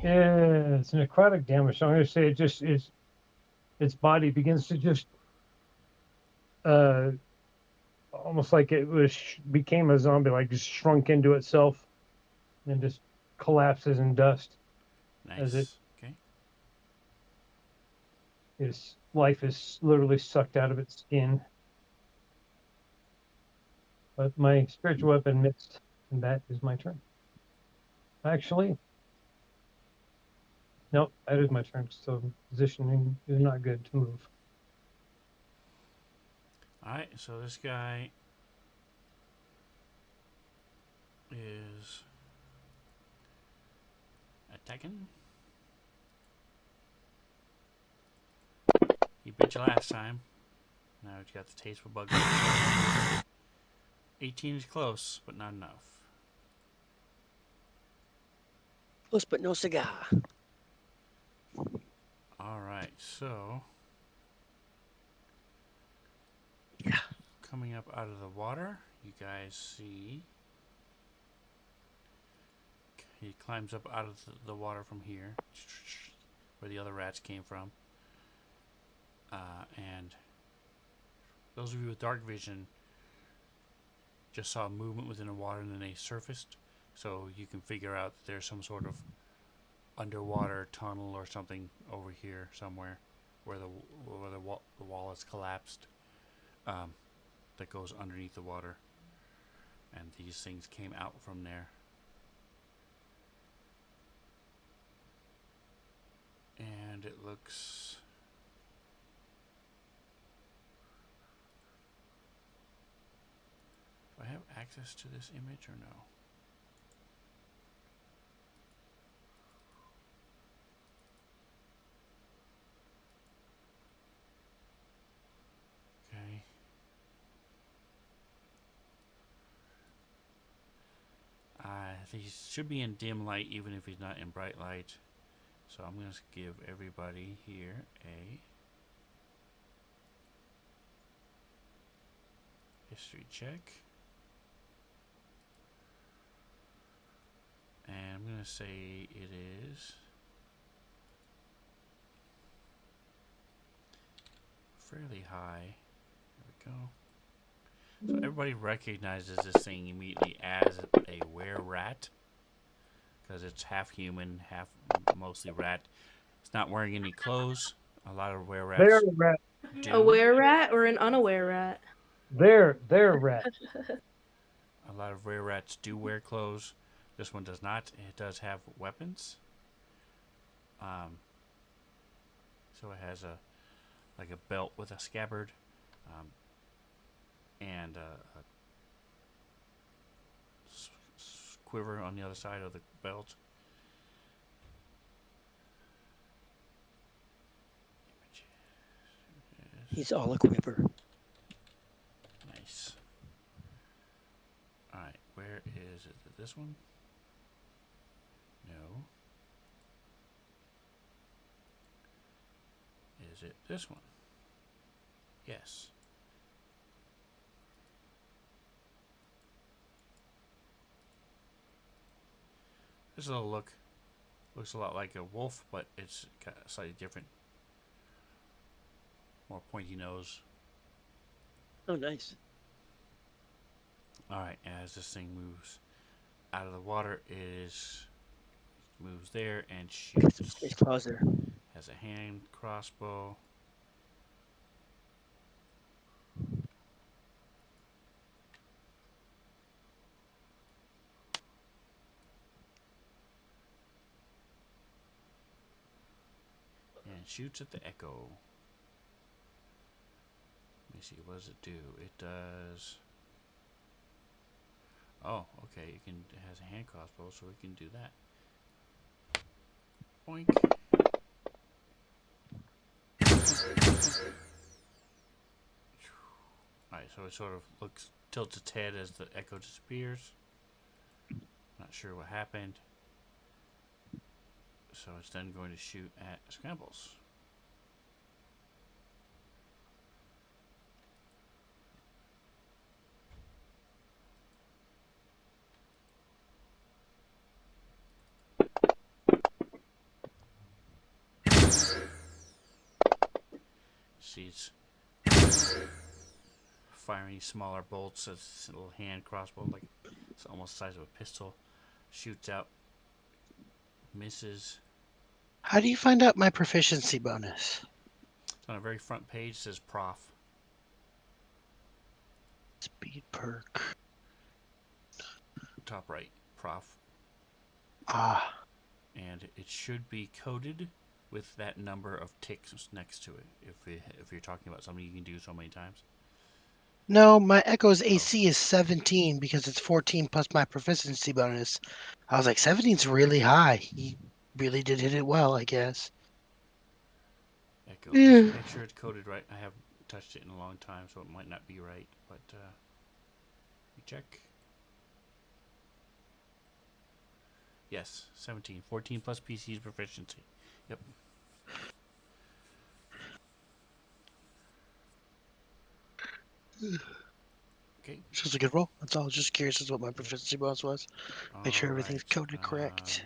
Yeah, it's necrotic damage. So I'm going to say it just is. Its body begins to just almost like it was became a zombie, like just shrunk into itself and just collapses in dust as Nice. Okay. its life is literally sucked out of its skin. But my spiritual weapon missed, and that is my turn. Actually, nope, that is my turn. So positioning is not good to move. Alright, so this guy is attacking. He bit you last time. Now he's got the taste for bug. 18 is close, but not enough. Close but no cigar. Alright, so Yeah. coming up out of the water, you guys see he climbs up out of the water from here, where the other rats came from. And those of you with dark vision just saw movement within the water and then they surfaced. So you can figure out that there's some sort of underwater tunnel or something over here somewhere where the wall is collapsed, that goes underneath the water. And these things came out from there. And it looks... Do I have access to this image or no? Okay. He should be in dim light even if he's not in bright light. So I'm going to give everybody here a history check. And I'm going to say it is fairly high. There we go. So everybody recognizes this thing immediately as a were-rat, because it's half human, half mostly rat. It's not wearing any clothes. A lot of were-rats They're rat. do. A were-rat or an unaware rat? They're rat. A lot of were-rats do wear clothes. This one does not. It does have weapons. So it has like a belt with a scabbard, and a quiver on the other side of the belt. He's all a quiver. Nice. Alright, where is it? This one? No. Is it this one? Yes. This little look looks a lot like a wolf, but it's got a slightly different, more pointy nose. Oh, nice. Alright, as this thing moves out of the water, moves there and Got some shoots. space claws there. Has a hand crossbow. And shoots at the echo. Let me see, what does it do? It does... Oh, okay, it has a hand crossbow, so it can do that. Boink. Alright, so it sort of tilts its head as the echo disappears. Not sure what happened. So it's then going to shoot at Scrambles. She's fire any smaller bolts. It's a little hand crossbow, like it's almost the size of a pistol. Shoots out, misses. How do you find out my proficiency bonus? It's on the very front page. It says Prof. Speed perk. Top right, Prof. Ah, And it should be coded with that number of ticks next to it. If you're talking about something you can do so many times. no, my Echo's AC is 17 because it's 14 plus my proficiency bonus. I was like, 17's really high. He really did hit it well, I guess. Echo. Let me Yeah. make sure it's coded right. I haven't touched it in a long time, so it might not be right. But we check. Yes, 17. 14 plus PC's proficiency. Yep. Okay. So it's a good roll. That's all. I was just curious as to what my proficiency bonus was. Make sure everything's Alright, coded correct.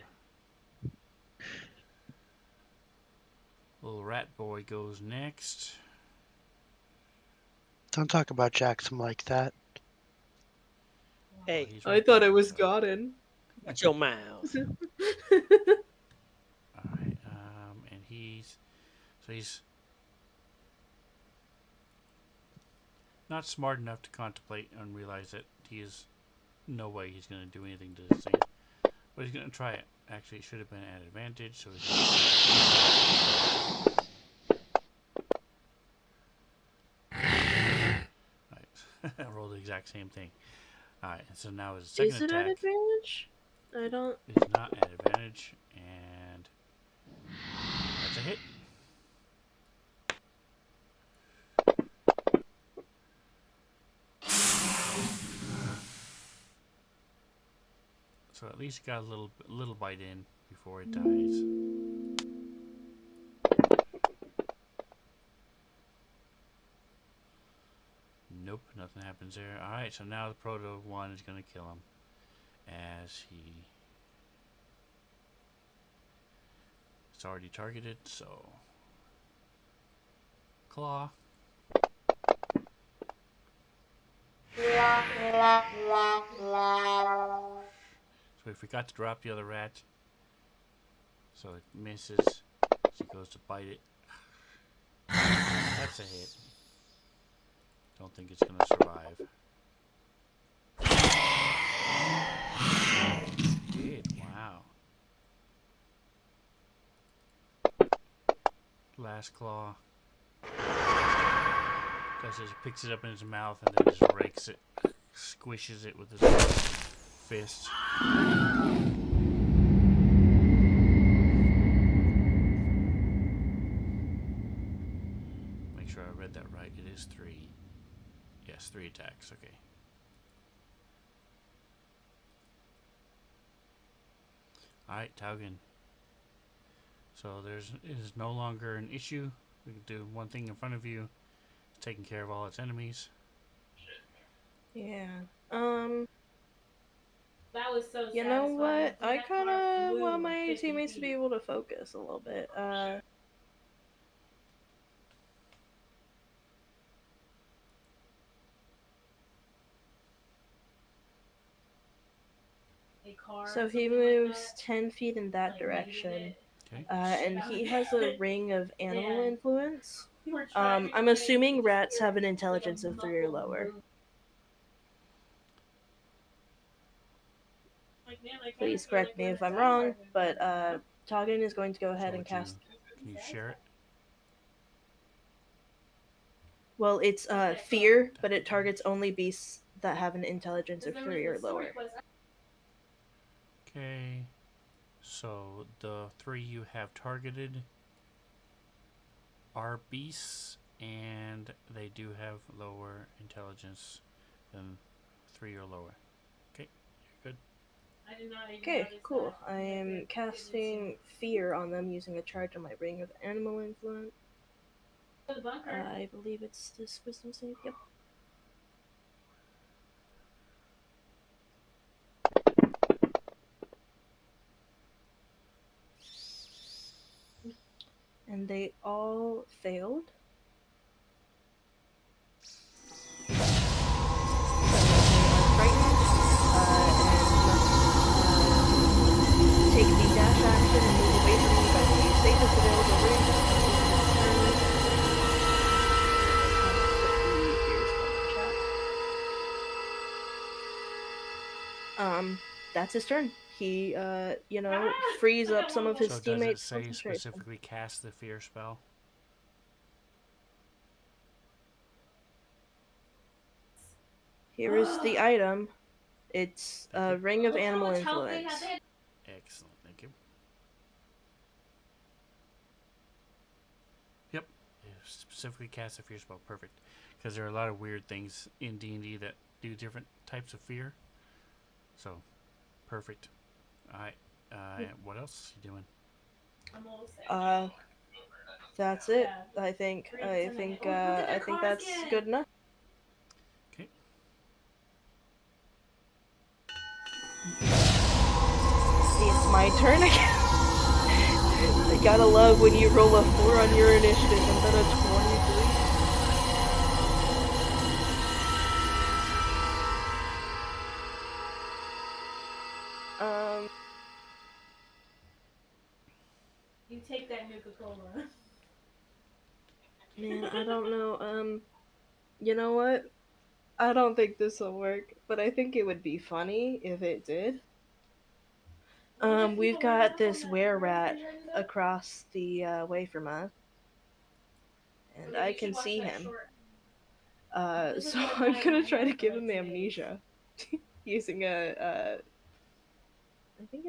Little rat boy goes next. Don't talk about Jackson like that. Hey, He's I right thought there, I was so. gotten. watch your mouth. Alright, and he's not smart enough to contemplate and realize that he is no way he's going to do anything to this thing. But he's going to try it. Actually, it should have been at advantage, so he's Alright, I rolled the exact same thing. Alright, and so now his second Is it at attack advantage? I don't. is not at advantage, and that's a hit. So at least got a little bite in before it dies. Nope, nothing happens there. Alright, so now the Proto one is going to kill him. As he... It's already targeted, so... Claw. So we forgot to drop the other rat. So it misses. She goes to bite it. That's a hit. Don't think it's going to survive. It did, wow. Last claw. Does it, picks it up in his mouth and then just rakes it, squishes it with his fist. Make sure I read that right. It is 3. Yes, 3 attacks. Okay. Alright, Taugen. So it is no longer an issue. We can do one thing in front of you. It's taking care of all its enemies. Yeah. That was so You know satisfying. what? I That kind car of flew want like my 50 teammates to be feet. able to focus a little bit. A car or So he something like moves that, 10 feet in that like, direction. needed Okay. And he has a ring of animal Yeah. influence. We were trying to I'm get assuming it, rats have an like a intelligence of 3 or muffled lower. boom. Like, man, I kinda Please feel correct like me we're if I'm Die wrong, Hard but movie. Toggin is going to go So ahead and would you, cast. can you share it? Well, it's fear, but it targets only beasts that have an intelligence of Because there 3 or was the story lower. quest. Okay. So the 3 you have targeted are beasts, and they do have lower intelligence than 3 or lower. Okay, you're good. I did not even Okay, notice cool. that. I am casting fear on them using a charge on my ring of animal influence. The bunker. I believe it's this wisdom save. Yep. And they all failed. That's his turn. He, frees up some of his So does it teammates' say concentration. specifically cast the fear spell? Here is the item. It's Thank a you. ring of animal influence. Excellent, thank you. Yep, specifically cast a fear spell. Perfect, because there are a lot of weird things in D&D that do different types of fear. So, perfect. All right. What else you doing? Uh, that's it. I think that's good enough. Okay. See, it's my turn again. I gotta love when you roll a 4 on your initiative and then a 23. You take that Nuka-Cola. Man, I don't know. You know what? I don't think this will work, but I think it would be funny if it did. We've got this were-rat across the way from us, and I can see him. So I'm gonna try to give him amnesia using I think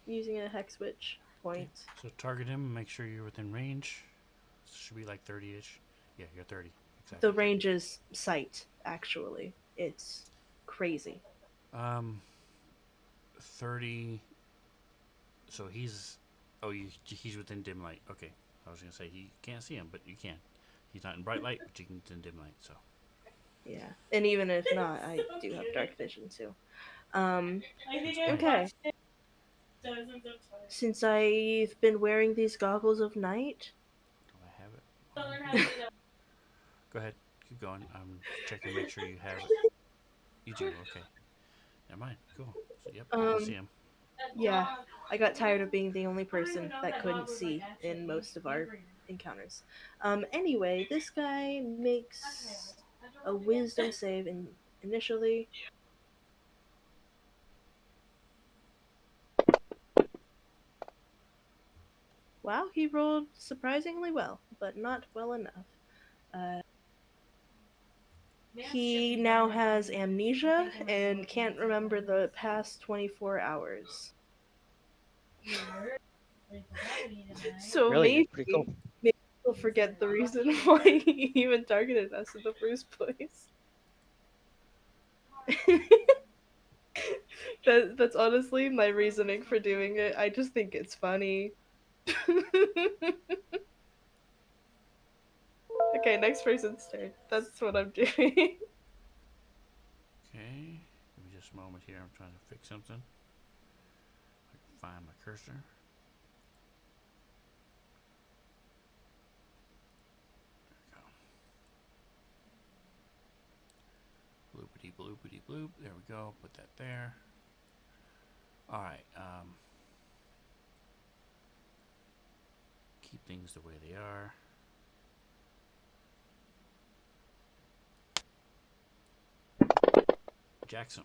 using a hex switch Okay. point. So target him and make sure you're within range. Should be like 30-ish. Yeah, you're 30. Exactly. The range is sight, actually. It's crazy. 30. So he's. Oh, he's within dim light. Okay. I was gonna say he can't see him, but you can. He's not in bright light, but you can in dim light. So. Yeah, and even if not, I do have dark vision too. I think I Okay. watched it dozens of times. Since I've been wearing these goggles of night, Do I have it? So learn how to do that. Go ahead. Keep going. I'm checking to make sure you have it. You do. Okay. Never mind. Cool. So, yep, you can see him. yeah, I got tired of being the only person that couldn't see in most of our encounters. Anyway, this guy makes a wisdom save initially. Wow, he rolled surprisingly well, but not well enough. He now has amnesia and can't remember the past 24 hours. So Brilliant. Pretty cool. maybe he'll forget the reason why he even targeted us in the first place. That's honestly my reasoning for doing it. I just think it's funny. Okay, next person's turn. That's what I'm doing. Okay. Give me just a moment here. I'm trying to fix something. I can find my cursor. Bloopity bloopity bloop. There we go. Put that there. Alright. Keep things the way they are. Jackson.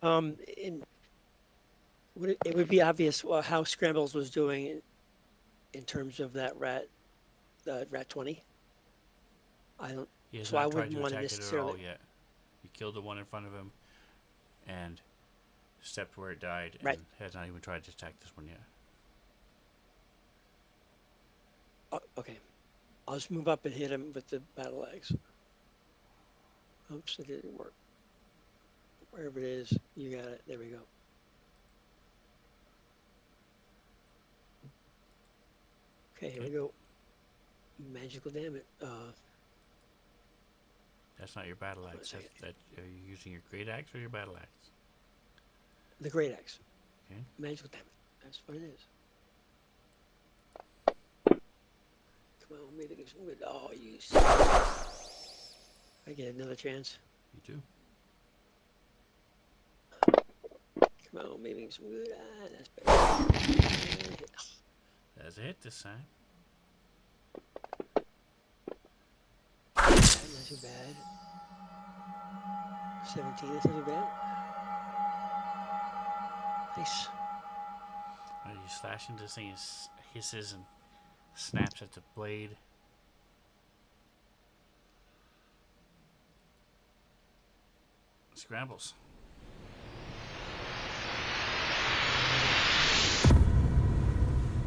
In it would be obvious how Scrambles was doing in terms of that rat 20. I don't. He has So I not tried wouldn't to want to attack it at all necessarily. yet. He killed the one in front of him and stepped where it died and Right. has not even tried to attack this one yet. Okay. I'll just move up and hit him with the battle axe. Oops, it didn't work. Wherever it is, you got it. There we go. Okay, here we go. Magical damage. That's not your battle One axe. second. Are you using your great axe or your battle axe? The great axe. Okay. Magical damage. That's what it is. Come on, maybe give some good. Oh, you. I get another chance. You do. Come on, maybe give some good. That's better. That's a hit this time. Not too bad. 17. That's not too bad. Nice. You slash into this thing, it hisses and snaps at the blade. Scrambles.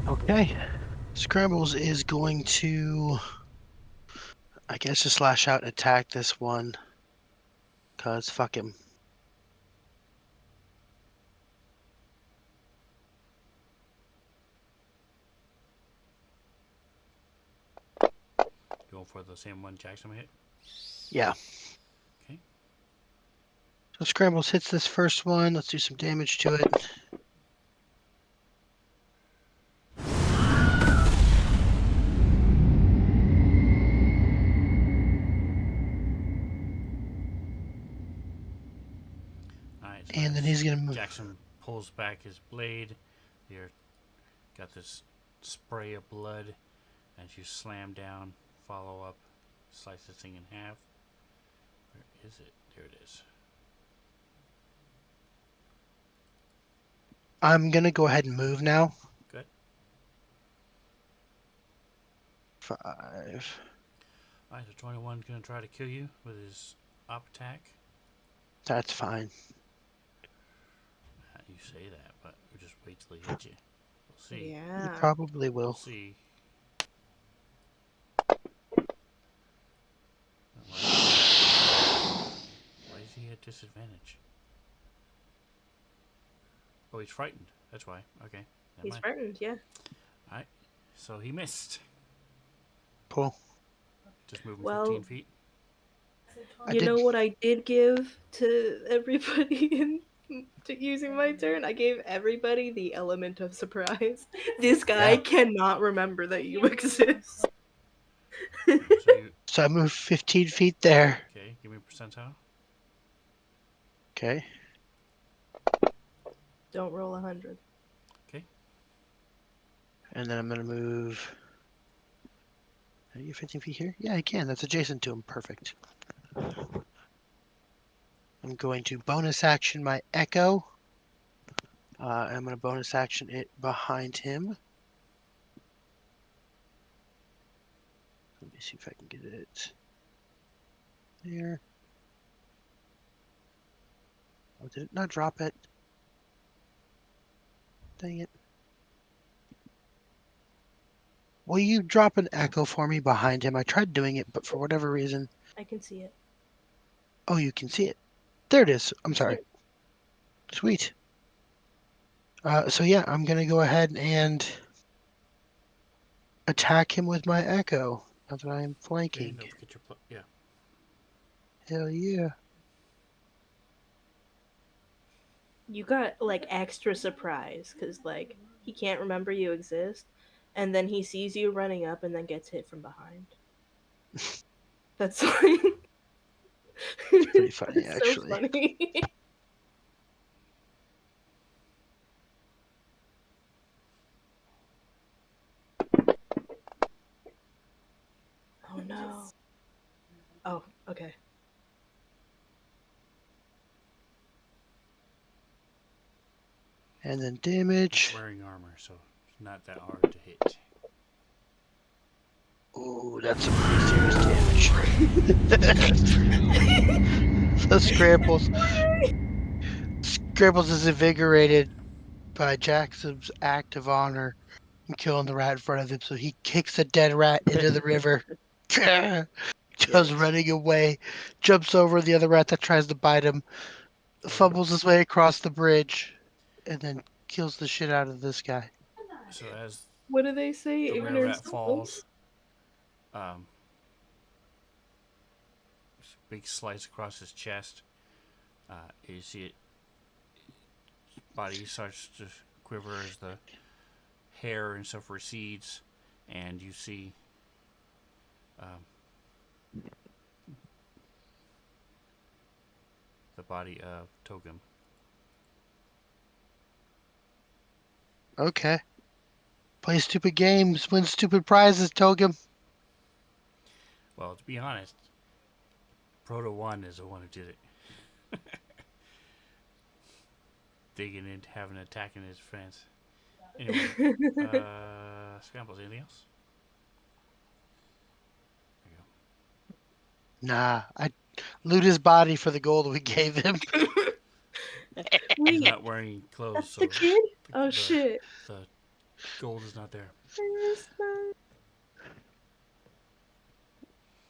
Okay. Scrambles is going to, I guess, just slash out and attack this one. Cause fuck him. Going for the same one Jackson hit. Yeah. Okay. So Scrambles hits this first one. Let's do some damage to it. Alright, so And then he's gonna move. Jackson pulls back his blade. You're got this spray of blood as you slam down, follow up, slice this thing in half. Where is it? There it is. I'm gonna go ahead and move now. Good. 5. Alright, so 21's gonna try to kill you with his op attack. That's fine. You say that, but we'll just wait till he hits you. We'll see. He Yeah. probably We'll will. see. Why is he at disadvantage? Oh, he's frightened. That's why. Okay. Never He's mind. frightened, yeah. Alright. So he missed. Cool. Just moving Well, 15 feet. I You did. know what I did give to everybody in to using my turn? I gave everybody the element of surprise. This guy Yeah. cannot remember that you exist. So you. So I moved 15 feet there. Okay, give me a percentile. Okay. Don't roll 100. Okay. And then I'm gonna move. Can I get 15 feet here? Yeah, I can. That's adjacent to him. Perfect. I'm going to bonus action my Echo. I'm going to bonus action it behind him. Let me see if I can get it there. Oh, did it not drop it? Dang it. Will you drop an Echo for me behind him? I tried doing it, but for whatever reason. I can see it. Oh, you can see it. There it is. I'm sorry. Yep. Sweet. So yeah, I'm going to go ahead and attack him with my Echo. Now that I am Okay, flanking. don't forget your yeah. Hell yeah. You got like extra surprise because like he can't remember you exist, and then he sees you running up and then gets hit from behind. That's like It's pretty funny, that's so actually. funny. Oh no. Oh, okay. And then He's damage. wearing armor, so it's not that hard to hit. Ooh, that's some pretty serious damage. So Scrambles is invigorated by Jackson's act of honor in killing the rat in front of him, so he kicks a dead rat into the river. Just Yes. running away, jumps over the other rat that tries to bite him, So, fumbles his way across the bridge, and then kills the shit out of this guy. so as What do they say? the were Ignorance rat is falls, bliss? big slice across his chest. You see it. Body starts to quiver as the hair and stuff recedes, and you see the body of Togum. Okay. Play stupid games, win stupid prizes, Togum. Well, to be honest, Proto 1 is the one who did it. Digging in, having an attack in his fence. Anyway, Scrambles, anything else? There you Nah, I loot his body for the gold we gave him. go. He's Wait, not wearing clothes, that's so the kid? Oh the, shit. the gold is not there. I missed that.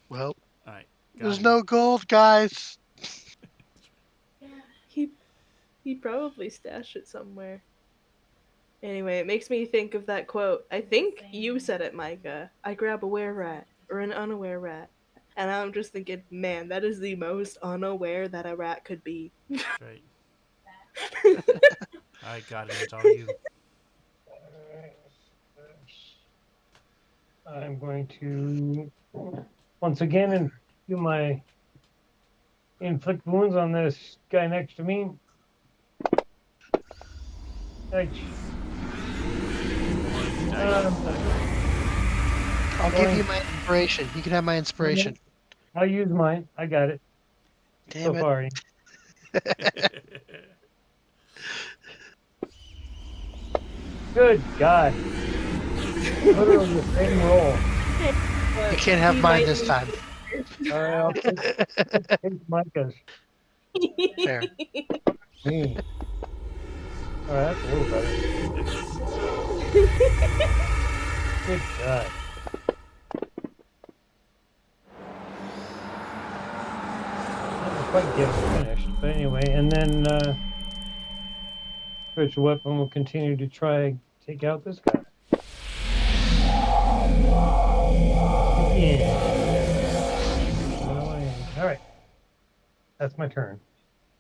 Well, All right, there's got no gold, guys. He he probably stashed it somewhere. Anyway, it makes me think of that quote. I think you said it, Micah. I grab a were rat or an unaware rat. And I'm just thinking, man, that is the most unaware that a rat could be. That's right. All right, Gotti, it's all you. I'm going to once again and do my inflict wounds on this guy next to me. Ouch. I'll give you my inspiration. You can have my inspiration. I'll use mine. I got it Damn so it. far. Good God. Literally the same roll. You can't have mine this time. All right, I'll take Micah's. Fair. Me. All right, that's a little better. Good God. Didn't quite get it finished, but anyway, and then spiritual weapon will continue to try take out this guy. Yeah. All right, that's my turn.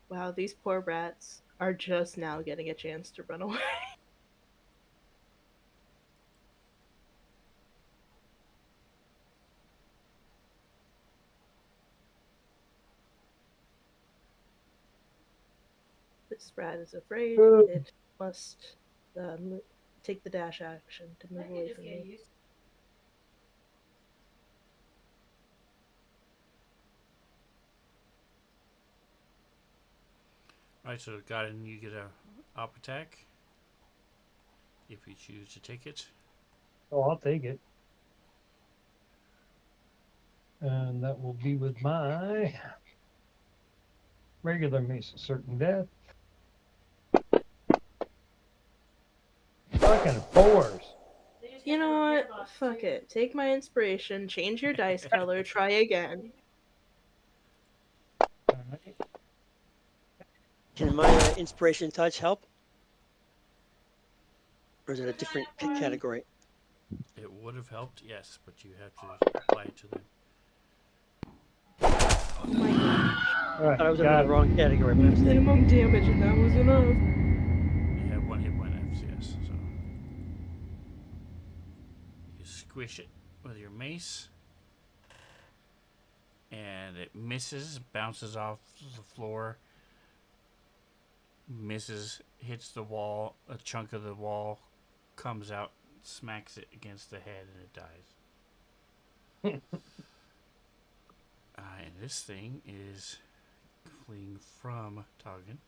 Wow, these poor rats are just now getting a chance to run away. This rat is afraid. Ooh. It must take the dash action to move away from me. All right, so Gotti, you get a op attack if you choose to take it. Oh, I'll take it. And that will be with my regular mace of certain death. Fucking fours. You know what? Fuck it. Take my inspiration, change your dice color, try again. All right. Can my inspiration touch help? Or is it a different category? It would have helped, yes, but you have to apply it to them. Oh my gosh. All right. I thought I was under Got the it. wrong category. My mistake. Minimum damage, and that was enough. You have one hit point left, yes. So you squish it with your mace, and it misses, bounces off the floor, misses, hits the wall. A chunk of the wall comes out, smacks it against the head, and it dies. And this thing is fleeing from Toggin.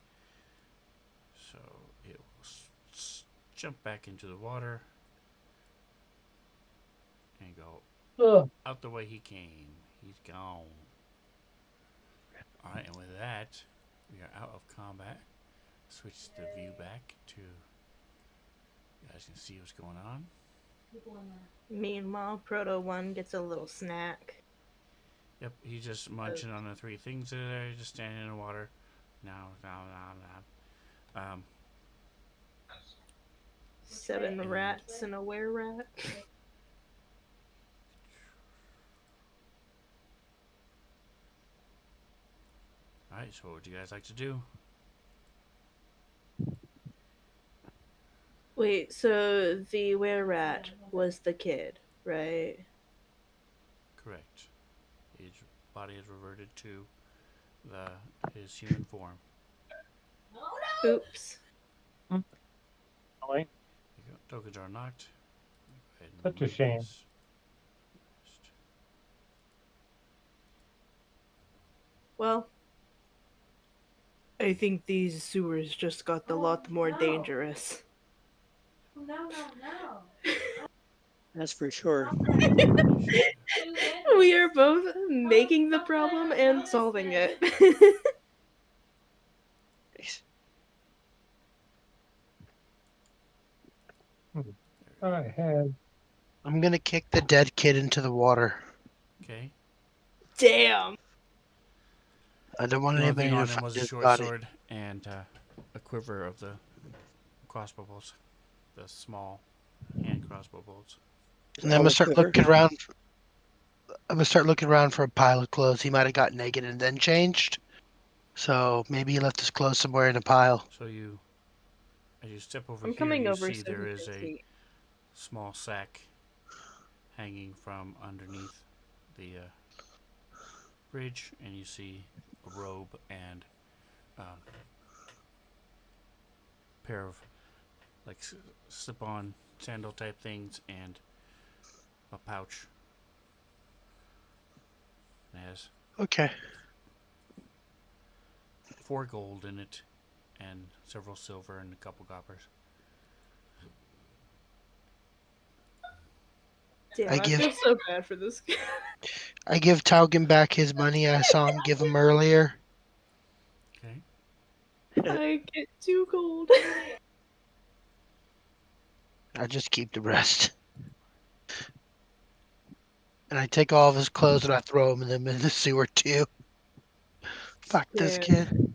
So it will jump back into the water and go Ugh. out the way he came. He's gone. Alright, and with that, we are out of combat. Switch the view back to. You guys can see what's going on. Meanwhile, Proto 1 gets a little snack. Yep, he's just munching on the three things that are just standing in the water. Now. 7 rats and a were rat. Alright, so what would you guys like to do? Wait, so the were rat was the kid, right? Correct. His body has reverted to his human form. Oops. Annoying. There you go. Tokens are knocked. Go ahead and Such a remove shame. this. Well, I think these sewers just got a lot more dangerous. No, no, no. That's for sure. You should. We are both making the problem and solving it. Nice. I had I'm gonna kick the dead kid into the water. Okay. Damn. The I don't want only thing anybody to on him find was a his short body. sword and a quiver of the crossbow bolts, the small hand crossbow bolts. Is And I'm all gonna the start quiver. looking around. I'm gonna start looking around for a pile of clothes. He might have got naked and then changed. So maybe he left his clothes somewhere in a pile. So you, as you step over I'm here, coming you over see so there he is can a see. small sack hanging from underneath the bridge, and you see a robe and pair of like slip-on sandal type things and a pouch. It has Okay. 4 gold in it and several silver and a couple coppers. Damn, I I give feel so bad for this guy. I give Taugen back his money I saw him give him earlier. Okay. I get too cold. I just keep the rest. And I take all of his clothes and I throw them in the sewer too. Fuck this Damn. kid.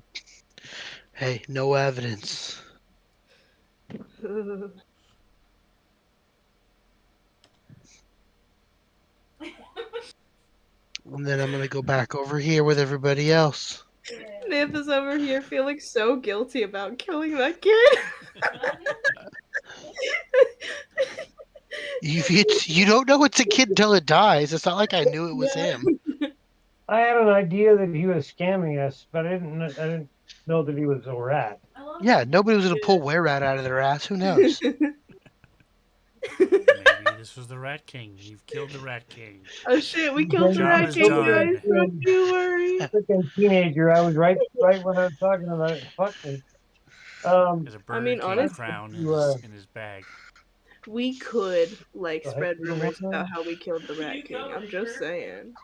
Hey, no evidence. And then I'm gonna go back over here with everybody else. Nymph over here feeling so guilty about killing that kid. You don't know it's a kid until it dies. It's not like I knew it was him. I had an idea that he was scamming us, but I didn't know that he was a rat. Yeah, nobody was gonna pull were rat out of their ass. Who knows? Maybe this was the Rat King. You've killed the Rat King. Oh shit, we killed the Job Rat is King, guys. done. Don't you worry. Freaking teenager. I was right when I was talking about it. Fuck me. There's a I Burger mean, King honestly, crown You in his bag. we could like the heck spread you rumors want? about how we killed the Rat King. I'm just saying.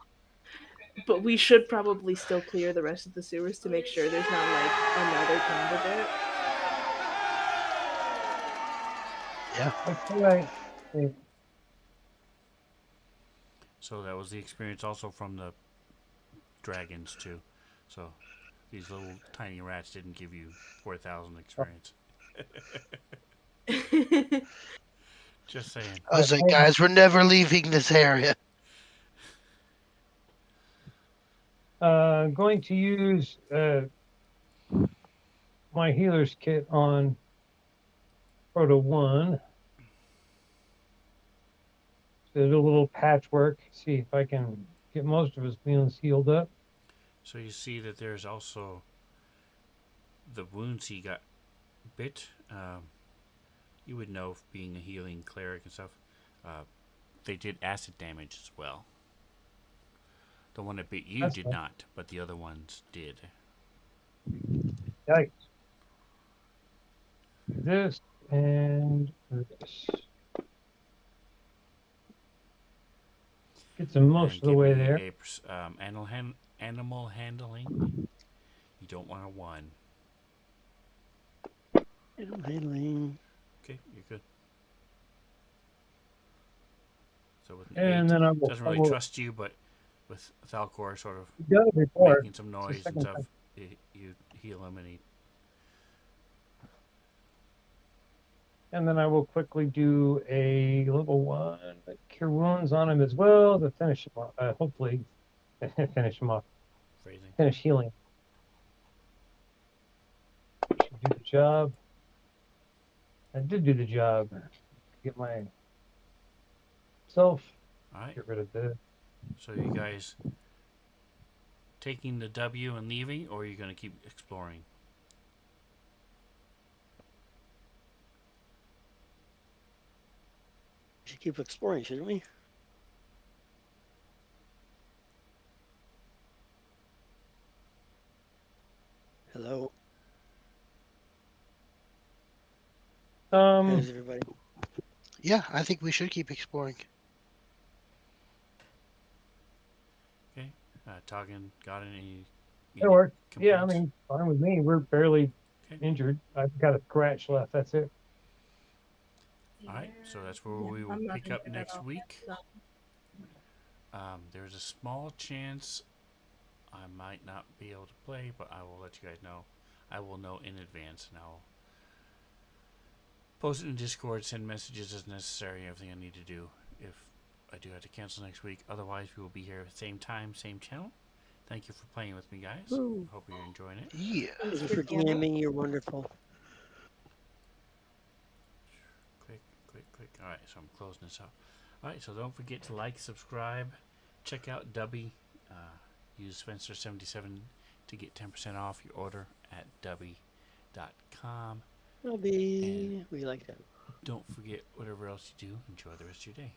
But we should probably still clear the rest of the sewers to make sure there's not like another candidate. Yeah. Right. So that was the experience also from the dragons too. So these little tiny rats didn't give you 4,000 experience. Just saying. I was like, guys, we're never leaving this area. Going to use my healer's kit on Proto 1. Do a little patchwork, see if I can get most of his wounds healed up. So you see that there's also the wounds he got bit. You would know, being a healing cleric and stuff. Uh, they did acid damage as well. The one that bit you That's did fine. not, but the other ones did. Yikes. This and this. Gets him most And of the give way me there. a animal handling. You don't want a 1. Animal handling. Okay, you're good. So with an And 8, then doesn't I really will trust you, but with Thalcor sort of I've done it before. making some It's the noise and second stuff, time. you heal him and he. And then I will quickly do a level 1 cure wounds on him as well to finish him off. Hopefully, finish him off. Phrasing. Finish healing. Should do the job. I did do the job. Get myself. Alright, Get rid of this. so you guys taking the W and leaving, or are you going to keep exploring? We should keep exploring, shouldn't we? Hello. How Um, is everybody? Yeah, I think we should keep exploring. Okay. Toggin, got it any works. Yeah, I complaints? mean, fine with me. We're barely Okay. injured. I've got a scratch left. That's it. All right. So that's where Yeah, we will I'm not pick up injured at next all. week. So, There's a small chance I might not be able to play, but I will let you guys know. I will know in advance, and I'll post it in Discord, send messages as necessary, everything I need to do if I do have to cancel next week. Otherwise, we will be here same time, same channel. Thank you for playing with me, guys. Woo. Hope you're enjoying it. Yeah. thanks Thank you for for jamming. DMing. You're wonderful. Click, click, click. All right, so I'm closing this out. All right, so don't forget to like, subscribe, check out Dubby. Use Spencer77 to get 10% off your order at Dubby.com. And We like that. don't forget, whatever else you do, enjoy the rest of your day.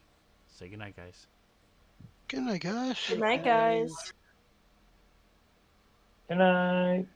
Say goodnight, guys. Good night, guys. Good night, guys. Good night.